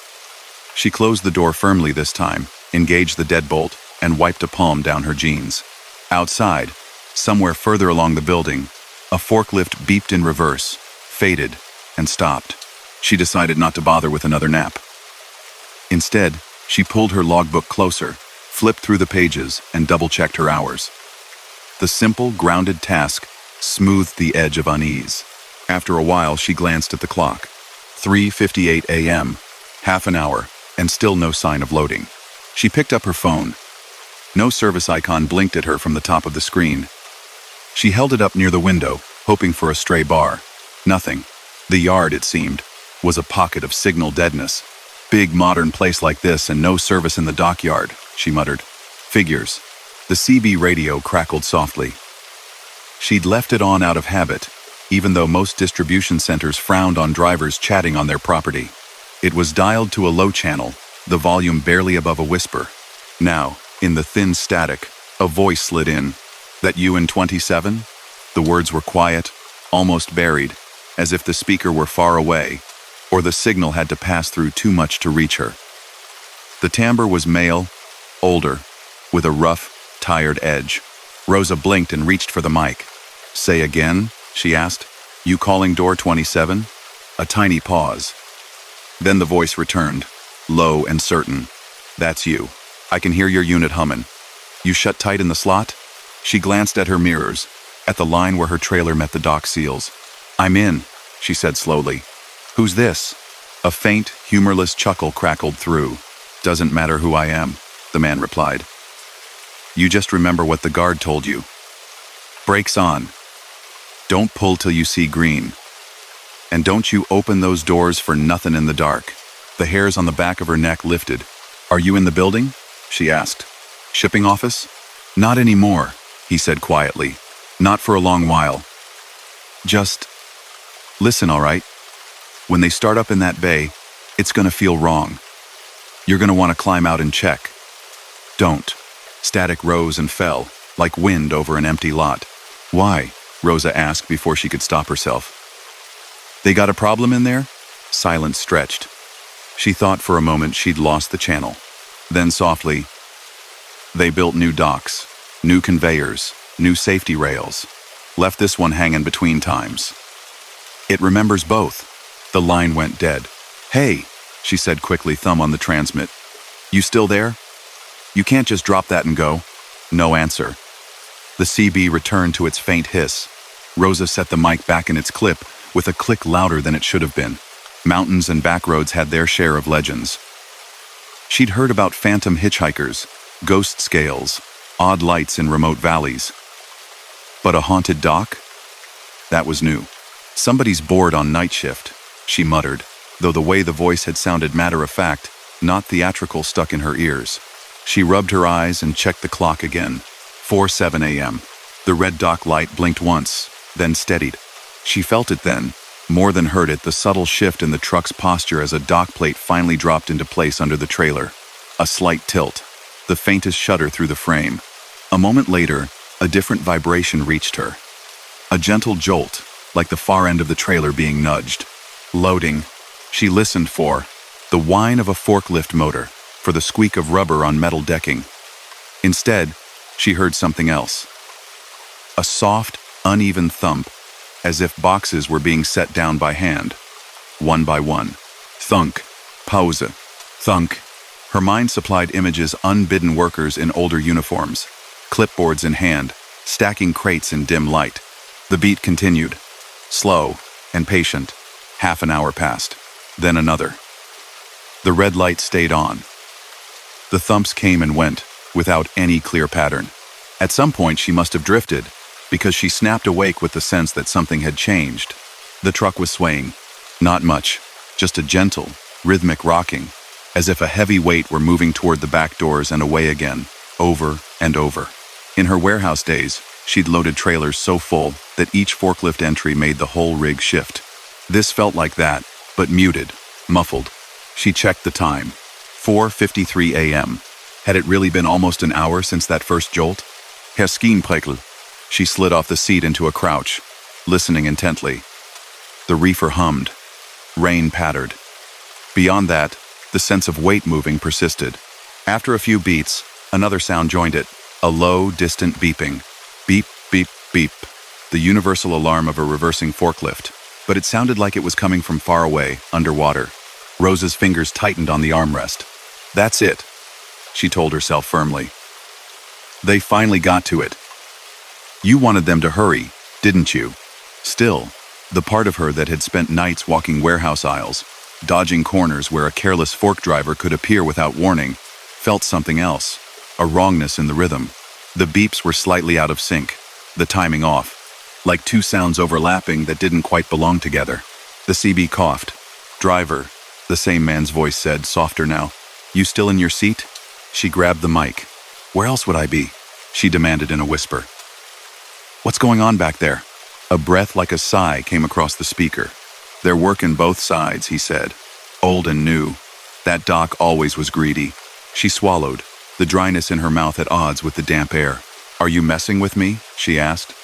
She closed the door firmly this time, engaged the deadbolt, and wiped a palm down her jeans. Outside, somewhere further along the building, a forklift beeped in reverse, faded, and stopped. She decided not to bother with another nap. Instead, she pulled her logbook closer, flipped through the pages, and double-checked her hours. The simple, grounded task smoothed the edge of unease. After a while, she glanced at the clock. 3:58 a.m., half an hour, and still no sign of loading. She picked up her phone. No service icon blinked at her from the top of the screen. She held it up near the window, hoping for a stray bar. Nothing. The yard, it seemed, was a pocket of signal deadness. "Big modern place like this and no service in the dockyard," she muttered. "Figures." The CB radio crackled softly. She'd left it on out of habit, even though most distribution centers frowned on drivers chatting on their property. It was dialed to a low channel, the volume barely above a whisper. Now, in the thin static, a voice slid in. "That you in 27? The words were quiet, almost buried, as if the speaker were far away, or the signal had to pass through too much to reach her. The timbre was male, older, with a rough, tired edge. Rosa blinked and reached for the mic. Say again, she asked. You calling door 27? A tiny pause. Then the voice returned, low and certain. That's you. I can hear your unit humming. You shut tight in the slot? She glanced at her mirrors, at the line where her trailer met the dock seals. I'm in, she said slowly. Who's this? A faint, humorless chuckle crackled through. Doesn't matter who I am, the man replied. You just remember what the guard told you. Brakes on. Don't pull till you see green. And don't you open those doors for nothing in the dark. The hairs on the back of her neck lifted. Are you in the building? She asked. Shipping office? Not anymore, he said quietly. Not for a long while. Just listen, all right? When they start up in that bay, it's gonna feel wrong. You're gonna want to climb out and check. Don't. Static rose and fell, like wind over an empty lot. Why? Rosa asked before she could stop herself. They got a problem in there? Silence stretched. She thought for a moment she'd lost the channel. Then softly, they built new docks, new conveyors, new safety rails. Left this one hanging between times. It remembers both. The line went dead. Hey, she said quickly, thumb on the transmit. You still there? You can't just drop that and go. No answer. The CB returned to its faint hiss. Rosa set the mic back in its clip with a click louder than it should have been. Mountains and backroads had their share of legends. She'd heard about phantom hitchhikers, ghost scales, odd lights in remote valleys. But a haunted dock? That was new. Somebody's bored on night shift, she muttered, though the way the voice had sounded matter-of-fact, not theatrical, stuck in her ears. She rubbed her eyes and checked the clock again. 4:07 a.m. The red dock light blinked once, then steadied. She felt it then, more than heard it, the subtle shift in the truck's posture as a dock plate finally dropped into place under the trailer. A slight tilt, the faintest shudder through the frame. A moment later, a different vibration reached her. A gentle jolt, like the far end of the trailer being nudged. Loading. She listened for the whine of a forklift motor, for the squeak of rubber on metal decking. Instead, she heard something else. A soft, uneven thump, as if boxes were being set down by hand, one by one. Thunk, pause, thunk. Her mind supplied images, unbidden workers in older uniforms, clipboards in hand, stacking crates in dim light. The beat continued, slow and patient. Half an hour passed, then another. The red light stayed on. The thumps came and went, without any clear pattern. At some point she must have drifted, because she snapped awake with the sense that something had changed. The truck was swaying. Not much, just a gentle, rhythmic rocking, as if a heavy weight were moving toward the back doors and away again, over and over. In her warehouse days, she'd loaded trailers so full that each forklift entry made the whole rig shift. This felt like that, but muted, muffled. She checked the time. 4:53 a.m. Had it really been almost an hour since that first jolt? Herr Skienpräkel. She slid off the seat into a crouch, listening intently. The reefer hummed. Rain pattered. Beyond that, the sense of weight moving persisted. After a few beats, another sound joined it, a low, distant beeping. Beep, beep, beep. The universal alarm of a reversing forklift. But it sounded like it was coming from far away, underwater. Rosa's fingers tightened on the armrest. That's it, she told herself firmly. They finally got to it. You wanted them to hurry, didn't you? Still, the part of her that had spent nights walking warehouse aisles, dodging corners where a careless fork driver could appear without warning, felt something else, a wrongness in the rhythm. The beeps were slightly out of sync, the timing off, like two sounds overlapping that didn't quite belong together. The CB coughed. Driver, the same man's voice said, softer now. You still in your seat? She grabbed the mic. Where else would I be? She demanded in a whisper. What's going on back there? A breath like a sigh came across the speaker. They're working both sides, he said. Old and new. That dock always was greedy. She swallowed, the dryness in her mouth at odds with the damp air. Are you messing with me? She asked.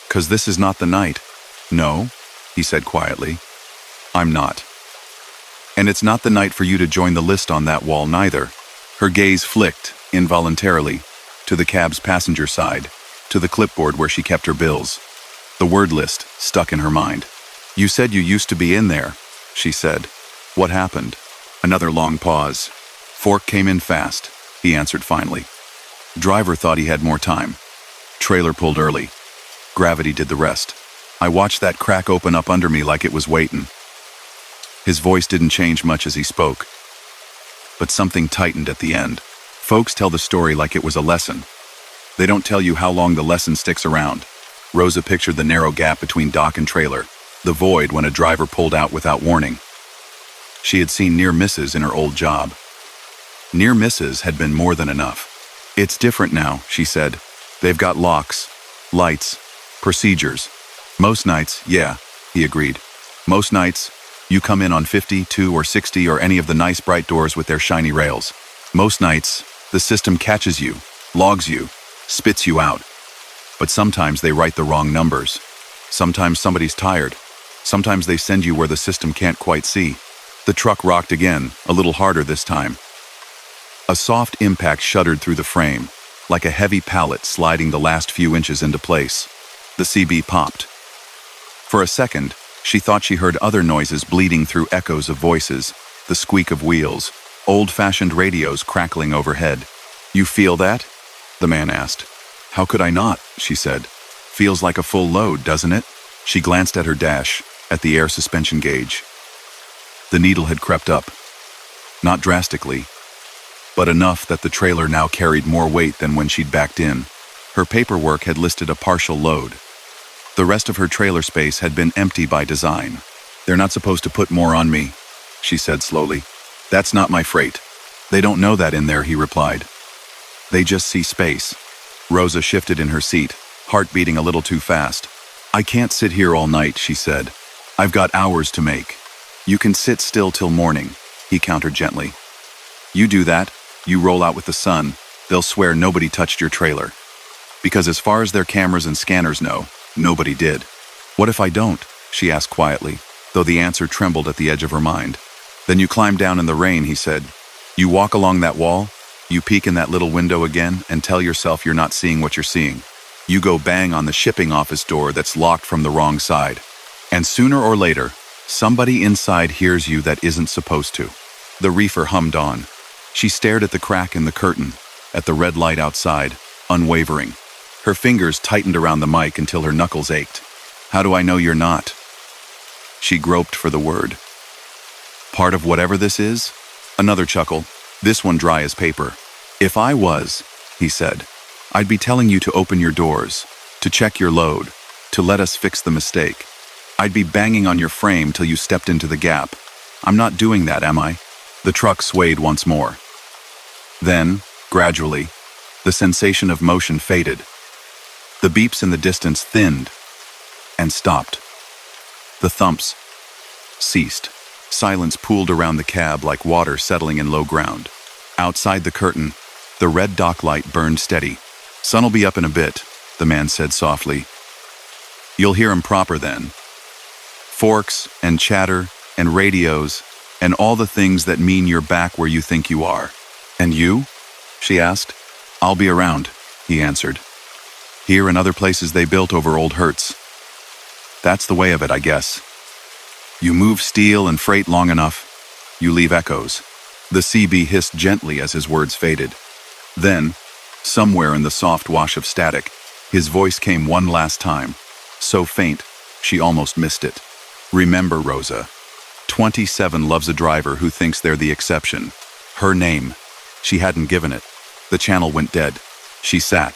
'Cause this is not the night. No, he said quietly. I'm not. And it's not the night for you to join the list on that wall neither. Her gaze flicked, involuntarily, to the cab's passenger side, to the clipboard where she kept her bills. The word list stuck in her mind. "You said you used to be in there," she said. "What happened?" Another long pause. "Fork came in fast," he answered finally. Driver thought he had more time. Trailer pulled early. Gravity did the rest. I watched that crack open up under me like it was waiting. His voice didn't change much as he spoke, but something tightened at the end. Folks tell the story like it was a lesson. They don't tell you how long the lesson sticks around. Rosa pictured the narrow gap between dock and trailer, the void when a driver pulled out without warning. She had seen near misses in her old job. Near misses had been more than enough. "It's different now," she said. "They've got locks, lights, procedures. Most nights, yeah," he agreed. "Most nights, you come in on 52 or 60 or any of the nice bright doors with their shiny rails. Most nights, the system catches you, logs you, spits you out. But sometimes they write the wrong numbers. Sometimes somebody's tired. Sometimes they send you where the system can't quite see." The truck rocked again, a little harder this time. A soft impact shuddered through the frame, like a heavy pallet sliding the last few inches into place. The CB popped. For a second, she thought she heard other noises bleeding through echoes of voices, the squeak of wheels, old-fashioned radios crackling overhead. "You feel that?" the man asked. "How could I not?" she said. "Feels like a full load, doesn't it?" She glanced at her dash, at the air suspension gauge. The needle had crept up. Not drastically, but enough that the trailer now carried more weight than when she'd backed in. Her paperwork had listed a partial load. The rest of her trailer space had been empty by design. "They're not supposed to put more on me," she said slowly. "That's not my freight." "They don't know that in there," he replied. "They just see space." Rosa shifted in her seat, heart beating a little too fast. "I can't sit here all night," she said. "I've got hours to make." "You can sit still till morning," he countered gently. "You do that, you roll out with the sun, they'll swear nobody touched your trailer. Because as far as their cameras and scanners know, nobody did." "What if I don't?" she asked quietly, though the answer trembled at the edge of her mind. "Then you climb down in the rain," he said. "You walk along that wall, you peek in that little window again and tell yourself you're not seeing what you're seeing. You go bang on the shipping office door that's locked from the wrong side. And sooner or later, somebody inside hears you that isn't supposed to." The reefer hummed on. She stared at the crack in the curtain, at the red light outside, unwavering. Her fingers tightened around the mic until her knuckles ached. "How do I know you're not?" She groped for the word. "Part of whatever this is?" Another chuckle, this one dry as paper. "If I was," he said, "I'd be telling you to open your doors, to check your load, to let us fix the mistake. I'd be banging on your frame till you stepped into the gap. I'm not doing that, am I?" The truck swayed once more. Then, gradually, the sensation of motion faded. The beeps in the distance thinned and stopped. The thumps ceased. Silence pooled around the cab like water settling in low ground. Outside the curtain, the red dock light burned steady. "Sun'll be up in a bit," the man said softly. "You'll hear 'em proper then. Forks and chatter and radios and all the things that mean you're back where you think you are." "And you?" she asked. "I'll be around," he answered. "Here and other places they built over old hurts. That's the way of it, I guess. You move steel and freight long enough, you leave echoes." The CB hissed gently as his words faded. Then, somewhere in the soft wash of static, his voice came one last time, so faint, she almost missed it. "Remember, Rosa, 27 loves a driver who thinks they're the exception. Her name." She hadn't given it. The channel went dead. She sat,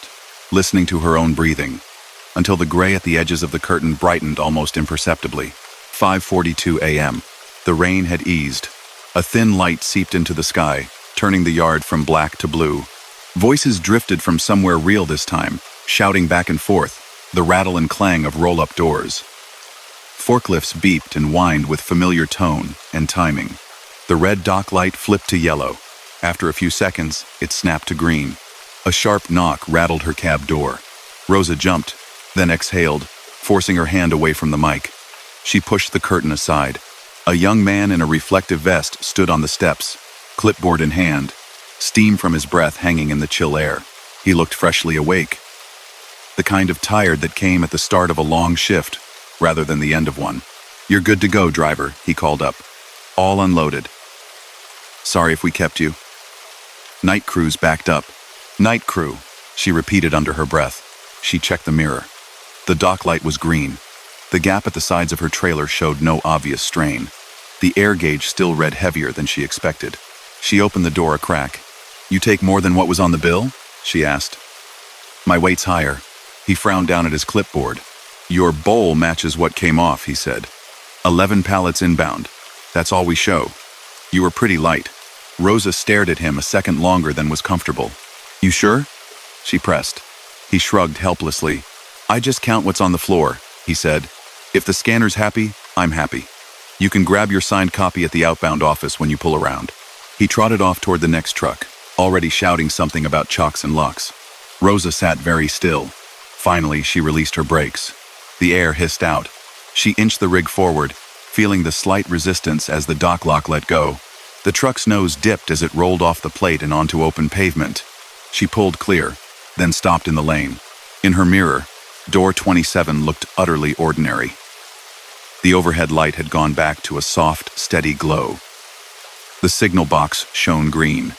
listening to her own breathing, until the gray at the edges of the curtain brightened almost imperceptibly. 5:42 a.m. The rain had eased. A thin light seeped into the sky, turning the yard from black to blue. Voices drifted from somewhere real this time, shouting back and forth, the rattle and clang of roll-up doors. Forklifts beeped and whined with familiar tone and timing. The red dock light flipped to yellow. After a few seconds, it snapped to green. A sharp knock rattled her cab door. Rosa jumped, then exhaled, forcing her hand away from the mic. She pushed the curtain aside. A young man in a reflective vest stood on the steps, clipboard in hand, steam from his breath hanging in the chill air. He looked freshly awake. the kind of tired that came at the start of a long shift, rather than the end of one. "You're good to go, driver," he called up. "All unloaded." "Sorry if we kept you." Night crews backed up. "Night crew," she repeated under her breath. She checked the mirror. The dock light was green. The gap at the sides of her trailer showed no obvious strain. The air gauge still read heavier than she expected. She opened the door a crack. "You take more than what was on the bill?" she asked. "My weight's higher." He frowned down at his clipboard. "Your bowl matches what came off," he said. 11 pallets inbound. That's all we show. You were pretty light." Rosa stared at him a second longer than was comfortable. "You sure?" she pressed. He shrugged helplessly. "I just count what's on the floor," he said. "If the scanner's happy, I'm happy. You can grab your signed copy at the outbound office when you pull around." He trotted off toward the next truck, already shouting something about chocks and locks. Rosa sat very still. Finally, she released her brakes. The air hissed out. She inched the rig forward, feeling the slight resistance as the dock lock let go. The truck's nose dipped as it rolled off the plate and onto open pavement. She pulled clear, then stopped in the lane. In her mirror, door 27 looked utterly ordinary. The overhead light had gone back to a soft, steady glow. The signal box shone green.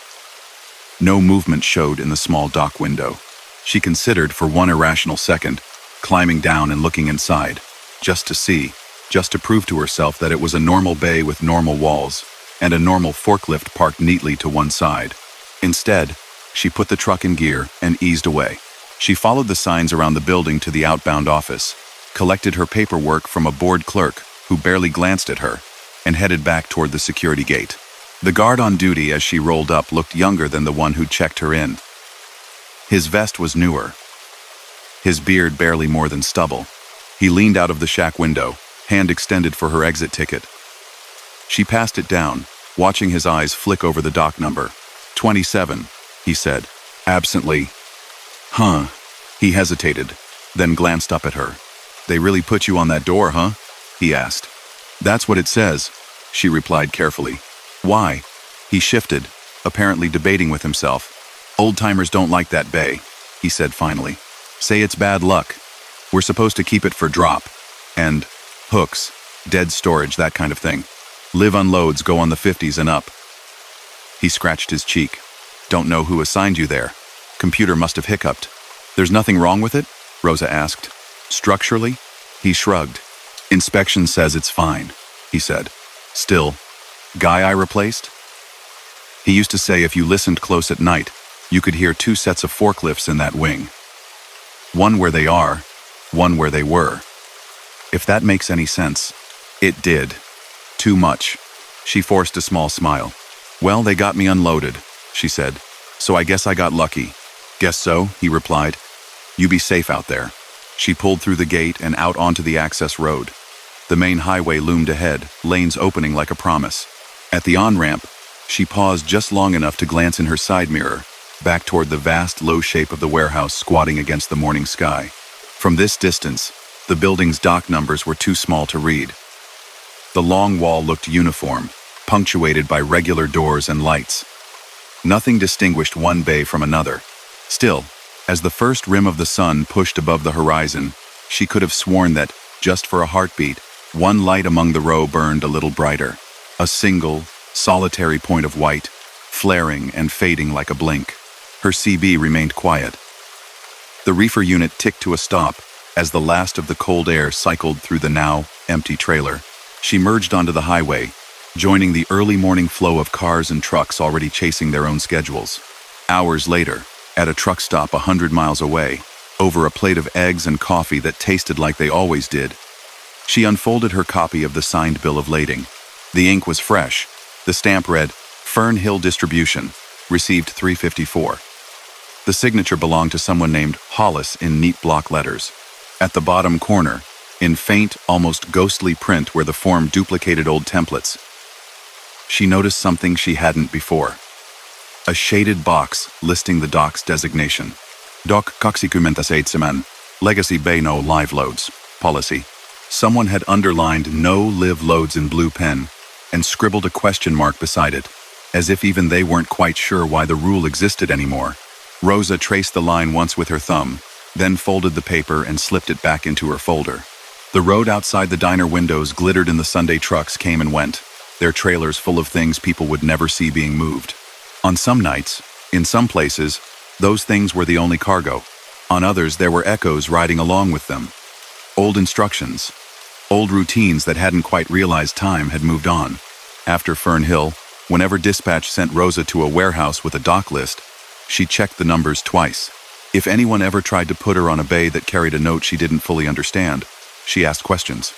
No movement showed in the small dock window. She considered for one irrational second, climbing down and looking inside, just to prove to herself that it was a normal bay with normal walls, and a normal forklift parked neatly to one side. Instead, she put the truck in gear and eased away. She followed the signs around the building to the outbound office, collected her paperwork from a bored clerk who barely glanced at her, and headed back toward the security gate. The guard on duty as she rolled up looked younger than the one who'd checked her in. His vest was newer, his beard barely more than stubble. He leaned out of the shack window, hand extended for her exit ticket. She passed it down, watching his eyes flick over the dock number. 27, he said, absently. "Huh." He hesitated, then glanced up at her. "They really put you on that door, huh?" he asked. "That's what it says," she replied carefully. "Why?" He shifted, apparently debating with himself. "Old-timers don't like that bay," he said finally. "Say it's bad luck. We're supposed to keep it for drop. And hooks, dead storage, that kind of thing. Live unloads go on the 50s and up." He scratched his cheek. "Don't know who assigned you there. Computer must have hiccuped." "There's nothing wrong with it?" Rosa asked. "Structurally?" He shrugged. "Inspection says it's fine," he said. "Still, guy I replaced? He used to say if you listened close at night, you could hear 2 sets of forklifts in that wing. One where they are, one where they were. If that makes any sense." It did. Too much. She forced a small smile. "Well, they got me unloaded," she said. "So I guess I got lucky." "Guess so," he replied. "You be safe out there." She pulled through the gate and out onto the access road. The main highway loomed ahead, lanes opening like a promise. At the on-ramp, she paused just long enough to glance in her side mirror, back toward the vast, low shape of the warehouse squatting against the morning sky. From this distance, the building's dock numbers were too small to read. The long wall looked uniform, punctuated by regular doors and lights. Nothing distinguished one bay from another. Still, as the first rim of the sun pushed above the horizon, she could have sworn that, just for a heartbeat, one light among the row burned a little brighter. A single, solitary point of white, flaring and fading like a blink. Her CB remained quiet. The reefer unit ticked to a stop as the last of the cold air cycled through the now empty trailer. She merged onto the highway, joining the early morning flow of cars and trucks already chasing their own schedules. Hours later, at a truck stop 100 miles away, over a plate of eggs and coffee that tasted like they always did, she unfolded her copy of the signed bill of lading. The ink was fresh. The stamp read, "Fern Hill Distribution, received 354. The signature belonged to someone named Hollis in neat block letters. At the bottom corner, in faint, almost ghostly print where the form duplicated old templates, she noticed something she hadn't before. A shaded box listing the dock's designation. Dock 27, Legacy Bay No Live Loads, Policy. Someone had underlined no live loads in blue pen and scribbled a question mark beside it, as if even they weren't quite sure why the rule existed anymore. Rosa traced the line once with her thumb, then folded the paper and slipped it back into her folder. The road outside the diner windows glittered in the Sunday trucks came and went, their trailers full of things people would never see being moved. On some nights, in some places, those things were the only cargo. On others, there were echoes riding along with them. Old instructions. Old routines that hadn't quite realized time had moved on. After Fern Hill, whenever dispatch sent Rosa to a warehouse with a dock list, she checked the numbers twice. If anyone ever tried to put her on a bay that carried a note she didn't fully understand, she asked questions.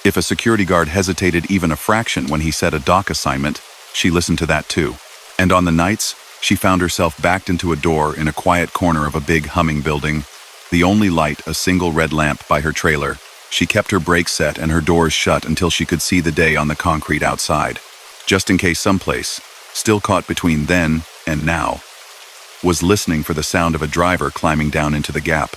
If a security guard hesitated even a fraction when he said a dock assignment, she listened to that too. And on the nights, she found herself backed into a door in a quiet corner of a big humming building, the only light a single red lamp by her trailer. She kept her brakes set and her doors shut until she could see the day on the concrete outside, just in case someplace, still caught between then and now, was listening for the sound of a driver climbing down into the gap.